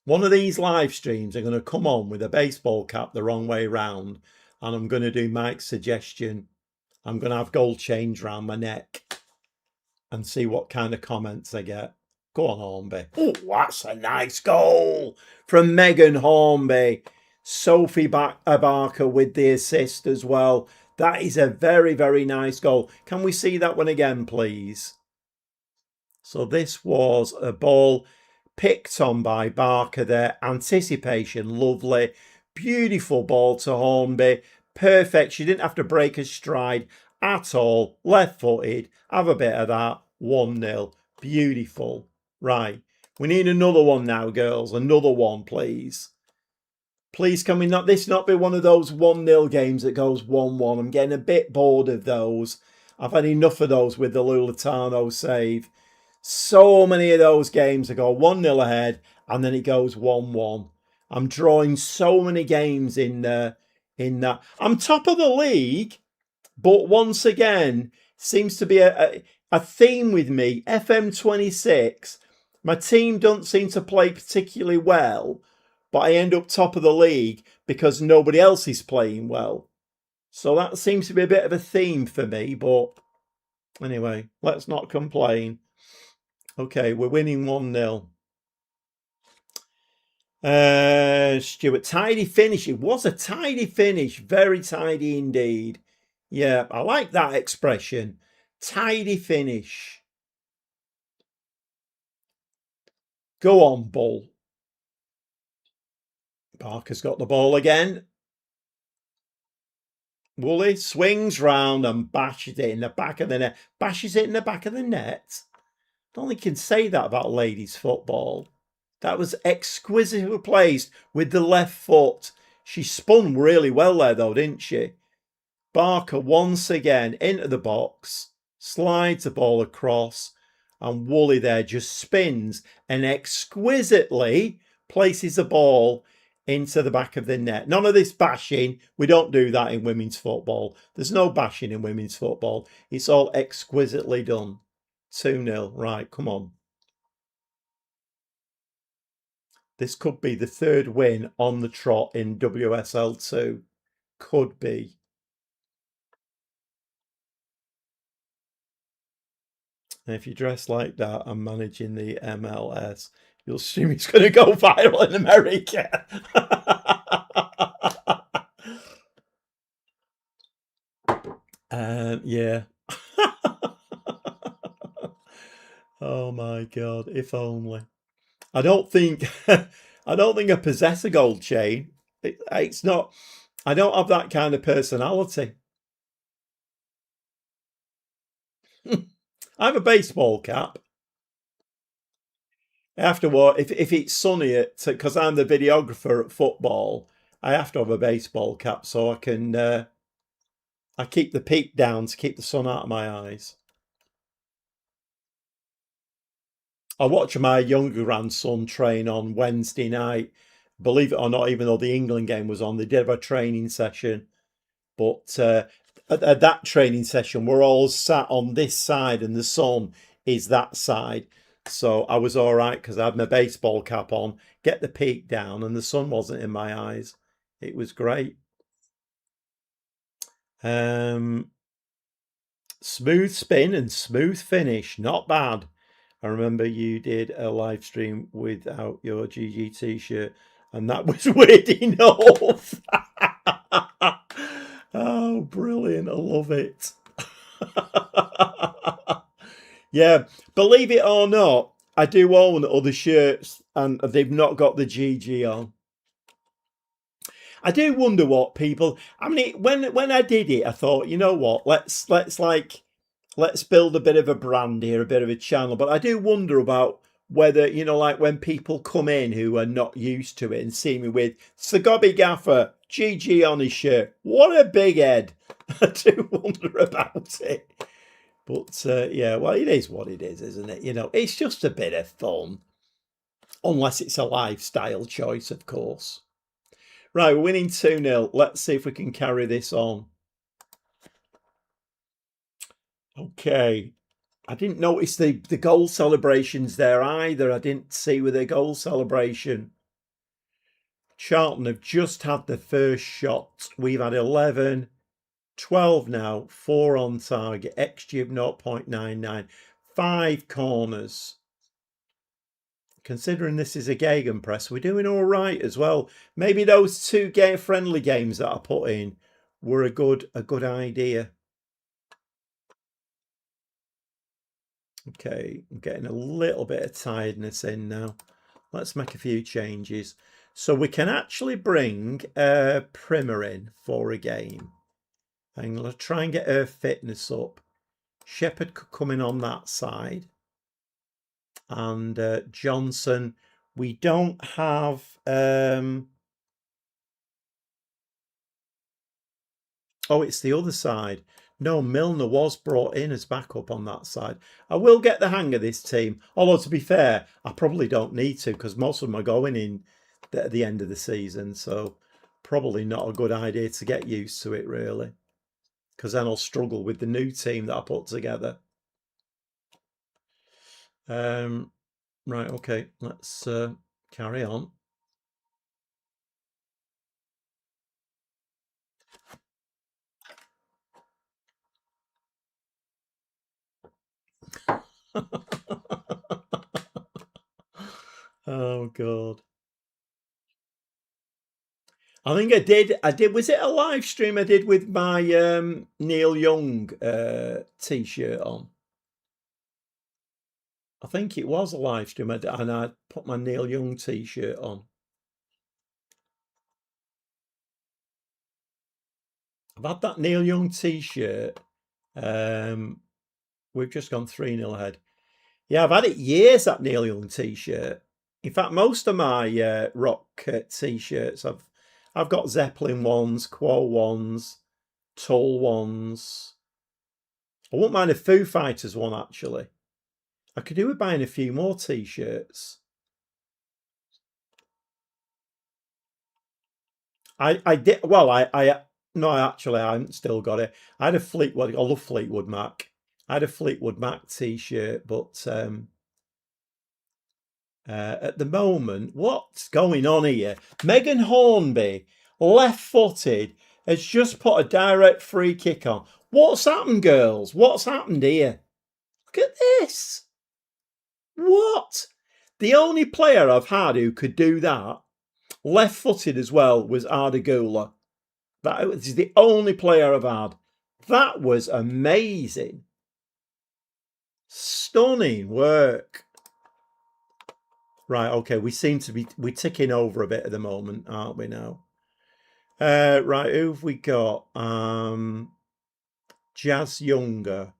One of these live streams, I'm going to come on with a baseball cap the wrong way round, and I'm going to do Mike's suggestion. I'm going to have gold chains round my neck and see what kind of comments I get. Go on, Hornby. Oh, that's a nice goal from Megan Hornby. Sophie Barker with the assist as well. That is a very, very nice goal. Can we see that one again, please? So this was a ball picked on by Barker there. Anticipation, lovely. Beautiful ball to Hornby. Perfect. She didn't have to break her stride at all. Left-footed. Have a bit of that. 1-0. Beautiful. Right. We need another one now, girls. Another one, please. Please, can we not be one of those 1-0 games that goes 1-1? I'm getting a bit bored of those. I've had enough of those with the Lulatano save. So many of those games that go 1-0 ahead and then it goes 1-1. I'm drawing so many games in that. I'm top of the league, but once again, seems to be a theme with me. FM26, my team don't seem to play particularly well, but I end up top of the league because nobody else is playing well. So that seems to be a bit of a theme for me, but anyway, let's not complain. Okay, we're winning 1-0. Stuart, tidy finish. It was a tidy finish. Very tidy indeed. Yeah, I like that expression. Tidy finish. Go on, Bull. Parker's got the ball again. Woolley swings round and bashes it in the back of the net. Bashes it in the back of the net. Don't think you can say that about ladies' football. That was exquisitely placed with the left foot. She spun really well there, though, didn't she? Barker once again into the box, slides the ball across, and Woolley there just spins and exquisitely places the ball into the back of the net. None of this bashing. We don't do that in women's football. There's no bashing in women's football. It's all exquisitely done. 2-0. Right, come on. This could be the third win on the trot in WSL2. Could be. And if you dress like that and managing the MLS, you'll assume it's going to go viral in America. Yeah. Oh my God! If only. I don't think. I don't think I possess a gold chain. It's not. I don't have that kind of personality. I have a baseball cap. Afterward, if it's sunny because I'm the videographer at football, I have to have a baseball cap so I can I keep the peak down to keep the sun out of my eyes. I watched my younger grandson train on Wednesday night. Believe it or not, even though the England game was on, they did have a training session. But at that training session, we're all sat on this side and the sun is that side. So I was all right because I had my baseball cap on, get the peak down, and the sun wasn't in my eyes. It was great. Smooth spin and smooth finish. Not bad. I remember you did a live stream without your GG t-shirt, and that was weird enough. Oh, brilliant. I love it. Yeah, believe it or not, I do own other shirts and they've not got the GG on. I do wonder what people. I mean, when I did it, I thought, you know what? Let's build a bit of a brand here, a bit of a channel. But I do wonder about whether, like when people come in who are not used to it and see me with Sagobby Gaffer, GG on his shirt. What a big head. I do wonder about it. But yeah, well, it is what it is, isn't it? It's just a bit of fun. Unless it's a lifestyle choice, of course. Right, we're winning 2-0. Let's see if we can carry this on. Okay. I didn't notice the goal celebrations there either. I didn't see with the goal celebration. Charlton have just had the first shot. We've had 11, 12 now, 4 on target, XG of 0.99, 5 corners. Considering this is a gegenpress, we're doing all right as well. Maybe those 2 friendly games that I put in were a good idea. Okay, I'm getting a little bit of tiredness in now. Let's make a few changes. So we can actually bring Primer in for a game. I'm going to try and get her fitness up. Shepherd could come in on that side. And Johnson, we don't have... Oh, it's the other side. No, Milner was brought in as backup on that side. I will get the hang of this team. Although, to be fair, I probably don't need to because most of them are going in at the end of the season. So probably not a good idea to get used to it, really. Because then I'll struggle with the new team that I put together. Right, okay. Let's carry on. Oh God. I think I did. I did. Was it a live stream I did with my Neil Young t-shirt on? I think it was a live stream, and I put my Neil Young t-shirt on. I've had that Neil Young t-shirt. We've just gone 3-0 ahead. Yeah, I've had it years, that Neil Young t-shirt. In fact, most of my rock t-shirts, I've got Zeppelin ones, Quo ones, Tool ones. I wouldn't mind a Foo Fighters one, actually. I could do with buying a few more t-shirts. I did, well, I no, actually, I haven't still got it. I had a Fleetwood, I love Fleetwood Mac. I had a Fleetwood Mac t-shirt, but at the moment, what's going on here? Megan Hornby, left-footed, has just put a direct free kick on. What's happened, girls? What's happened here? Look at this. What? The only player I've had who could do that, left-footed as well, was Ardagula. That is the only player I've had. That was amazing. Stunning work. Right, okay, we seem to be ticking over a bit at the moment, aren't we now? Right, who've we got? Jazz Younger.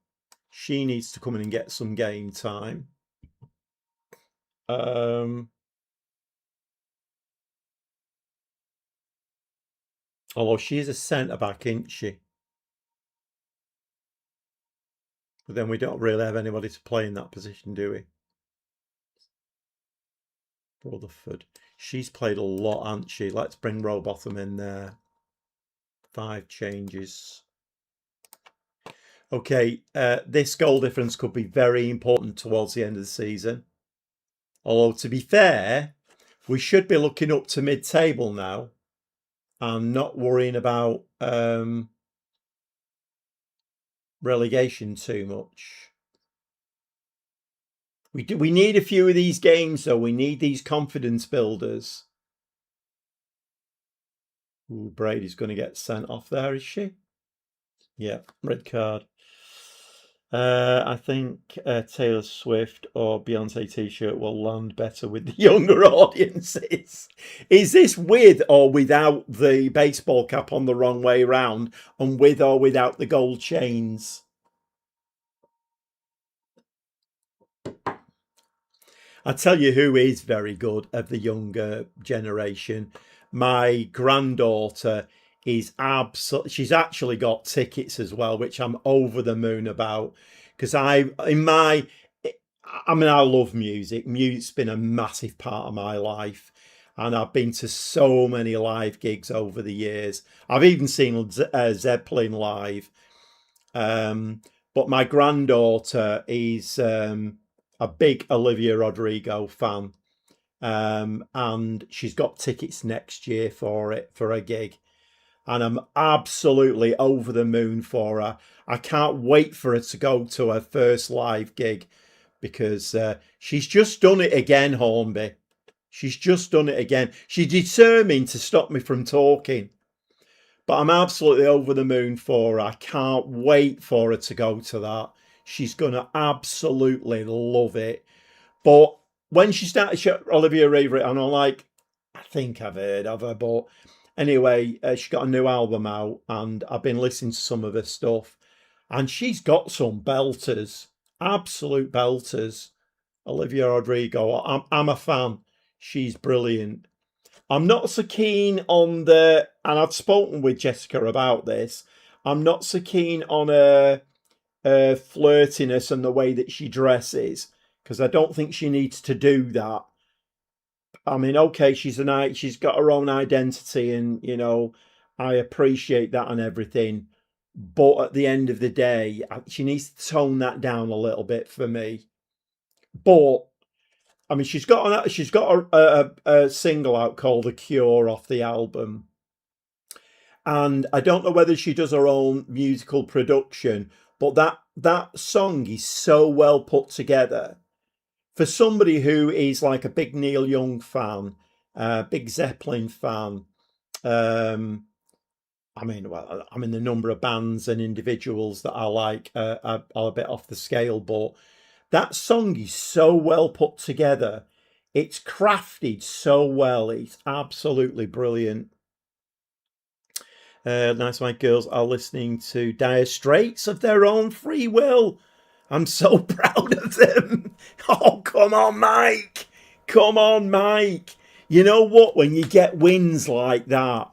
She needs to come in and get some game time. Although she is a centre-back, isn't she? But then we don't really have anybody to play in that position, do we? Rutherford. She's played a lot, hasn't she? Let's bring Rowbotham in there. 5 changes. Okay, this goal difference could be very important towards the end of the season. Although, to be fair, we should be looking up to mid-table now and not worrying about relegation too much. We need a few of these games, though. We need these confidence builders. Ooh, Brady's going to get sent off there, is she? Yeah, red card. I think Taylor Swift or Beyonce t-shirt will land better with the younger audiences. Is this with or without the baseball cap on the wrong way round, and with or without the gold chains? I tell you who is very good of the younger generation. My granddaughter is absolutely, she's actually got tickets as well, which I'm over the moon about. Because I love music. Music's been a massive part of my life. And I've been to so many live gigs over the years. I've even seen Zeppelin live. But my granddaughter is a big Olivia Rodrigo fan. And she's got tickets next year for a gig. And I'm absolutely over the moon for her. I can't wait for her to go to her first live gig because she's just done it again, Hornby. She's just done it again. She's determined to stop me from talking. But I'm absolutely over the moon for her. I can't wait for her to go to that. She's going to absolutely love it. But when she started Olivia Rodrigo, and I'm like, I think I've heard of her, but anyway, she got a new album out, and I've been listening to some of her stuff, and she's got some belters, absolute belters. Olivia Rodrigo, I'm a fan. She's brilliant. I'm not so keen on and I've spoken with Jessica about this. I'm not so keen on her flirtiness and the way that she dresses, because I don't think she needs to do that. I mean, okay, she's got her own identity, and I appreciate that and everything. But at the end of the day, she needs to tone that down a little bit for me. But I mean, she's got a single out called "The Cure" off the album, and I don't know whether she does her own musical production, but that song is so well put together. for somebody who is like a big Neil Young fan, big Zeppelin fan, um, the number of bands and individuals that I like are a bit off the scale, but that song is so well put together. It's crafted so well. It's absolutely brilliant. Nice White Girls are listening to Dire Straits of their own free will. I'm so proud of them. Oh, come on, Mike. Come on, Mike. You know what? When you get wins like that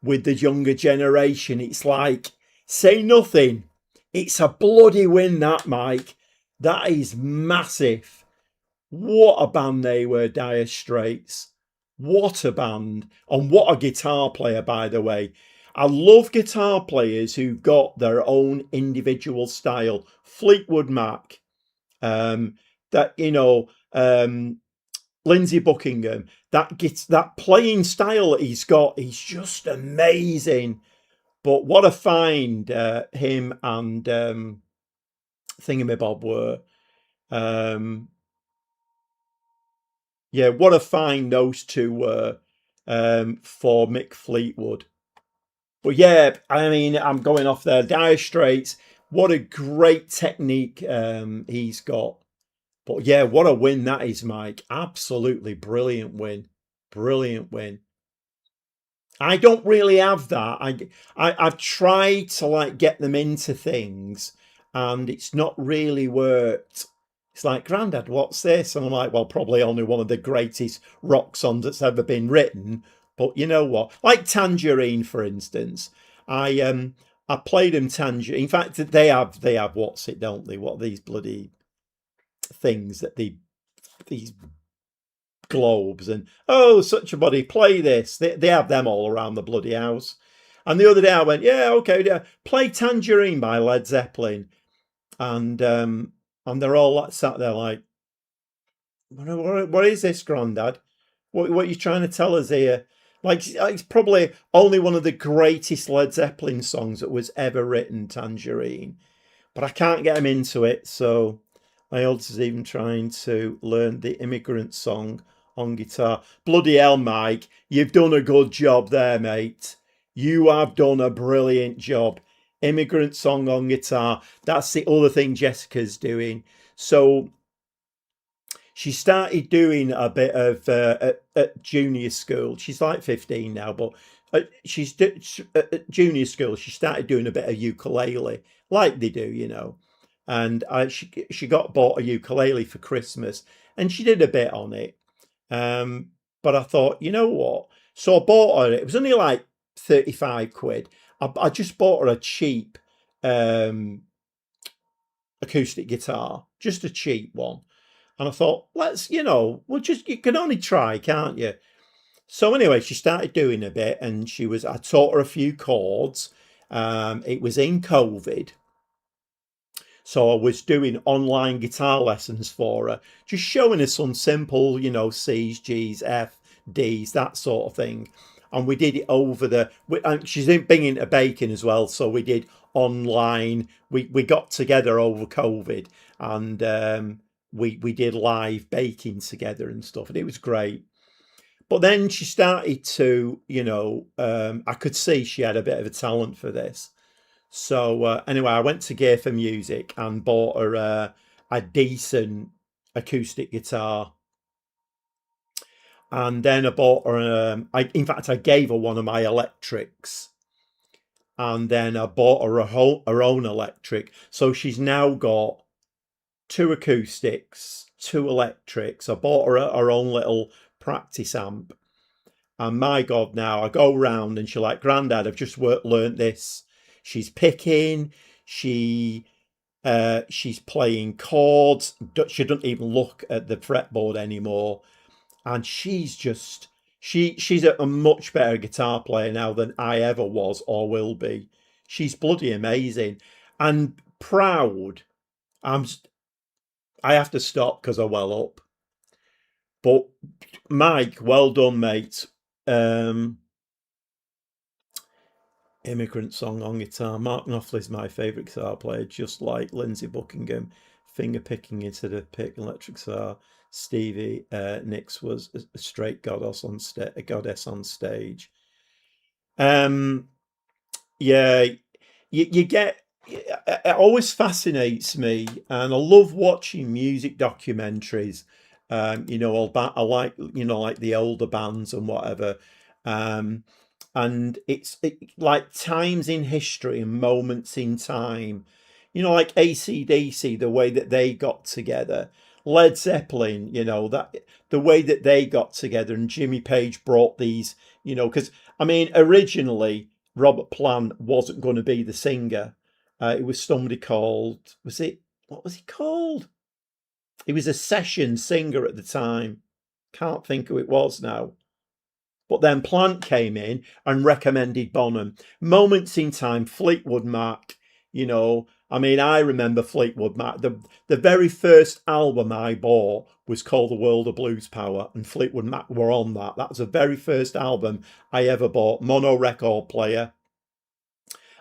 with the younger generation, it's like, say nothing. It's a bloody win, that, Mike. That is massive. What a band they were, Dire Straits. What a band. And what a guitar player, by the way. I love guitar players who've got their own individual style. Fleetwood Mac, that, Lindsey Buckingham, that gets that playing style that he's got, he's just amazing. But what a find him and Thingamabob were. Yeah, what a find those two were for Mick Fleetwood. But yeah, I mean, I'm going off there. Dire Straits, what a great technique he's got. But yeah, what a win that is, Mike. Absolutely brilliant win. Brilliant win. I don't really have that. I've tried to like get them into things and it's not really worked. It's like, Grandad, what's this? And I'm like, well, probably only one of the greatest rock songs that's ever been written. But you know what? Like Tangerine, for instance. I played them Tangerine. In fact, they have what's it, don't they? What are these bloody things that these globes and oh, such a body, play this. They have them all around the bloody house. And the other day I went, yeah, okay, yeah, play Tangerine by Led Zeppelin, and they're all like, sat there like, what is this, Grandad? What are you trying to tell us here? Like, it's probably only one of the greatest Led Zeppelin songs that was ever written, Tangerine. But I can't get them into it, so my oldest is even trying to learn the Immigrant Song on guitar. Bloody hell, Mike, you've done a good job there, mate. You have done a brilliant job. Immigrant Song on guitar. That's the other thing Jessica's doing. So she started doing a bit of at junior school. She's like 15 now, but at junior school she started doing a bit of ukulele, like they do, And she got bought a ukulele for Christmas, and she did a bit on it. But I thought, you know what? So I bought her. It was only like 35 quid. I just bought her a cheap acoustic guitar, just a cheap one. And I thought, you can only try, can't you? So anyway, she started doing a bit and I taught her a few chords. It was in COVID. So I was doing online guitar lessons for her, just showing her some simple, C's, G's, F, D's, that sort of thing. And we did it and she's been into baking as well. So we did online, we got together over COVID and we did live baking together and stuff. And it was great. But then she started to, I could see she had a bit of a talent for this. So anyway, I went to Gear for Music and bought her a decent acoustic guitar. And then I bought her, in fact, I gave her one of my electrics. And then I bought her her own electric. So she's now got 2 acoustics, 2 electrics. I bought her her own little practice amp. And my God, now I go round and she's like, Grandad, I've just learnt this. She's picking, she's playing chords. She doesn't even look at the fretboard anymore. And she's a much better guitar player now than I ever was or will be. She's bloody amazing and proud. I have to stop because I'm well up. But Mike, well done, mate. Immigrant Song on guitar. Mark Knopfler's my favourite guitar player, just like Lindsey Buckingham. Finger picking instead of pick electric guitar. Stevie Nicks was a straight a goddess on stage. Um, yeah, you get. It always fascinates me, and I love watching music documentaries. I like like the older bands and whatever. Um, and like times in history and moments in time. Like AC/DC, the way that they got together, Led Zeppelin, that the way that they got together, and Jimmy Page brought these, because I mean, originally Robert Plant wasn't going to be the singer. It was somebody called, what was he called? He was a session singer at the time. Can't think who it was now. But then Plant came in and recommended Bonham. Moments in time, Fleetwood Mac, I mean, I remember Fleetwood Mac. The very first album I bought was called The World of Blues Power, and Fleetwood Mac were on that. That was the very first album I ever bought, mono record player.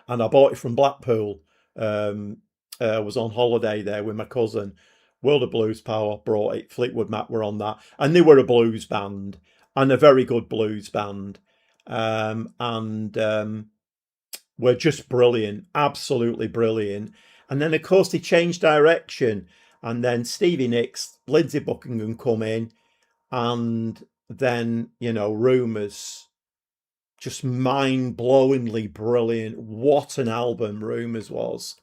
And I bought it from Blackpool. I was on holiday there with my cousin. World of Blues Power brought it. Fleetwood Mac were on that, and they were a blues band and a very good blues band, and were just brilliant, absolutely brilliant. And then of course they changed direction, and then Stevie Nicks, Lindsey Buckingham come in, and then Rumours, just mind-blowingly brilliant. What an album Rumours was.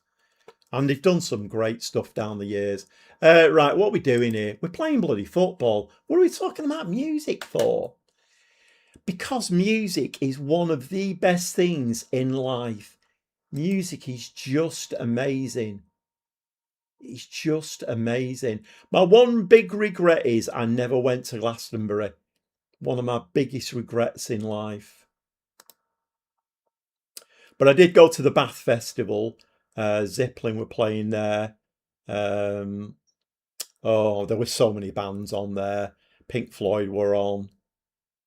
And they've done some great stuff down the years. Right, what are we doing here? We're playing bloody football. What are we talking about music for? Because music is one of the best things in life. Music is just amazing. It's just amazing. My one big regret is I never went to Glastonbury. One of my biggest regrets in life. But I did go to the Bath Festival. Zeppelin were playing there. There were so many bands on there. Pink Floyd were on.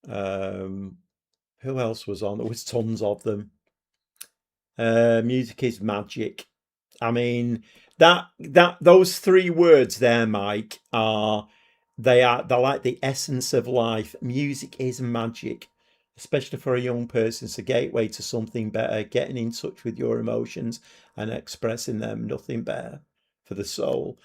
Who else was on? There was tons of them. Music is magic. I mean, those three words there, Mike, they're like the essence of life. Music is magic, especially for a young person. It's a gateway to something better, getting in touch with your emotions and expressing them. Nothing better for the soul.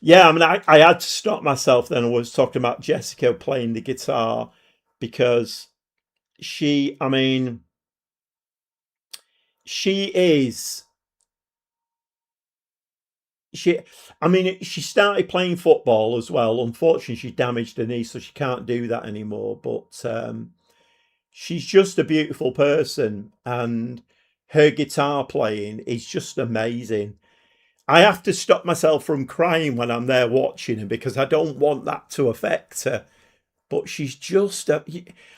Yeah, I mean, I had to stop myself then. I was talking about Jessica playing the guitar because I mean, she is she started playing football as well. Unfortunately, she damaged her knee, so she can't do that anymore. But she's just a beautiful person, and her guitar playing is just amazing. I have to stop myself from crying when I'm there watching her because I don't want that to affect her. But she's just,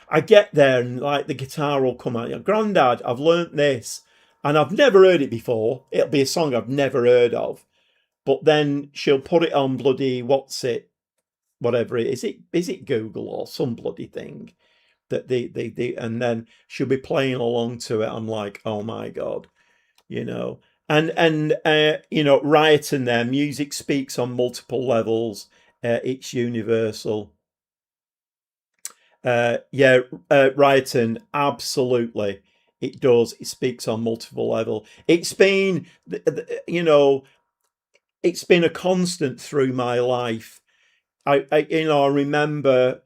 I get there and like the guitar will come out. Grandad, I've learnt this and I've never heard it before. It'll be a song I've never heard of. But then she'll put it on bloody, whatever it is it Google or some bloody thing that and then she'll be playing along to it. I'm like, oh my God, you know. And Riot in there, music speaks on multiple levels. It's universal. Rioton, absolutely, it does. It speaks on multiple level. It's been, it's been a constant through my life. I remember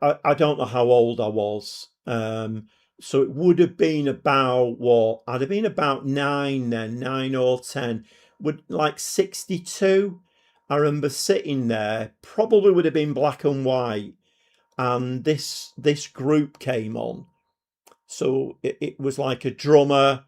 I don't know how old I was. So it would have been about what? I'd have been about 9 then, 9 or 10. Would like 62. I remember sitting there. Probably would have been black and white, and this group came on. So it was like a drummer,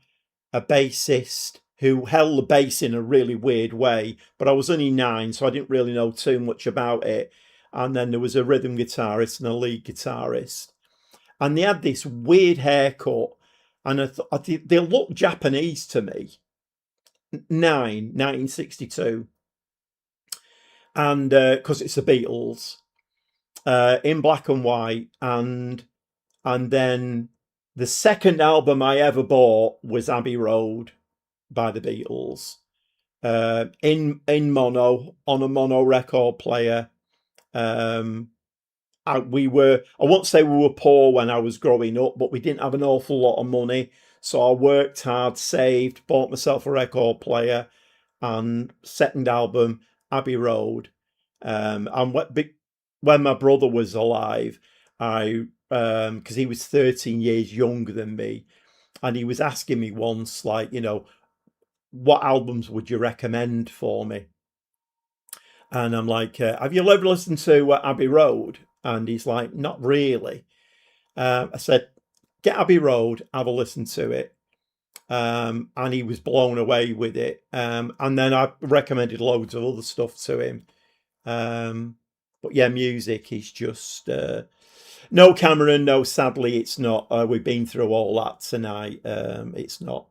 a bassist who held the bass in a really weird way, but I was only 9, so I didn't really know too much about it. And then there was a rhythm guitarist and a lead guitarist, and they had this weird haircut, and I thought they looked Japanese to me. 1962, and because it's the Beatles, in black and white, and then the second album I ever bought was Abbey Road by the Beatles, in mono on a mono record player, Um, I won't say we were poor when I was growing up, but we didn't have an awful lot of money. So I worked hard, saved, bought myself a record player, and second album, Abbey Road. And when my brother was alive, I because he was 13 years younger than me, and he was asking me once, like, what albums would you recommend for me? And I'm like, have you ever listened to Abbey Road? And he's like, not really. I said, get Abbey Road, have a listen to it. And he was blown away with it. And then I recommended loads of other stuff to him. But yeah, music is just no, Cameron. No, sadly, it's not. We've been through all that tonight. It's not.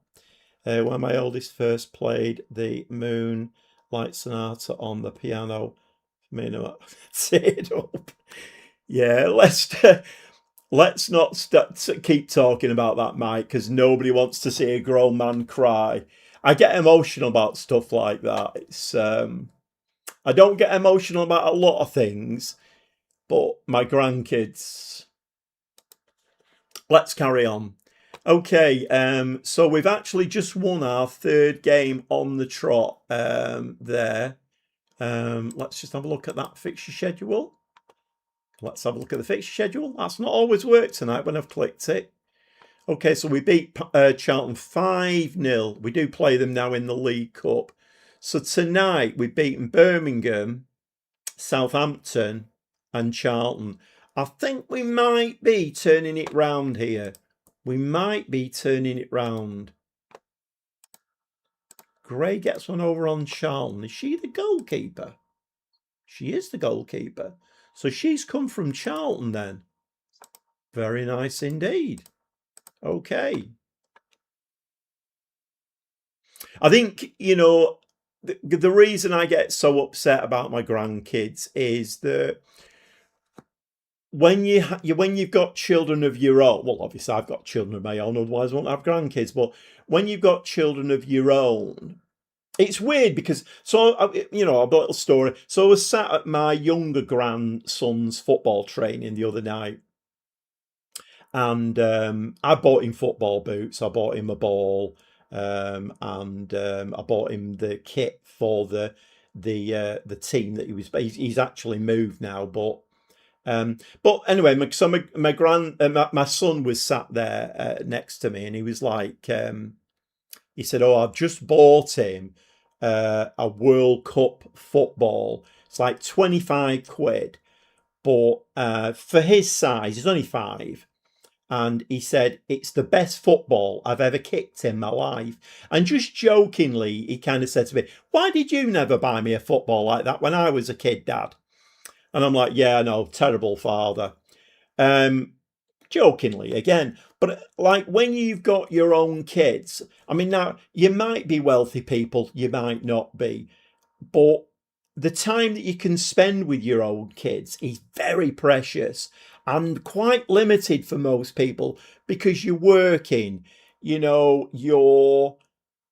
When my oldest first played the Moonlight Sonata on the piano, teared up. Yeah, let's not keep talking about that, Mike, because nobody wants to see a grown man cry. I get emotional about stuff like that. It's I don't get emotional about a lot of things, but my grandkids. Let's carry on. Okay, so we've actually just won our third game on the trot there. Let's just have a look at that fixture schedule. Let's have a look at the fixture schedule. That's not always worked tonight when I've clicked it. Okay, so we beat Charlton 5-0. We do play them now in the League Cup. So tonight we've beaten Birmingham, Southampton and Charlton. I think we might be turning it round here. We might be turning it round. Gray gets one over on Charlton. Is she the goalkeeper? She is the goalkeeper. So she's come from Charlton then. Very nice indeed. Okay. I think, the reason I get so upset about my grandkids is that when you've got children of your own, well, obviously I've got children of my own, otherwise I won't have grandkids. But when you've got children of your own, it's weird because a little story. So I was sat at my younger grandson's football training the other night, and I bought him football boots. I bought him a ball, and I bought him the kit for the team that he was. He's actually moved now, but anyway, my son was sat there next to me, and he was like, he said, "Oh, I've just bought him a World Cup football. It's like 25 quid, but for his size, he's only 5." And he said, it's the best football I've ever kicked in my life. And just jokingly, he kind of said to me, "Why did you never buy me a football like that when I was a kid, Dad?" And I'm like, "Yeah, no, terrible father." Jokingly again. But like when you've got your own kids, I mean, now you might be wealthy people, you might not be, but the time that you can spend with your own kids is very precious and quite limited for most people because you're working, you're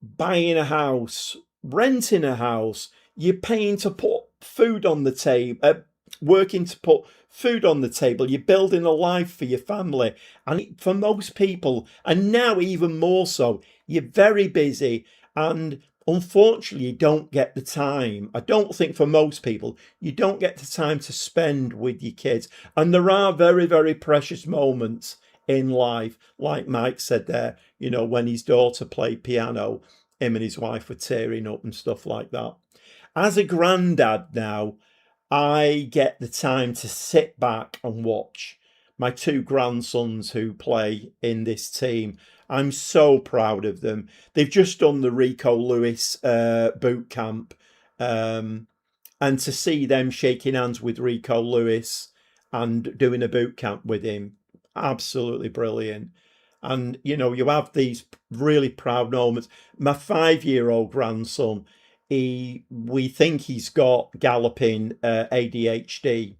buying a house, renting a house, you're paying to put food on the table, working to put food on the table, you're building a life for your family. And for most people, and now even more so, you're very busy, and unfortunately, you don't get the time. I don't think for most people, you don't get the time to spend with your kids. And there are very, very precious moments in life, like Mike said there, when his daughter played piano, him and his wife were tearing up and stuff like that. As a granddad now, I get the time to sit back and watch my 2 grandsons who play in this team. I'm so proud of them. They've just done the Rico Lewis boot camp. And to see them shaking hands with Rico Lewis and doing a boot camp with him, absolutely brilliant. And, you have these really proud moments. My 5-year-old grandson, we think he's got galloping ADHD.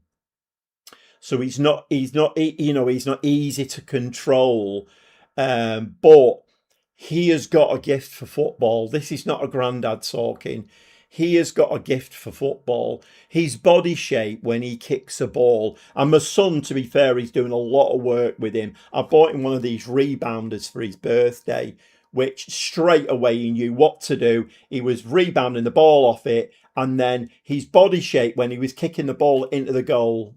So he's not he's not easy to control, but he has got a gift for football. This is not a granddad talking. he has got a gift for football. His body shape when he kicks a ball. And my son, to be fair, he's doing a lot of work with him. I bought him one of these rebounders for his birthday, which straight away he knew what to do. He was rebounding the ball off it. And then his body shape when he was kicking the ball into the goal.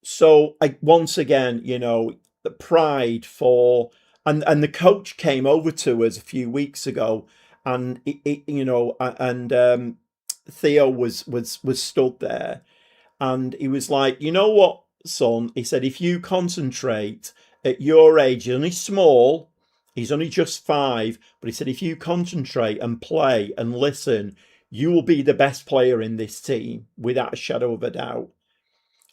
So once again, the pride for, and the coach came over to us a few weeks ago, and Theo was stood there, and he was like, you know what, son? He said, if you concentrate at your age, he's only small, he's only just 5, but he said, if you concentrate and play and listen, you will be the best player in this team without a shadow of a doubt.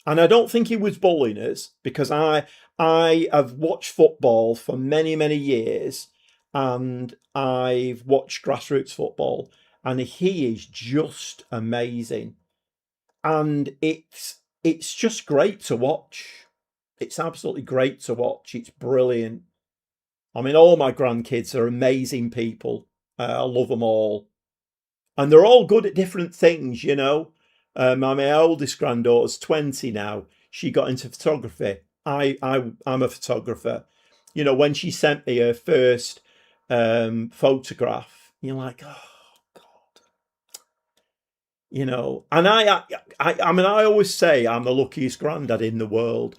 And I don't think he was bullying us, because I have watched football for many, many years, and I've watched grassroots football, and he is just amazing. And it's just great to watch. It's absolutely great to watch. It's brilliant. I mean, all my grandkids are amazing people. I love them all. And they're all good at different things, my oldest granddaughter's 20 now. She got into photography. I'm a photographer. When she sent me her first photograph, you're like, oh God. And I always say I'm the luckiest granddad in the world,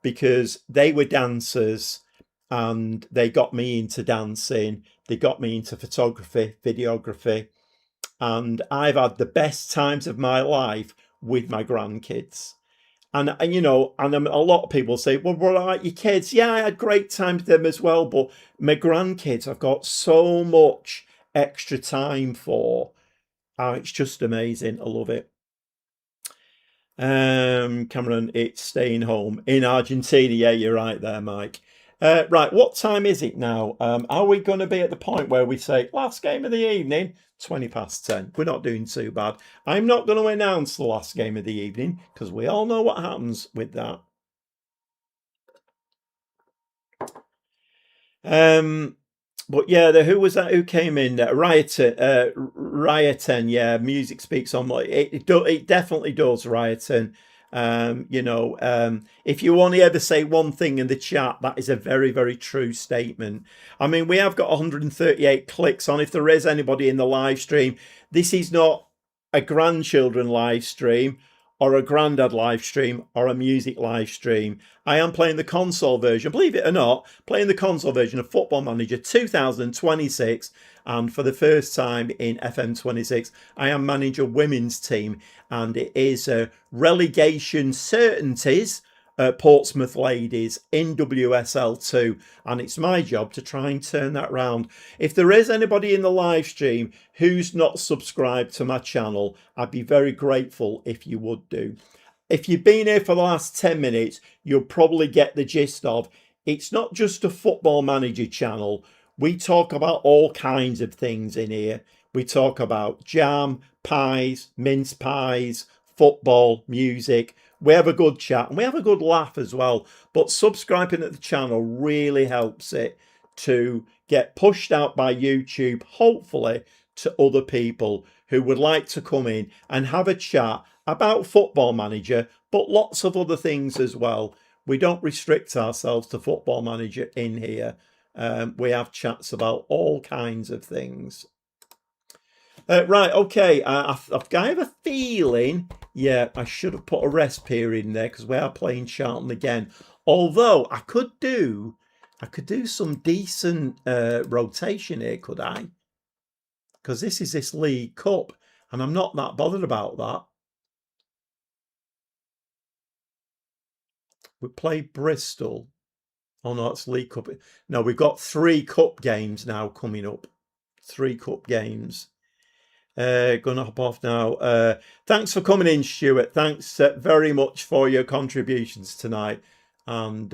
because they were dancers and they got me into dancing. They got me into photography, videography. And I've had the best times of my life with my grandkids. And a lot of people say, well, what about your kids? Yeah, I had great times with them as well. But my grandkids, I've got so much extra time for. It's just amazing. I love it. Cameron, it's staying home in Argentina. Yeah, you're right there, Mike. Right, what time is it now? Are we going to be at the point where we say last game of the evening? 20 past 10. We're not doing too bad. I'm not going to announce the last game of the evening, because we all know what happens with that. But yeah, who was that? Who came in? Rioton. Yeah, music speaks on. It definitely does, Rioton. If you only ever say one thing in the chat, that is a very, very true statement. I mean, we have got 138 clicks on. If there is anybody in the live stream, this is not a grandchildren live stream or a granddad live stream or a music live stream. I am playing the console version, believe it or not, playing the console version of Football Manager 2026. And for the first time in FM26, I am managing a women's team, and it is relegation certainties. Portsmouth Ladies in WSL2, and it's my job to try and turn that round. If there is anybody in the live stream who's not subscribed to my channel, I'd be very grateful if you would do. If you've been here for the last 10 minutes, you'll probably get the gist of it's not just a Football Manager channel. We talk about all kinds of things in here. We talk about jam, pies, mince pies, football, music. We have a good chat and we have a good laugh as well. But subscribing to the channel really helps it to get pushed out by YouTube, hopefully, to other people who would like to come in and have a chat about Football Manager, but lots of other things as well. We don't restrict ourselves to Football Manager in here. We have chats about all kinds of things. Right, okay. I have a feeling, yeah, I should have put a rest period in there, because we are playing Charlton again. Although I could do some decent rotation here, could I? Because this is this League Cup, and I'm not that bothered about that. We played Bristol. Oh no, it's League Cup. No, we've got 3 cup games now coming up. 3 cup games. Gonna hop off now. Thanks for coming in, Stuart. Thanks very much for your contributions tonight, and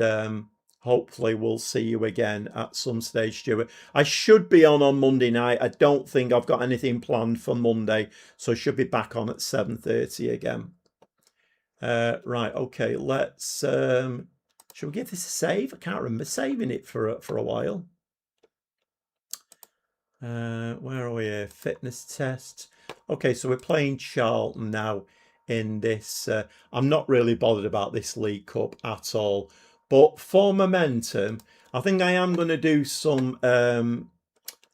hopefully we'll see you again at some stage, Stuart. I should be on Monday night. I don't think I've got anything planned for Monday, so I should be back on at 7:30 again. Right, okay, let's should we give this a save? I can't remember saving it for a while. Where are we here? Fitness test. Okay, so we're playing Charlton now in this. I'm not really bothered about this League Cup at all. But for momentum, I think I am going to do some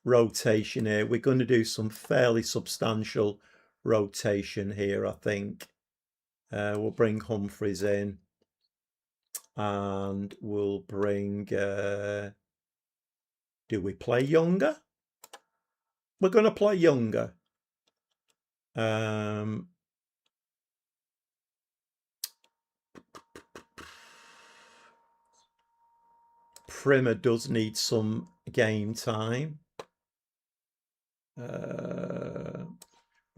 rotation here. We're going to do some fairly substantial rotation here, I think. We'll bring Humphreys in. And we'll bring... do we play younger? We're going to play younger. Primer does need some game time. We'll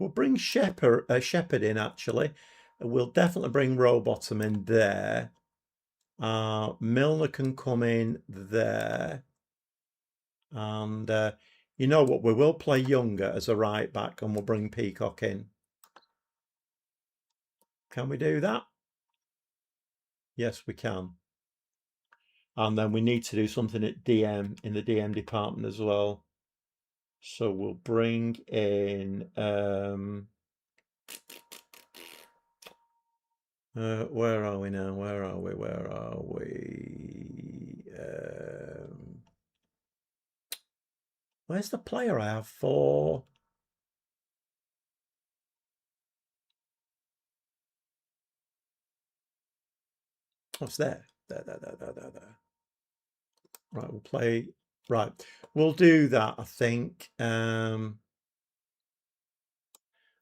bring Shepherd in, actually. We'll definitely bring Rowbottom in there. Milner can come in there. And you know what? We will play Younger as a right back and we'll bring Peacock in. Can we do that? Yes, we can. And then we need to do something at DM, in the DM department as well. So we'll bring in... where are we now? Where are we? Where's the player I have for... What's there? There. Right, we'll play... Right, we'll do that, I think. I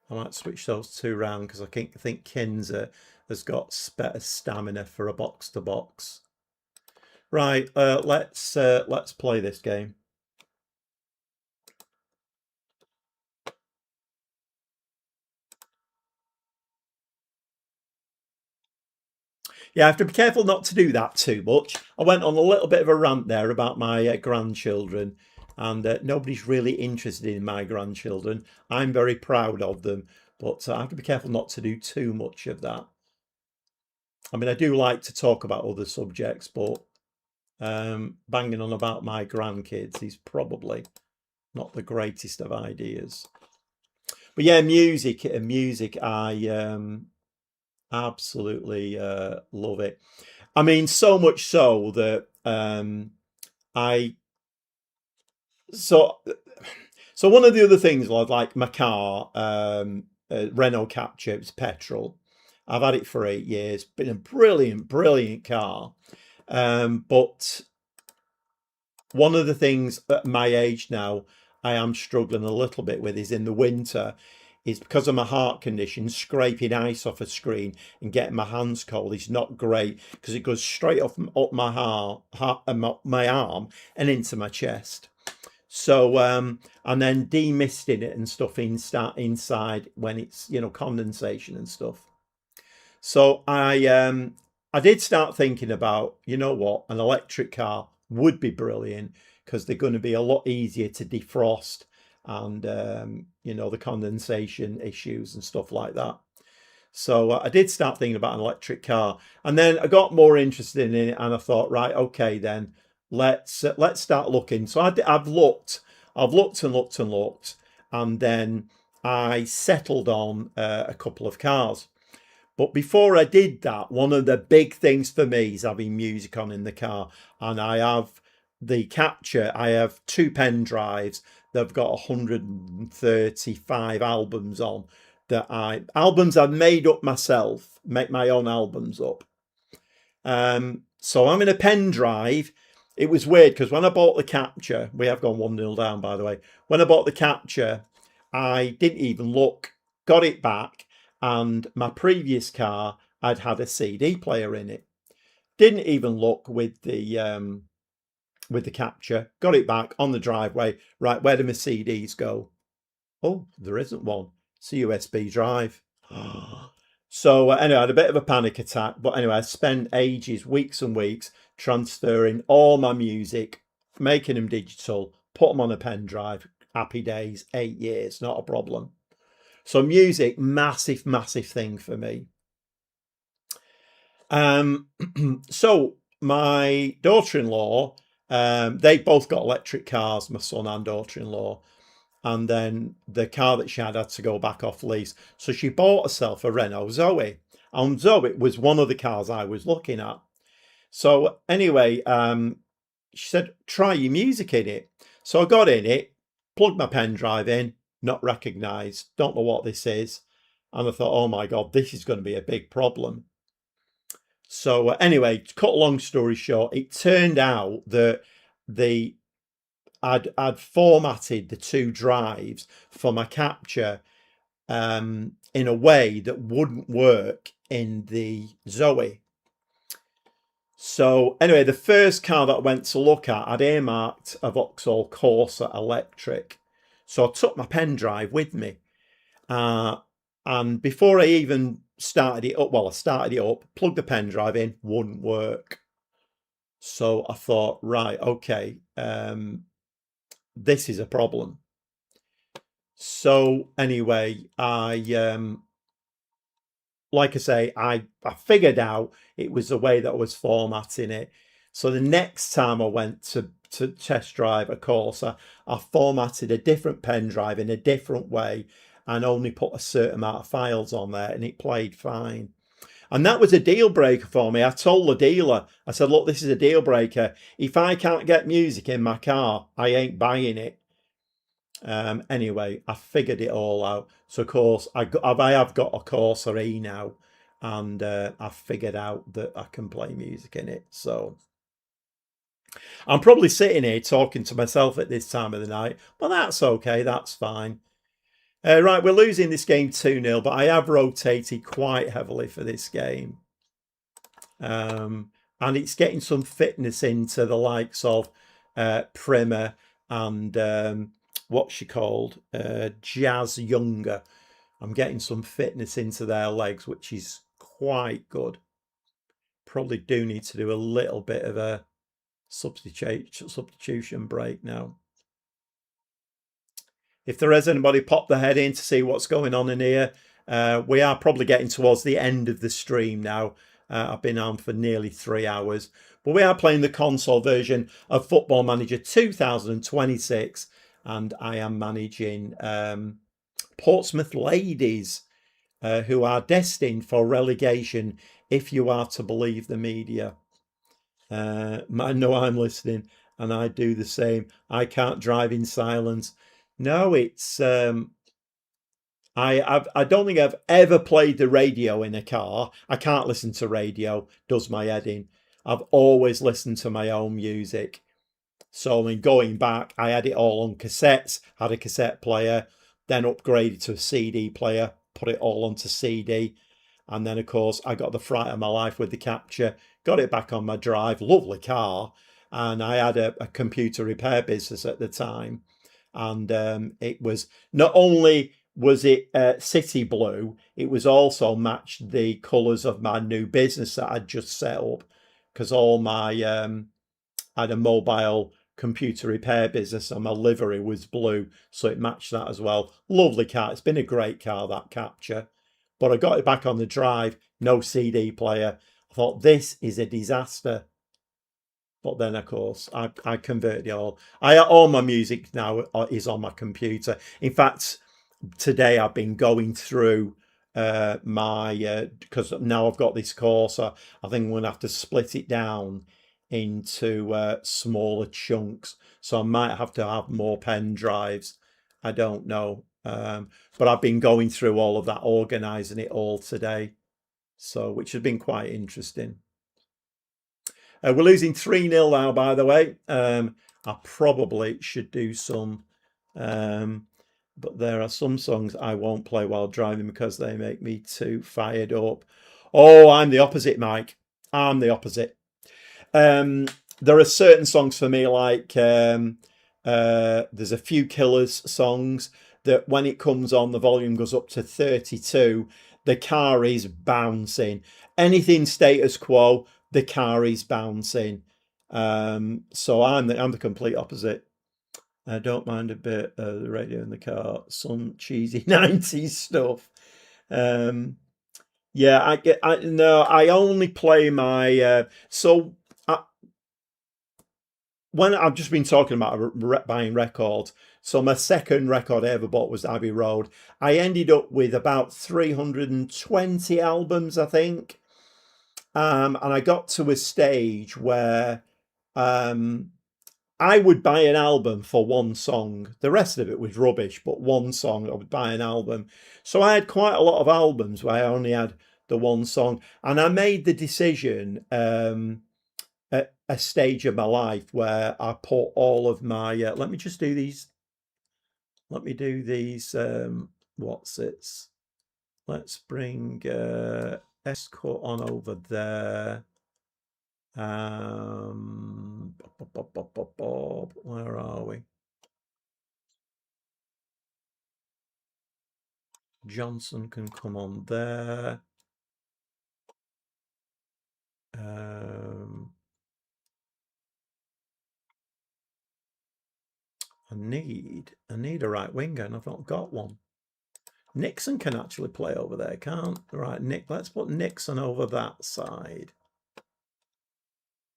might switch those two around because I think Kinzer has got better stamina for a box-to-box. Right, let's play this game. Yeah, I have to be careful not to do that too much. I went on a little bit of a rant there about my grandchildren, and nobody's really interested in my grandchildren. I'm very proud of them, but I have to be careful not to do too much of that. I mean, I do like to talk about other subjects, but banging on about my grandkids is probably not the greatest of ideas. But yeah, music, I absolutely love it. I mean, so much so that so one of the other things was like my car, Renault Capture, it's petrol. I've had it for 8 years. Been a brilliant car. But one of the things at my age now I am struggling a little bit with is in the winter, is because of my heart condition, scraping ice off a screen and getting my hands cold is not great because it goes straight up my arm and into my chest. So and then demisting it and stuff inside when it's, you know, condensation and stuff. So I did start thinking about, you know what, an electric car would be brilliant because they're going to be a lot easier to defrost and you know, the condensation issues and stuff like that. So I did start thinking about an electric car, and then I got more interested in it, and I thought, right, okay, then let's start looking. So I've looked, and then I settled on a couple of cars. But before I did that, one of the big things for me is having music on in the car, and I have the Capture. I have 2 pen drives that have got 135 albums on. Albums I've made up myself, make my own albums up. So I'm in a pen drive. It was weird because when I bought the Capture, we have gone 1-0 down, by the way. When I bought the Capture, I didn't even look, got it back, and my previous car, I'd had a CD player in it. Didn't even look with the Capture, got it back on the driveway. Right, where do my CDs go? Oh, there isn't one. It's a USB drive. So anyway, I had a bit of a panic attack. But anyway, I spent ages, weeks and weeks, transferring all my music, making them digital, put them on a pen drive. Happy days, 8 years, not a problem. So music, massive thing for me. So my daughter-in-law, they both got electric cars, my son and daughter-in-law. and then the car that she had to go back off lease. So she bought herself a Renault Zoe. And Zoe was one of the cars I was looking at. So anyway, she said, try your music in it. So I got in it, plugged my pen drive in, not recognised, don't know what this is. And I thought, oh my God, this is going to be a big problem. So anyway, to cut a long story short, it turned out that I'd formatted the two drives for my capture in a way that wouldn't work in the Zoe. So anyway, the first car that I went to look at, I'd earmarked a Vauxhall Corsa electric. So I took my pen drive with me. And before I even started it up, I started it up, plugged the pen drive in, wouldn't work. So I thought, right, okay, this is a problem. So anyway, like I say, I figured out it was the way that I was formatting it. So the next time I went to test drive a Corsa, I formatted a different pen drive in a different way and only put a certain amount of files on there, and it played fine. And that was a deal breaker for me. I told the dealer, I said, look, this is a deal breaker. If I can't get music in my car, I ain't buying it. Anyway, I figured it all out. So of course, I have got a Corsa E now, and I figured out that I can play music in it. So I'm probably sitting here talking to myself at this time of the night, but that's okay. That's fine. Right, we're losing this game 2-0, but I have rotated quite heavily for this game. And it's getting some fitness into the likes of Primer and what's she called? Jazz Younger. I'm getting some fitness into their legs, which is quite good. Probably do need to do a little bit of a substitution break now. If there is anybody, pop their head in to see what's going on in here. We are probably getting towards the end of the stream now. I've been on for nearly 3 hours. But we are playing the console version of Football Manager 2026. And I am managing Portsmouth Ladies, who are destined for relegation, if you are to believe the media. I know I'm listening, and I do the same. I can't drive in silence. No, it's I don't think I've ever played the radio in a car. I can't listen to radio, does my head in. I've always listened to my own music. So I mean, going back, I had it all on cassettes, had a cassette player, then upgraded to a CD player, put it all onto CD. And then, of course, I got the fright of my life with the capture, got it back on my drive, lovely car. And I had a computer repair business at the time. And it was, not only was it city blue, it was also matched the colours of my new business that I'd just set up. Because all my, I had a mobile computer repair business and my livery was blue. So it matched that as well. Lovely car. It's been a great car, that capture. But I got it back on the drive, no CD player. I thought, this is a disaster. But then, of course, I converted it all. All my music now is on my computer. In fact, today I've been going through my, because now I've got this course, I think I'm going to have to split it down into smaller chunks. So I might have to have more pen drives. I don't know. But I've been going through all of that, organising it all today. So, which has been quite interesting. We're losing 3-0 now, by the way. I probably should do some, but there are some songs I won't play while driving because they make me too fired up. Oh, I'm the opposite, Mike. I'm the opposite. There are certain songs for me, like there's a few Killers songs that when it comes on, the volume goes up to 32. The car is bouncing. Anything status quo, the car is bouncing. So I'm the complete opposite. I don't mind a bit of the radio in the car. Some cheesy 90s stuff. Yeah, I only play my when I've just been talking about buying records. So my second record I ever bought was Abbey Road. I ended up with about 320 albums, I think. And I got to a stage where um, I would buy an album for one song. The rest of it was rubbish, but one song I would buy an album. So I had quite a lot of albums where I only had the one song. And I made the decision at a stage of my life where I put all of my, let me just do these. Let me do these, what's it? Let's bring S-Cut on over there. Where are we? Johnson can come on there. I need a right winger, and I've not got one. Nixon can actually play over there, can't? Right, Nick. Let's put Nixon over that side.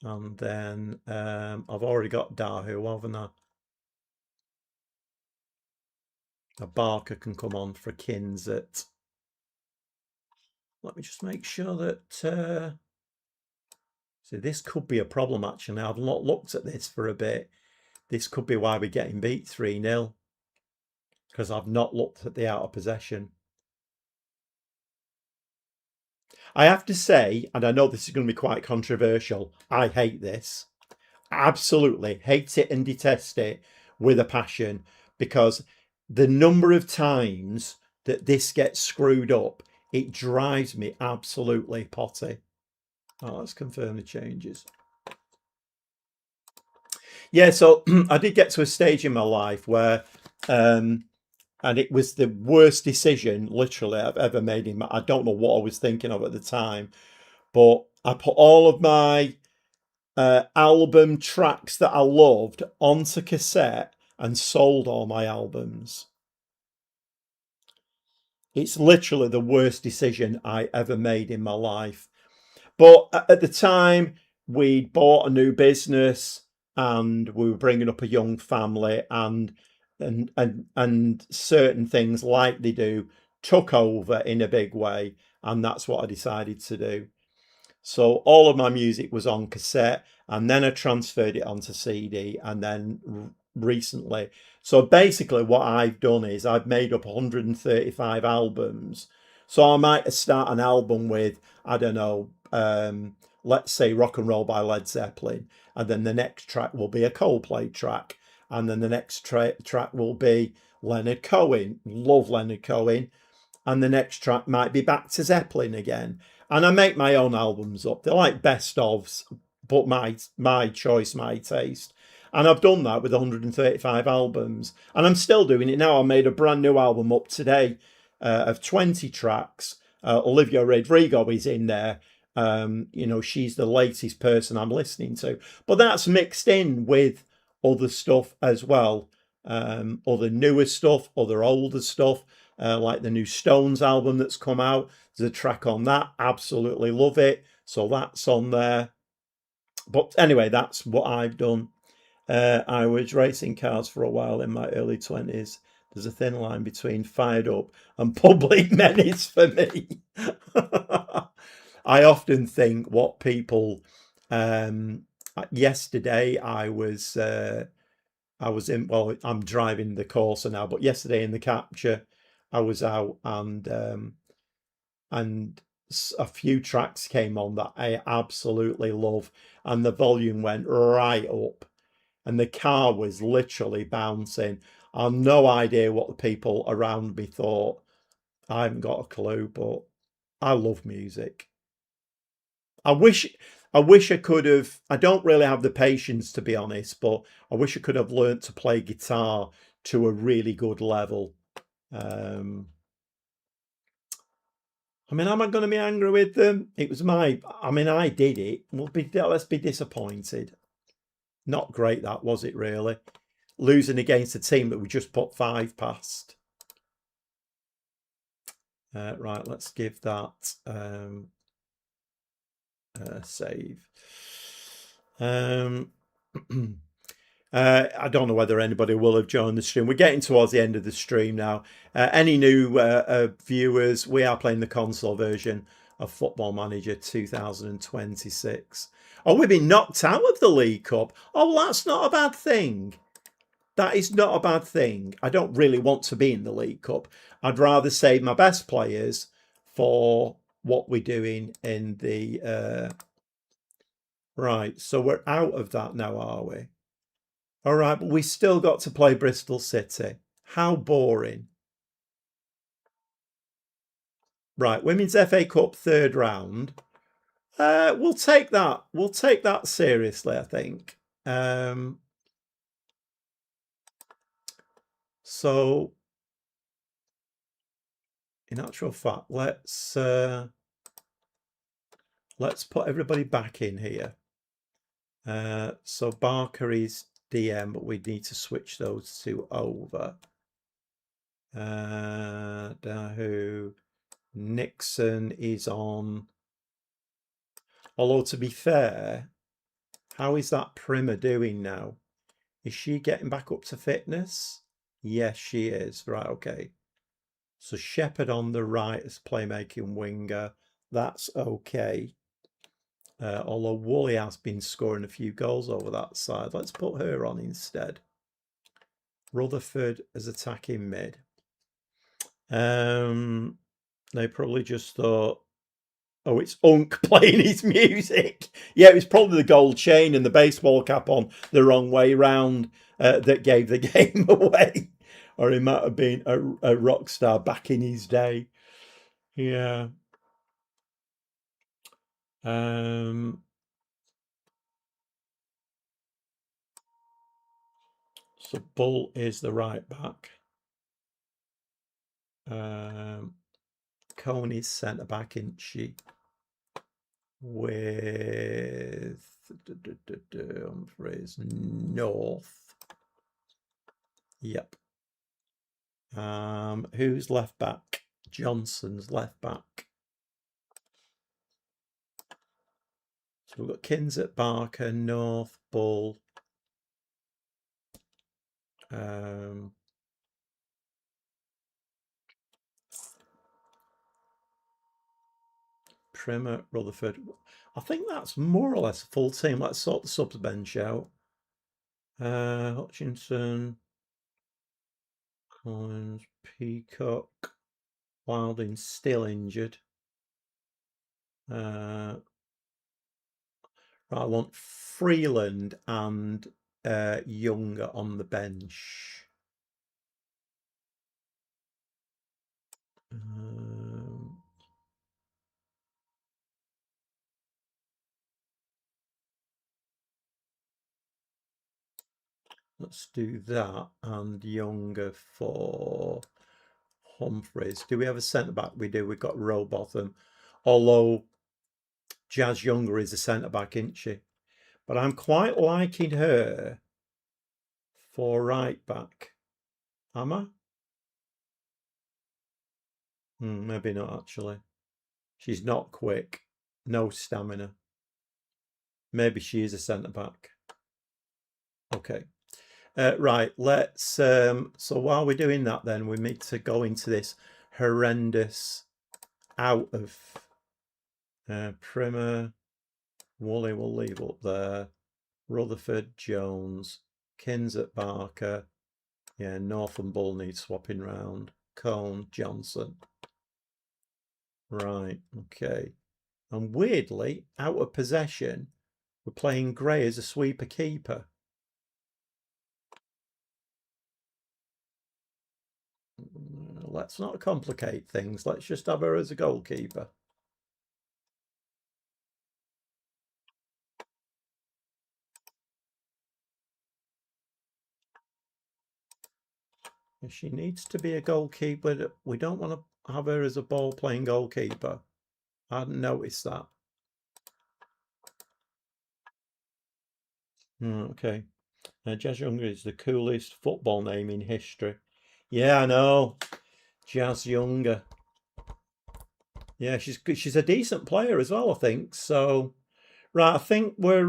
And then I've already got Dahu, haven't I? A Barker can come on for Kinzet. Let me just make sure that... see, this could be a problem, actually. I've not looked at this for a bit. This could be why we're getting beat 3-0. Because I've not looked at the out of possession. I have to say, and I know this is going to be quite controversial, I hate this. Absolutely hate it and detest it with a passion, because the number of times that this gets screwed up, it drives me absolutely potty. Oh, let's confirm the changes. Yeah, so I did get to a stage in my life where, and it was the worst decision literally I've ever made in my, I don't know what I was thinking of at the time, but I put all of my album tracks that I loved onto cassette and sold all my albums. It's literally the worst decision I ever made in my life. But at the time, we bought a new business and we were bringing up a young family, and certain things, like they do, took over in a big way, and that's what I decided to do. So all of my music was on cassette, and then I transferred it onto CD, and then recently. So basically, what I've done is I've made up 135 albums. So I might start an album with, I don't know, let's say Rock and Roll by Led Zeppelin, and then the next track will be a Coldplay track, and then the next track will be Leonard Cohen. Love Leonard Cohen. And the next track might be back to Zeppelin again. And I make my own albums up. They're like best ofs, but my choice, my taste. And I've done that with 135 albums. And I'm still doing it now. I made a brand new album up today of 20 tracks. Olivia Rodrigo is in there. She's the latest person I'm listening to. But that's mixed in with other stuff as well. Other newer stuff, other older stuff. Like the new Stones album that's come out. There's a track on that. Absolutely love it. So that's on there. But anyway, that's what I've done. I was racing cars for a while in my early 20s. There's a thin line between fired up and public menace for me. I often think what people... yesterday I was in, well, I'm driving the Corsa now, but yesterday in the Capture, I was out, and a few tracks came on that I absolutely love, and the volume went right up, and the car was literally bouncing. I've no idea what the people around me thought. I haven't got a clue, but I love music. I wish I could have. I don't really have the patience, to be honest, but I wish I could have learnt to play guitar to a really good level. I mean, am I going to be angry with them? It was I did it. Let's be disappointed. Not great, that, was it, really? Losing against a team that we just put 5 past. Right, let's give that save. I don't know whether anybody will have joined the stream. We're getting towards the end of the stream now. Any new viewers, we are playing the console version of Football Manager 2026. Oh, we've been knocked out of the League Cup. Oh, that's not a bad thing. That is not a bad thing. I don't really want to be in the League Cup. I'd rather save my best players for what we're doing in the... Right, so we're out of that now, are we? All right, but we still got to play Bristol City. How boring. Right, Women's FA Cup third round. We'll take that. We'll take that seriously, I think. So, in actual fact, let's put everybody back in here. So Barker is DM, but we need to switch those two over. Dahu Nixon is on. Although, to be fair, how is that Primer doing now? Is she getting back up to fitness? Yes, she is. Right, okay. So Shepherd on the right as playmaking winger. That's okay. Although Woolley has been scoring a few goals over that side. Let's put her on instead. Rutherford as attacking mid. They probably just thought, oh, it's Unk playing his music. Yeah, it was probably the gold chain and the baseball cap on the wrong way round that gave the game away. Or he might have been a rock star back in his day. Yeah. So Bull is the right back. Coney's centre back, isn't she? With Humphreys North. Yep. Who's left back? Johnson's left back. So we've got Kins at Barker, North, Bull. Primer, Rutherford. I think that's more or less a full team. Let's sort the subs bench out. Hutchinson, Collins, Peacock, Wilding still injured. Right, I want Freeland and Younger on the bench. Let's do that, and Younger for Humphreys. Do we have a centre-back? We do. We've got Rowbotham. Although Jazz Younger is a centre-back, isn't she? But I'm quite liking her for right-back. Am I? Maybe not, actually. She's not quick. No stamina. Maybe she is a centre-back. Okay. Right, let's... so while we're doing that then, we need to go into this horrendous out of Primer. Woolley will leave up there. Rutherford, Jones, Kins at Barker. Yeah, North and Bull need swapping round. Cone, Johnson. Right, okay. And weirdly, out of possession, we're playing Gray as a sweeper keeper. Let's not complicate things. Let's just have her as a goalkeeper. She needs to be a goalkeeper. We don't want to have her as a ball-playing goalkeeper. I hadn't noticed that. Okay. Jazz Younger is the coolest football name in history. Yeah, I know. Jazz Younger. Yeah, she's a decent player as well, I think. So, right, I think we're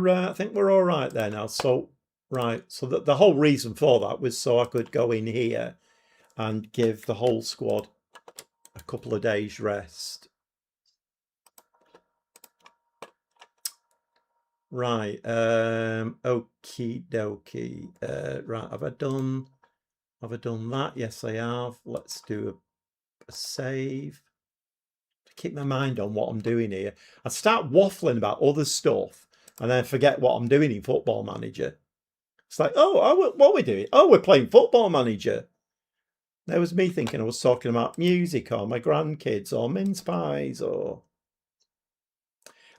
all right there now. So Right. So the whole reason for that was so I could go in here and give the whole squad a couple of days rest. Right. Okie dokie. Right. Have I done that? Yes, I have. Let's do a save. Keep my mind on what I'm doing here. I start waffling about other stuff and then forget what I'm doing in Football Manager. It's like, what are we doing? Oh, we're playing Football Manager. There was me thinking I was talking about music or my grandkids or mince pies or...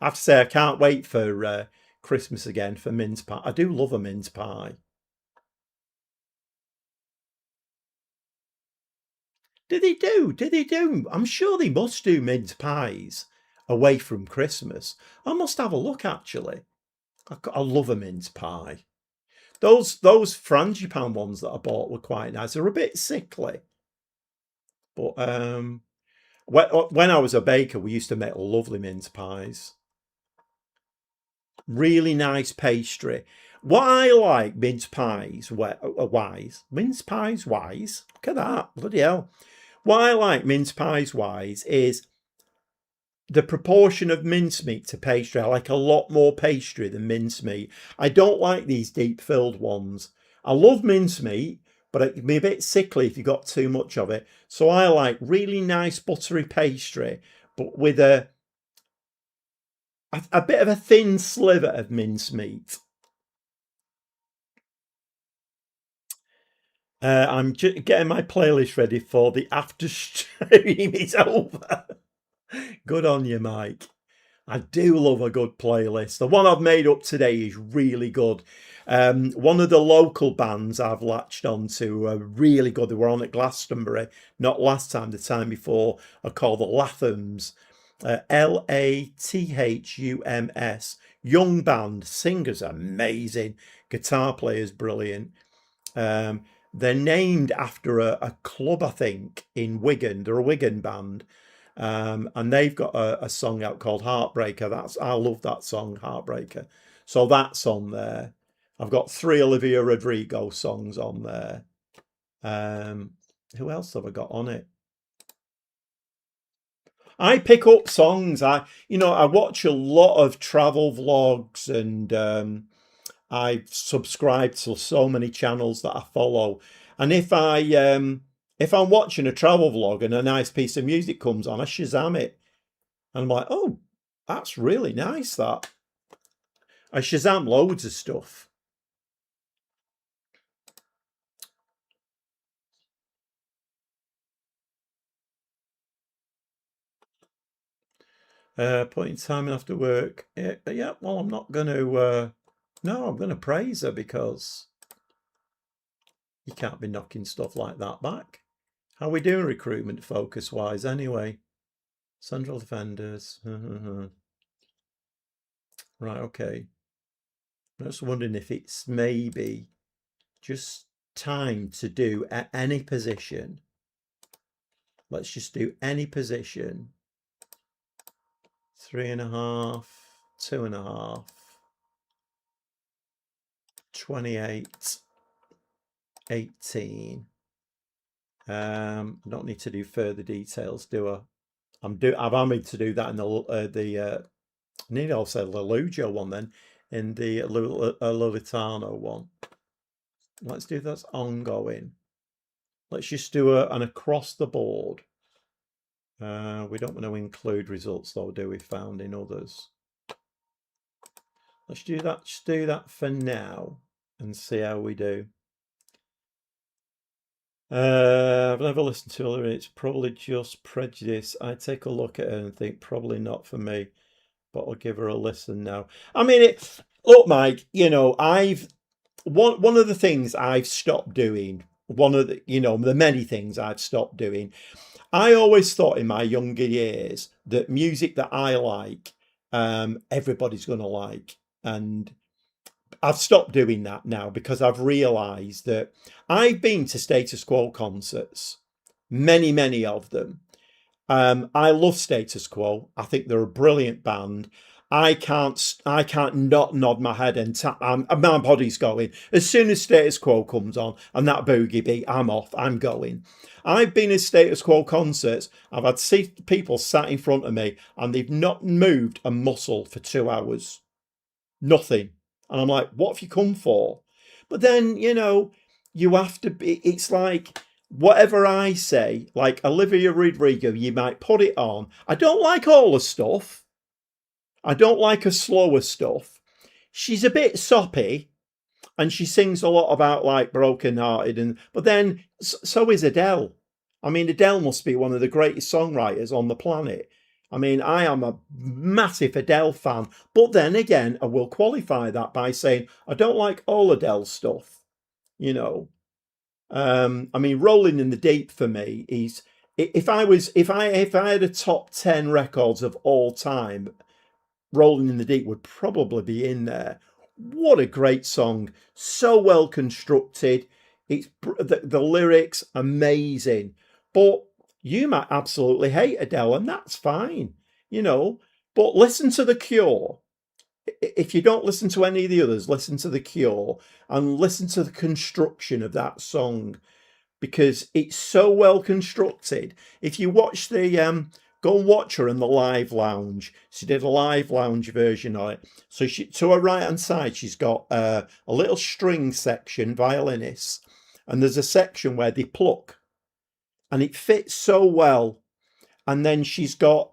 I have to say, I can't wait for Christmas again for mince pie. I do love a mince pie. Did they do? Did they do? I'm sure they must do mince pies away from Christmas. I must have a look, actually. I love a mince pie. Those frangipan ones that I bought were quite nice. They're a bit sickly. But when I was a baker, we used to make lovely mince pies. Really nice pastry. What I like mince pies mince pies wise. Look at that, bloody hell. What I like mince pies wise is the proportion of mincemeat to pastry. I like a lot more pastry than mincemeat. I don't like these deep filled ones. I love mincemeat, but it can be a bit sickly if you got too much of it. So I like really nice buttery pastry, but with a bit of a thin sliver of mincemeat. I'm getting my playlist ready for the after stream is over. Good on you, Mike. I do love a good playlist. The one I've made up today is really good. One of the local bands I've latched onto are really good. They were on at Glastonbury, not last time, the time before, are called the Lathams. Lathums. Young band, singers amazing, guitar players brilliant. They're named after a club, I think, in Wigan. They're a Wigan band. And they've got a song out called Heartbreaker. I love that song, Heartbreaker. So that's on there. I've got 3 Olivia Rodrigo songs on there. Who else have I got on it? I pick up songs. I watch a lot of travel vlogs, and I subscribe to so many channels that I follow. And if I'm watching a travel vlog and a nice piece of music comes on, I Shazam it. And I'm like, oh, that's really nice, that. I Shazam loads of stuff. Putting time in after work. Yeah, well, I'm not going to... no, I'm going to praise her because you can't be knocking stuff like that back. How are we doing recruitment focus-wise anyway? Central defenders. Right, okay. I'm just wondering if it's maybe just time to do at any position. Let's just do any position. 3.5, 2.5, 28, 18. Don't need to do further details, do I? I'm having to do that in the nearly also the Lujo one then, in the Lolitano one. Let's do that's ongoing. Let's just do an across the board. We don't want to include results though, do we? Found in others. Let's do that. Just do that for now and see how we do. I've never listened to her. It's probably just prejudice. I take a look at her and think probably not for me, but I'll give her a listen now. I mean, look, Mike. I've one of the things I've stopped doing. One of the many things I've stopped doing. I always thought in my younger years that music that I like, everybody's going to like, and I've stopped doing that now because I've realised that I've been to Status Quo concerts, many of them. I love Status Quo. I think they're a brilliant band. I can't not nod my head and my body's going. As soon as Status Quo comes on and that boogie beat, I'm off. I'm going. I've been in Status Quo concerts. I've had people sat in front of me and they've not moved a muscle for 2 hours. Nothing. And I'm like, what have you come for? But then, you have to be, it's like, whatever I say, like Olivia Rodrigo, you might put it on. I don't like all the stuff. I don't like her slower stuff. She's a bit soppy and she sings a lot about like broken hearted, but then so is Adele. I mean, Adele must be one of the greatest songwriters on the planet. I mean, I am a massive Adele fan, but then again, I will qualify that by saying I don't like all Adele stuff. You know, I mean, Rolling in the Deep for me is if I had a top 10 records of all time, Rolling in the Deep would probably be in there. What a great song. So well constructed. It's the lyrics amazing. But you might absolutely hate Adele and that's fine, you know. But listen to The Cure. If you don't listen to any of the others, listen to The Cure and listen to the construction of that song because it's so well constructed. If you watch go and watch her in the live lounge. She did a live lounge version of it. So she, to her right hand side, she's got a little string section, violinists, and there's a section where they pluck, and it fits so well. And then she's got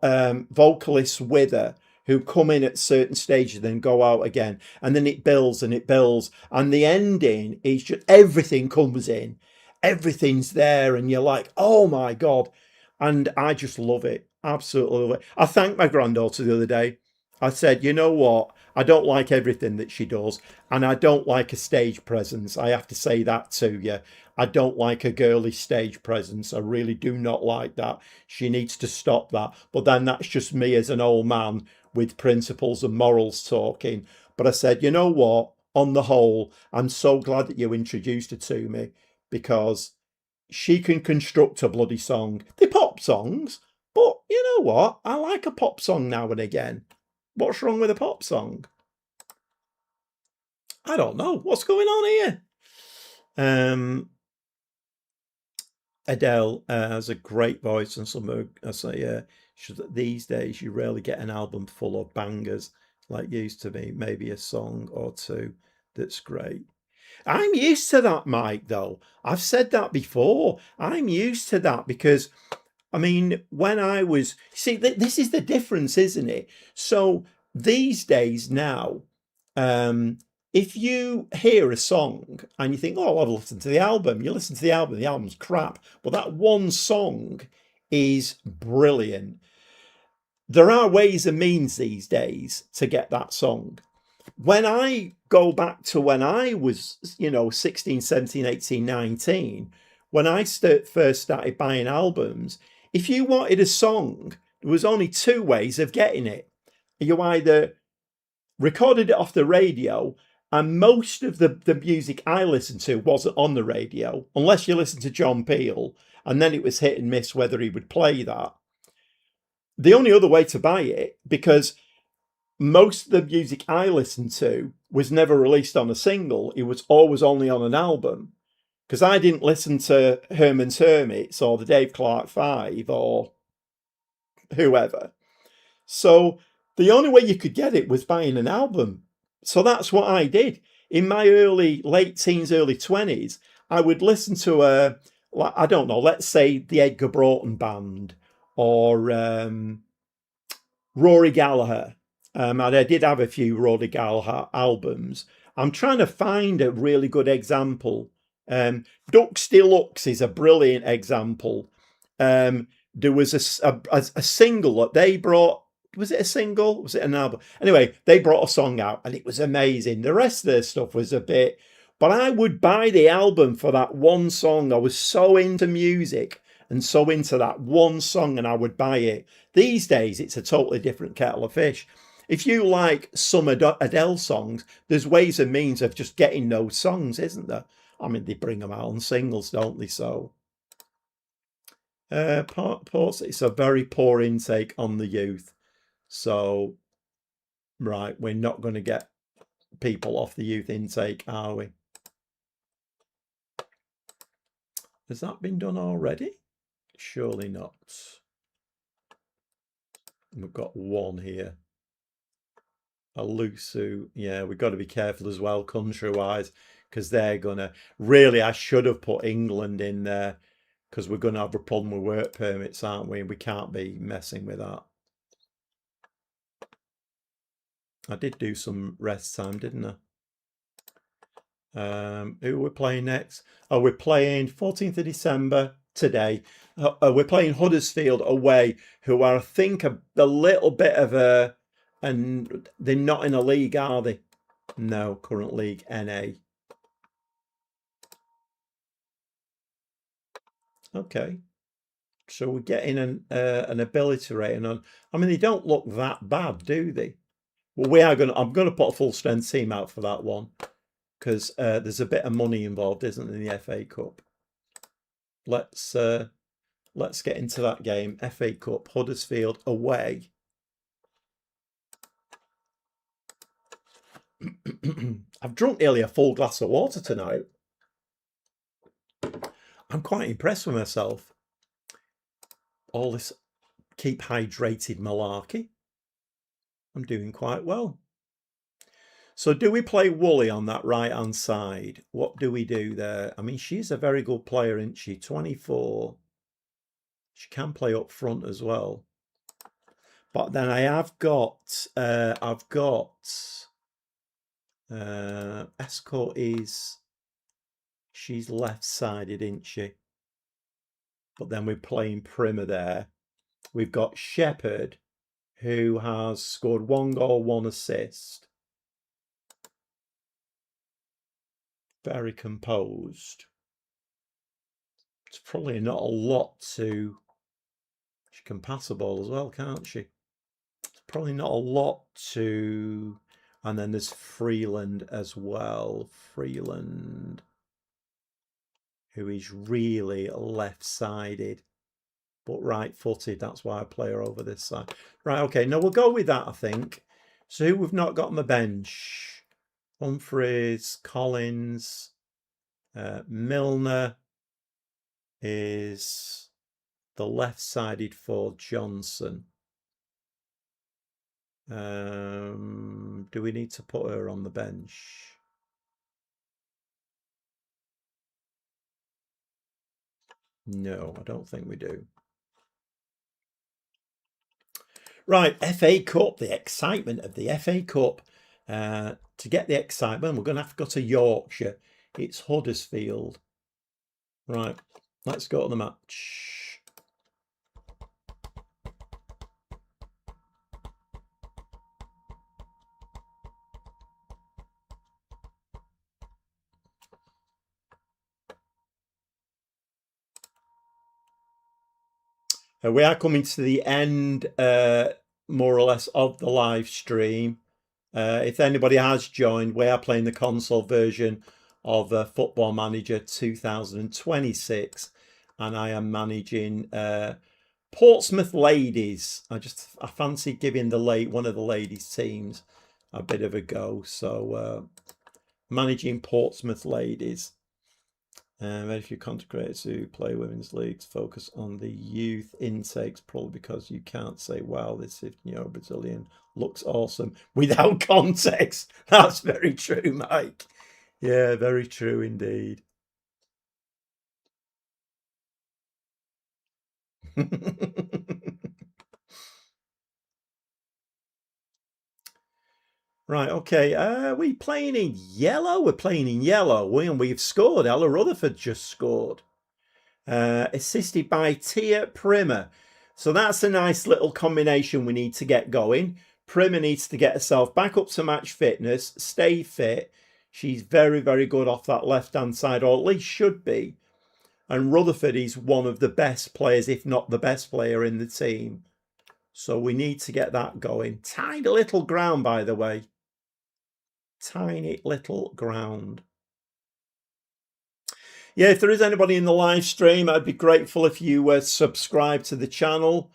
vocalists with her who come in at certain stages and then go out again, and then it builds and it builds, and the ending is just everything comes in, everything's there, and you're like, oh my god. And I just love it, absolutely love it. I thanked my granddaughter the other day. I said, you know what, I don't like everything that she does, and I don't like a stage presence. I have to say that to you. I don't like a girly stage presence. I really do not like that. She needs to stop that. But then that's just me as an old man with principles and morals talking. But I said, you know what? On the whole, I'm so glad that you introduced her to me because she can construct a bloody song. They're pop songs, but you know what? I like a pop song now and again. What's wrong with a pop song? I don't know. What's going on here? Adele has a great voice, and some I say, these days you rarely get an album full of bangers like used to be. Maybe a song or two that's great. I'm used to that, Mike, though. I've said that before. I'm used to that because, I mean, when I was, see, this is the difference, isn't it? So these days now, um, if you hear a song and you think, oh, I'll listen to the album, you listen to the album's crap. But that one song is brilliant. There are ways and means these days to get that song. When I go back to when I was, 16, 17, 18, 19, when I first started buying albums, if you wanted a song, there was only two ways of getting it. You either recorded it off the radio, and most of the music I listened to wasn't on the radio, unless you listened to John Peel, and then it was hit and miss whether he would play that. The only other way to buy it, because most of the music I listened to was never released on a single, it was always only on an album. Because I didn't listen to Herman's Hermits or the Dave Clark Five or whoever. So the only way you could get it was buying an album. So that's what I did. In my late teens, early 20s, I would listen to I don't know, let's say the Edgar Broughton Band or Rory Gallagher. And I did have a few Rory Gallagher albums. I'm trying to find a really good example. Dux Deluxe is a brilliant example. There was a single that they brought. Was it a single? Was it an album? Anyway, they brought a song out and it was amazing. The rest of their stuff was a bit, but I would buy the album for that one song. I was so into music and so into that one song, and I would buy it. These days, it's a totally different kettle of fish. If you like some Adele songs, there's ways and means of just getting those songs, isn't there? I mean, they bring them out on singles, don't they? So, Ports, it's a very poor intake on the youth. So Right, we're not going to get people off the youth intake, are we? Has that been done already? Surely not. We've got one here. Alusu. Yeah, we've got to be careful as well, country-wise, because they're going to... Really, I should have put England in there, because we're going to have a problem with work permits, aren't we? And we can't be messing with that. I did do some rest time, didn't I? Who are we playing next? Oh, we're playing 14th of December today. We're playing Huddersfield away, who are, I think, a little bit of a... And they're not in a league, are they? No, current league, NA. Okay. So we're getting an ability rating on. I mean, they don't look that bad, do they? Well, we are going. I'm going to put a full strength team out for that one, because there's a bit of money involved, isn't there, in the FA Cup? Let's get into that game. FA Cup, Huddersfield away. I've drunk nearly a full glass of water tonight. I'm quite impressed with myself. All this keep hydrated malarkey. I'm doing quite well. So do we play Woolley on that right-hand side? What do we do there? I mean, she's a very good player, isn't she? 24. She can play up front as well. But then I have got, Escort is, she's left-sided, isn't she? But then we're playing Primer there. We've got Shepherd, who has scored 1 goal, 1 assist. Very composed. It's probably not a lot to... She can pass a ball as well, can't she? It's probably not a lot to... And then there's Freeland as well. Freeland, who is really left-sided, but right-footed. That's why I play her over this side. Right, okay. No, we'll go with that, I think. So who we've not got on the bench? Humphreys, Collins, Milner is the left-sided for Johnson. Do we need to put her on the bench? No, I don't think we do. Right, FA Cup, the excitement of the FA Cup. To get the excitement, we're going to have to go to Yorkshire. It's Huddersfield. Right, let's go to the match. We are coming to the end, more or less, of the live stream. If anybody has joined, we are playing the console version of Football Manager 2026, and I am managing Portsmouth Ladies. I fancy giving one of the ladies teams a bit of a go. So managing Portsmouth Ladies. If you're content creators who play women's leagues, focus on the youth intakes, probably because you can't say, wow, this 15-year-old Brazilian looks awesome without context. That's very true, Mike. Yeah, very true indeed. Right, okay. Are we playing in yellow? We're playing in yellow. And we've scored. Ella Rutherford just scored. Assisted by Tia Primer. So that's a nice little combination we need to get going. Primer needs to get herself back up to match fitness, stay fit. She's very, very good off that left-hand side, or at least should be. And Rutherford is one of the best players, if not the best player in the team. So we need to get that going. Tiny little ground, by the way. Tiny little ground. Yeah, if there is anybody in the live stream, I'd be grateful if you subscribe to the channel,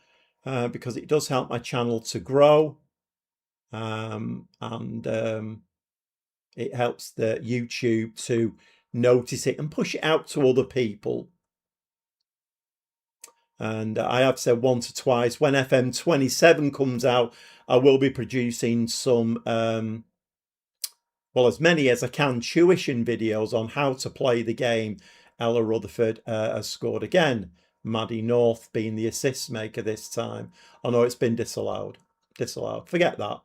because it does help my channel to grow. and it helps the YouTube to notice it and push it out to other people. And I have said once or twice, when FM27 comes out, I will be producing some, well, as many as I can, tuition videos on how to play the game. Ella Rutherford has scored again. Maddie North being the assist maker this time. Oh no, it's been disallowed. Disallowed. Forget that.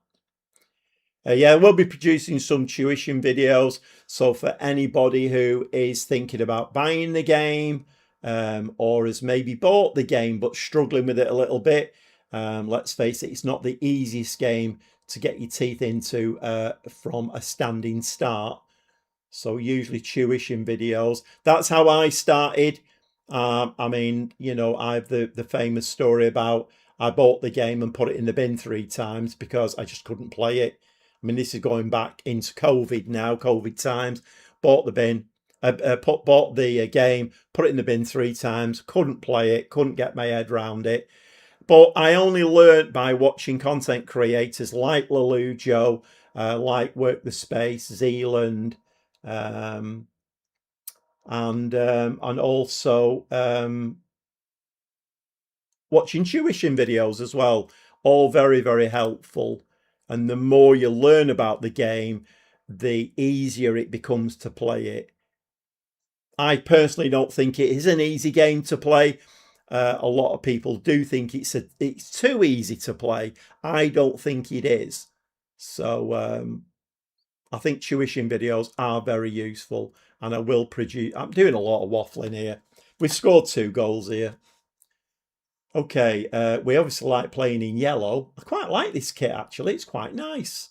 Yeah, we'll be producing some tuition videos. So for anybody who is thinking about buying the game, or has maybe bought the game but struggling with it a little bit, let's face it, it's not the easiest game to get your teeth into from a standing start. So usually tuition videos. That's how I started. I mean, you know, I've the famous story about I bought the game and put it in the bin 3 times because I just couldn't play it. I mean, this is going back into COVID now, COVID times. Bought the bin, bought the game, put it in the bin 3 times. Couldn't play it, couldn't get my head around it. But I only learnt by watching content creators like Lelujo, like Work the Space, Zealand, and also watching tuition videos as well. All very, very helpful. And the more you learn about the game, the easier it becomes to play it. I personally don't think it is an easy game to play. A lot of people do think it's too easy to play. I don't think it is. So I think tuition videos are very useful, and I will produce. I'm doing a lot of waffling here. We've scored 2 goals here. Okay, we obviously like playing in yellow. I quite like this kit actually. It's quite nice.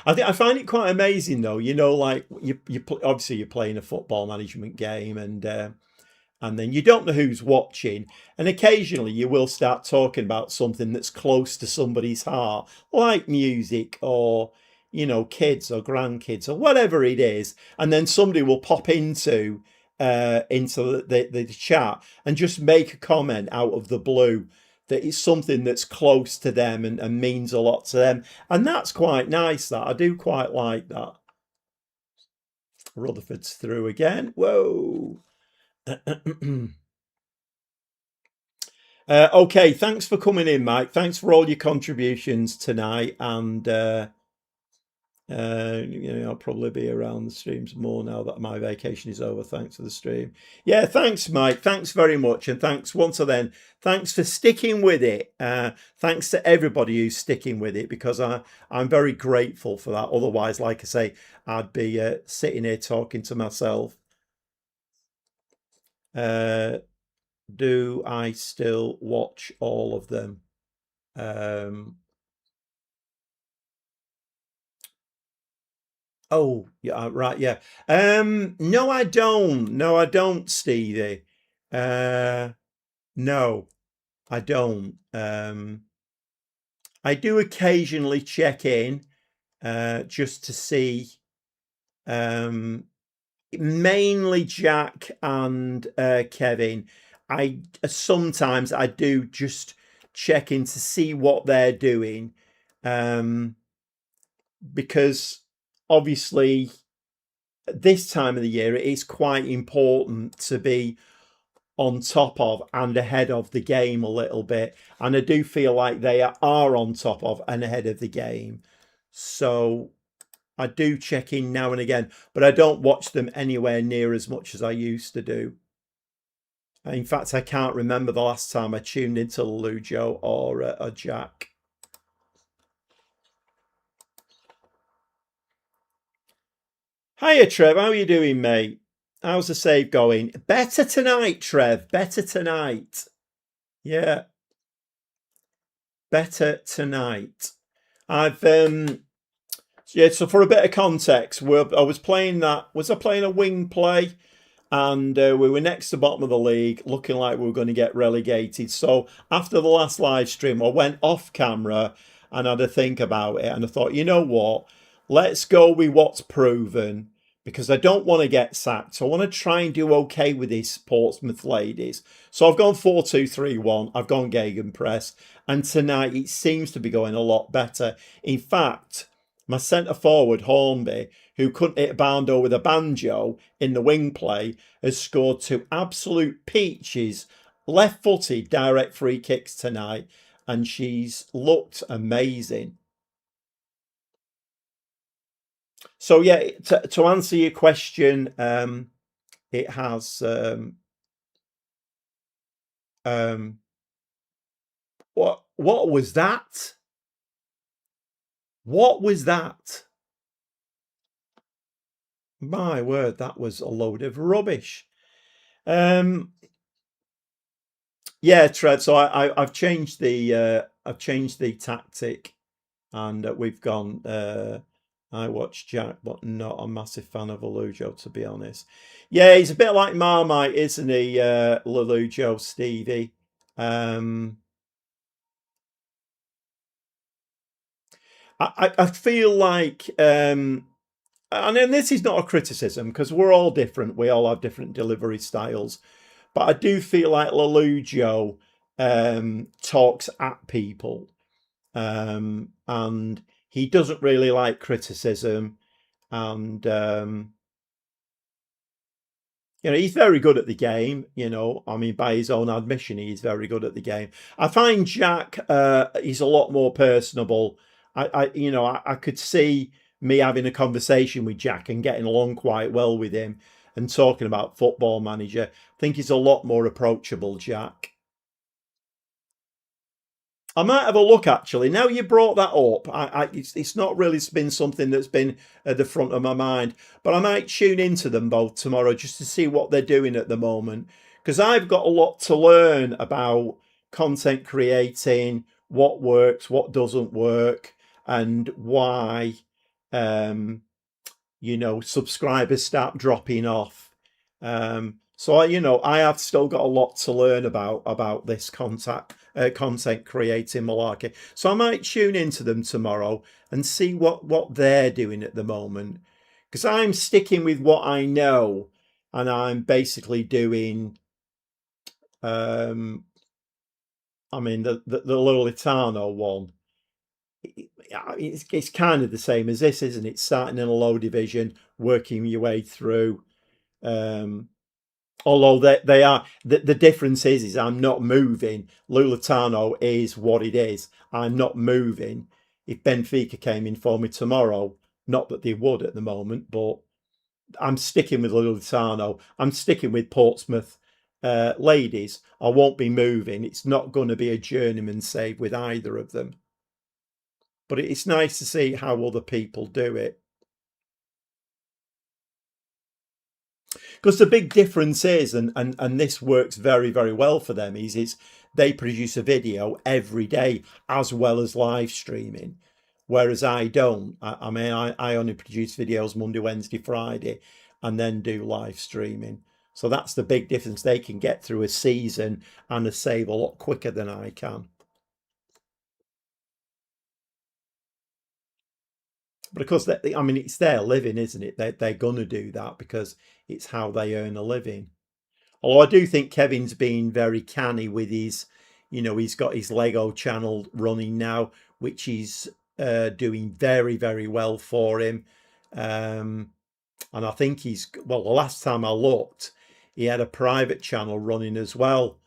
I find it quite amazing though. You know, like obviously you're playing a football management game, and then you don't know who's watching, and occasionally you will start talking about something that's close to somebody's heart, like music or, you know, kids or grandkids or whatever it is, and then somebody will pop into the chat and just make a comment out of the blue that it's something that's close to them and means a lot to them, and that's quite nice. That I do quite like that. Rutherford's through again. Whoa. Okay, thanks for coming in, Mike. Thanks for all your contributions tonight, and you know, I'll probably be around the streams more now that my vacation is over. Thanks for the stream. Yeah, thanks, Mike. Thanks very much, and thanks once again. Thanks for sticking with it. Thanks to everybody who's sticking with it, because I'm very grateful for that. Otherwise, like I say, I'd be sitting here talking to myself. Do I still watch all of them? Oh, yeah, right, yeah. No, I don't. No, I don't, Stevie. No, I don't. I do occasionally check in, just to see, mainly Jack and Kevin. Sometimes I do just check in to see what they're doing, because obviously this time of the year it is quite important to be on top of and ahead of the game a little bit, and I do feel like they are on top of and ahead of the game, so I do check in now and again, but I don't watch them anywhere near as much as I used to do. In fact, I can't remember the last time I tuned into Lujo or Jack. Hiya, Trev. How are you doing, mate? How's the save going? Better tonight, Trev. Better tonight. Yeah. Better tonight. I've yeah, so for a bit of context, I was playing that. Was I playing a wing play? And we were next to the bottom of the league, looking like we were going to get relegated. So after the last live stream, I went off camera and had a think about it. And I thought, you know what? Let's go with what's proven, because I don't want to get sacked. I want to try and do okay with these Portsmouth Ladies. So I've gone 4-2-3-1. I've gone gegenpress. And tonight it seems to be going a lot better. In fact, my centre forward, Hornby, who couldn't hit a boundo with a banjo in the wing play, has scored 2 absolute peaches, left-footed direct free kicks tonight. And she's looked amazing. So yeah, to answer your question, it has what was that? What was that? My word, that was a load of rubbish. Yeah, Trev. So I've changed the tactic, and we've gone. I watch Jack, but not a massive fan of Alujo, to be honest. Yeah, he's a bit like Marmite, isn't he, Lelujo, Stevie? I feel like, and then this is not a criticism because we're all different. We all have different delivery styles. But I do feel like Lelujo talks at people, and he doesn't really like criticism. And he's very good at the game. I mean, by his own admission, he's very good at the game. I find Jack, he's a lot more personable. I could see me having a conversation with Jack and getting along quite well with him and talking about Football Manager. I think he's a lot more approachable, Jack. I might have a look actually. Now you brought that up, it's not really been something that's been at the front of my mind, but I might tune into them both tomorrow just to see what they're doing at the moment, because I've got a lot to learn about content creating, what works, what doesn't work, and why subscribers start dropping off. So I have still got a lot to learn about this content creating malarkey. So I might tune into them tomorrow and see what they're doing at the moment, because I'm sticking with what I know, and I'm basically doing. I mean the Lolitano one. It's kind of the same as this, isn't it? Starting in a low division, working your way through. Although they are, the difference is I'm not moving. Lulitano is what it is. I'm not moving. If Benfica came in for me tomorrow, not that they would at the moment, but I'm sticking with Lulitano. I'm sticking with Portsmouth Ladies. I won't be moving. It's not going to be a journeyman save with either of them. But it's nice to see how other people do it. Because the big difference is, and this works very, very well for them, is they produce a video every day as well as live streaming, whereas I don't. I mean, I only produce videos Monday, Wednesday, Friday, and then do live streaming. So that's the big difference. They can get through a season and a save a lot quicker than I can. But of course, I mean, it's their living, isn't it? They're going to do that because it's how they earn a living. Although I do think Kevin's been very canny with his, he's got his Lego channel running now, which is doing very, very well for him. And I think the last time I looked, he had a private channel running as well,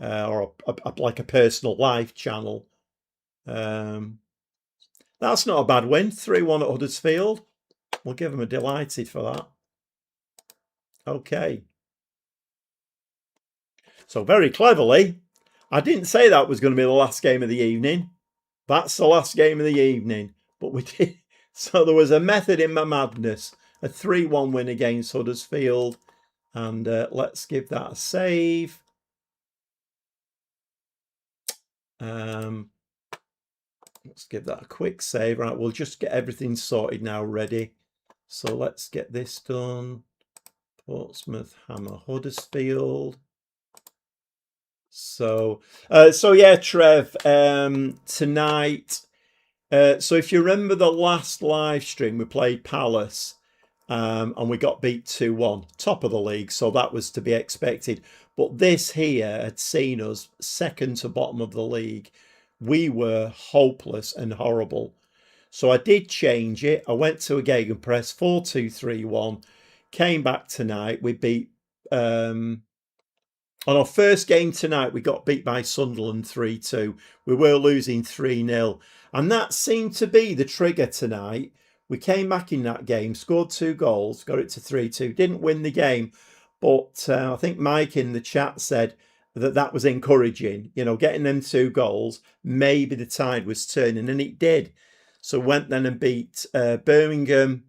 or like a personal life channel. That's not a bad win. 3-1 at Huddersfield. We'll give them a delighted for that. Okay. So very cleverly, I didn't say that was going to be the last game of the evening. That's the last game of the evening. But we did. So there was a method in my madness. A 3-1 win against Huddersfield. And let's give that a save. Let's give that a quick save. Right, we'll just get everything sorted now, ready. So let's get this done. Portsmouth, Hammer, Huddersfield. So yeah, Trev, tonight. So if you remember the last live stream, we played Palace, and we got beat 2-1, top of the league, so that was to be expected. But this here had seen us second to bottom of the league. We were hopeless and horrible. So I did change it. I went to a gegenpress 4-2-3-1. Came back tonight. We beat on our first game tonight, we got beat by Sunderland 3-2. We were losing 3-0. And that seemed to be the trigger tonight. We came back in that game, scored 2 goals, got it to 3-2. Didn't win the game, but I think Mike in the chat said that was encouraging. You know, getting them 2 goals, maybe the tide was turning, and it did. So went then and beat Birmingham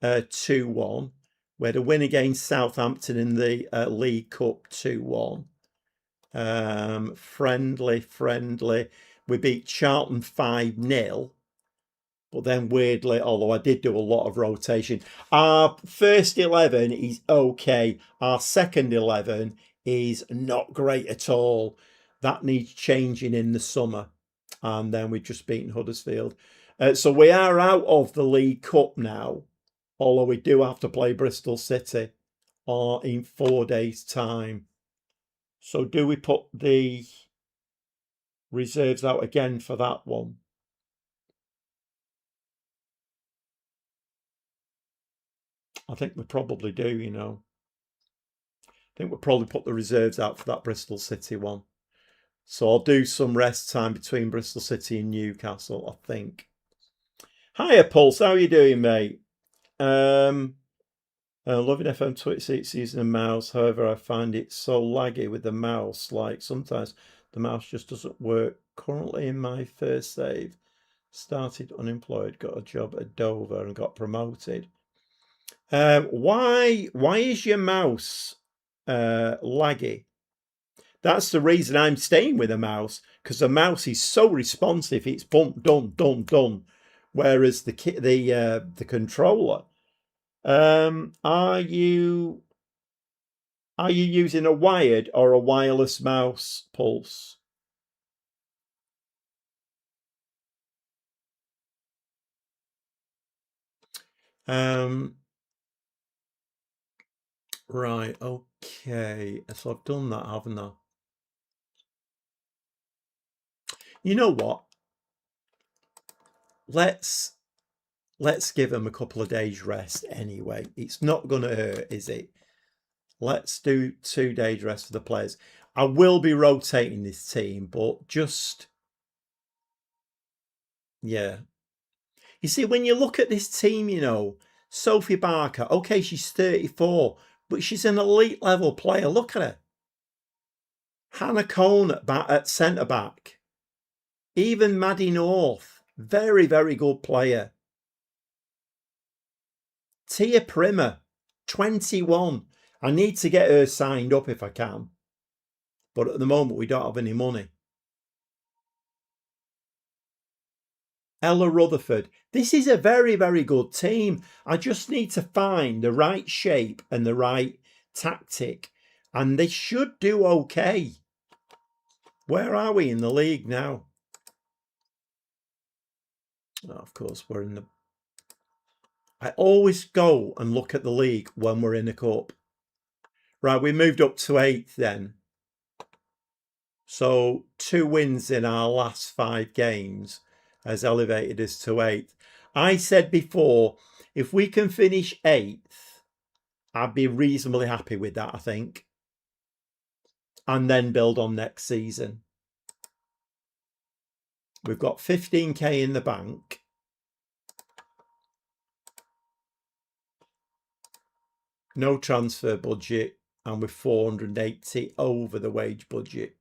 2-1. We had a win against Southampton in the League Cup 2-1. Friendly. We beat Charlton 5-0. But then weirdly, although I did do a lot of rotation, our first 11 is okay. Our second 11 is not great at all. That needs changing in the summer. And then we've just beaten Huddersfield. So we are out of the League Cup now. Although we do have to play Bristol City in 4 days' time. So do we put the reserves out again for that one? I think we probably do, you know. I think we'll probably put the reserves out for that Bristol City one. So I'll do some rest time between Bristol City and Newcastle, I think. Hiya, Pulse. How are you doing, mate? Loving FM26 using a mouse. However, I find it so laggy with the mouse. Like sometimes the mouse just doesn't work. Currently in my first save, started unemployed, got a job at Dover and got promoted. Why is your mouse laggy? That's the reason I'm staying with a mouse, because the mouse is so responsive. It's bump, done. Whereas the controller, are you using a wired or a wireless mouse, Pulse? Right, okay. So I've done that, haven't I? You know what? Let's give them a couple of days rest anyway. It's not going to hurt, is it? Let's do 2 days rest for the players. I will be rotating this team, but just, yeah. You see, when you look at this team, you know, Sophie Barker, okay, she's 34, but she's an elite level player. Look at her. Hannah Cohn at centre back. Even Maddie North, very, very good player. Tia Primer, 21. I need to get her signed up if I can. But at the moment, we don't have any money. Ella Rutherford. This is a very, very good team. I just need to find the right shape and the right tactic. And they should do okay. Where are we in the league now? Oh, of course, we're in the... I always go and look at the league when we're in a cup. Right, we moved up to 8th then. So 2 wins in our last 5 games has elevated us to 8th. I said before, if we can finish 8th, I'd be reasonably happy with that, I think. And then build on next season. We've got 15k in the bank. No transfer budget, and we're 480 over the wage budget.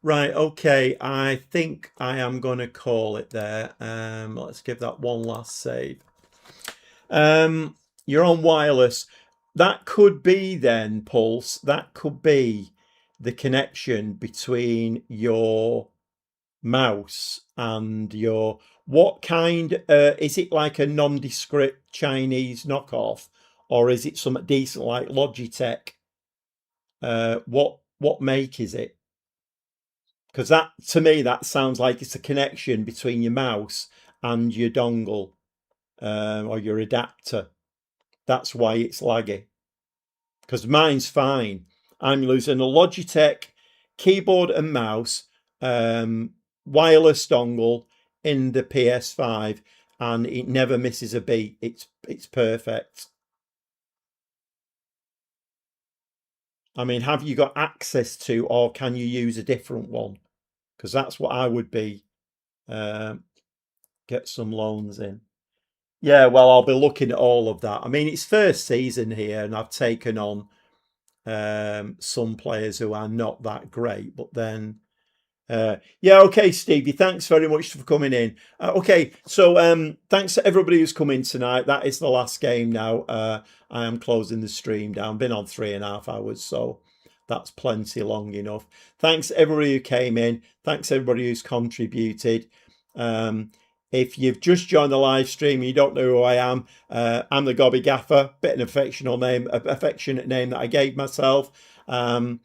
Right, okay, I think I am going to call it there. Let's give that one last save. You're on wireless. That could be then, Pulse, that could be the connection between your mouse and your... What kind, is it like a nondescript Chinese knockoff, or is it something decent like Logitech? What make is it? because that, to me, that sounds like it's a connection between your mouse and your dongle, or your adapter. That's why it's laggy. Because mine's fine. I'm using a Logitech keyboard and mouse, wireless dongle in the PS5, and it never misses a beat. It's perfect. I mean, have you got access to, or can you use a different one? Because that's what I would be. Get some loans in. Yeah, well, I'll be looking at all of that. I mean, it's first season here, and I've taken on some players who are not that great, but then yeah, okay, Stevie, thanks very much for coming in. Okay, so thanks to everybody who's come in tonight. That is the last game now. I am closing the stream down. Been on 3.5 hours, so that's plenty long enough. Thanks everybody who came in. Thanks everybody who's contributed. If you've just joined the live stream, you don't know who I am. I'm the Gobby Gaffer, bit an affectionate name that I gave myself. And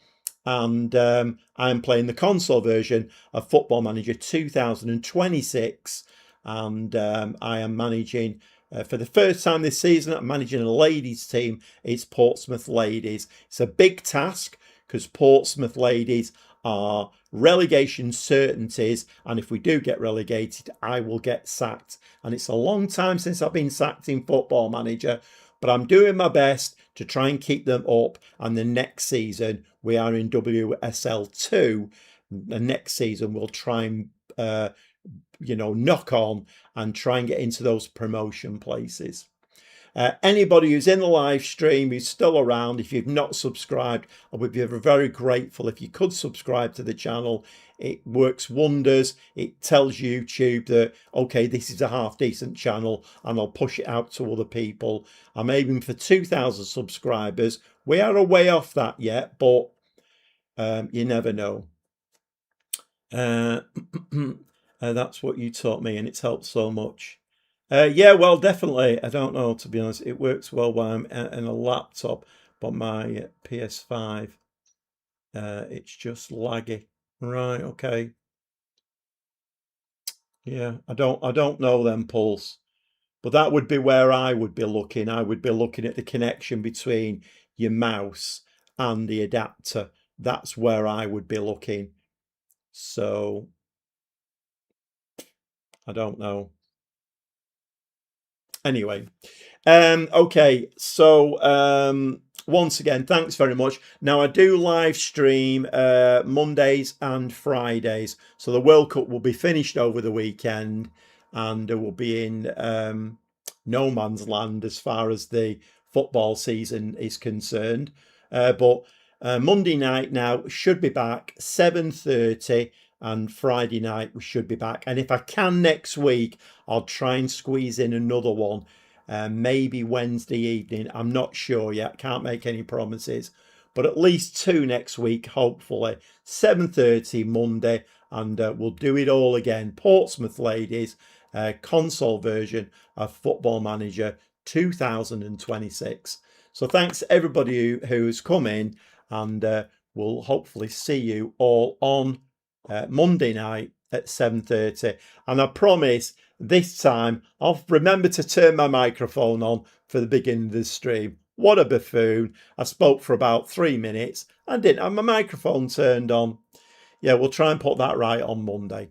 I'm playing the console version of Football Manager 2026, and I am managing, for the first time this season, I'm managing a ladies team. It's Portsmouth Ladies. It's a big task because Portsmouth Ladies are relegation certainties, and if we do get relegated, I will get sacked. And it's a long time since I've been sacked in Football Manager, but I'm doing my best to try and keep them up. And the next season, we are in WSL2. The next season, we'll try and knock on and try and get into those promotion places. Anybody who's in the live stream, who's still around, if you've not subscribed, I would be very grateful if you could subscribe to the channel. It works wonders. It tells YouTube that, okay, this is a half decent channel, and I'll push it out to other people. I'm aiming for 2,000 subscribers. We are a way off that yet, but you never know. That's what you taught me, and it's helped so much. Yeah, well, definitely. I don't know, to be honest. It works well when I'm in a laptop, but my PS5, it's just laggy. Right, okay. Yeah, I don't know them, Pulse. But that would be where I would be looking. I would be looking at the connection between your mouse and the adapter. That's where I would be looking. So, I don't know. Anyway, okay, so once again, thanks very much. Now, I do live stream Mondays and Fridays, so the World Cup will be finished over the weekend, and it will be in no man's land as far as the football season is concerned. But Monday night now should be back 7:30. And Friday night we should be back. And if I can next week, I'll try and squeeze in another one. Maybe Wednesday evening. I'm not sure yet. Can't make any promises. But at least 2 next week, hopefully. 7:30 Monday. And we'll do it all again. Portsmouth Ladies, console version of Football Manager 2026. So thanks to everybody who's come in. And we'll hopefully see you all on Monday night at 7:30, and I promise this time I'll remember to turn my microphone on for the beginning of the stream. What a buffoon. I spoke for about 3 minutes and didn't have my microphone turned on. Yeah, we'll try and put that right on Monday.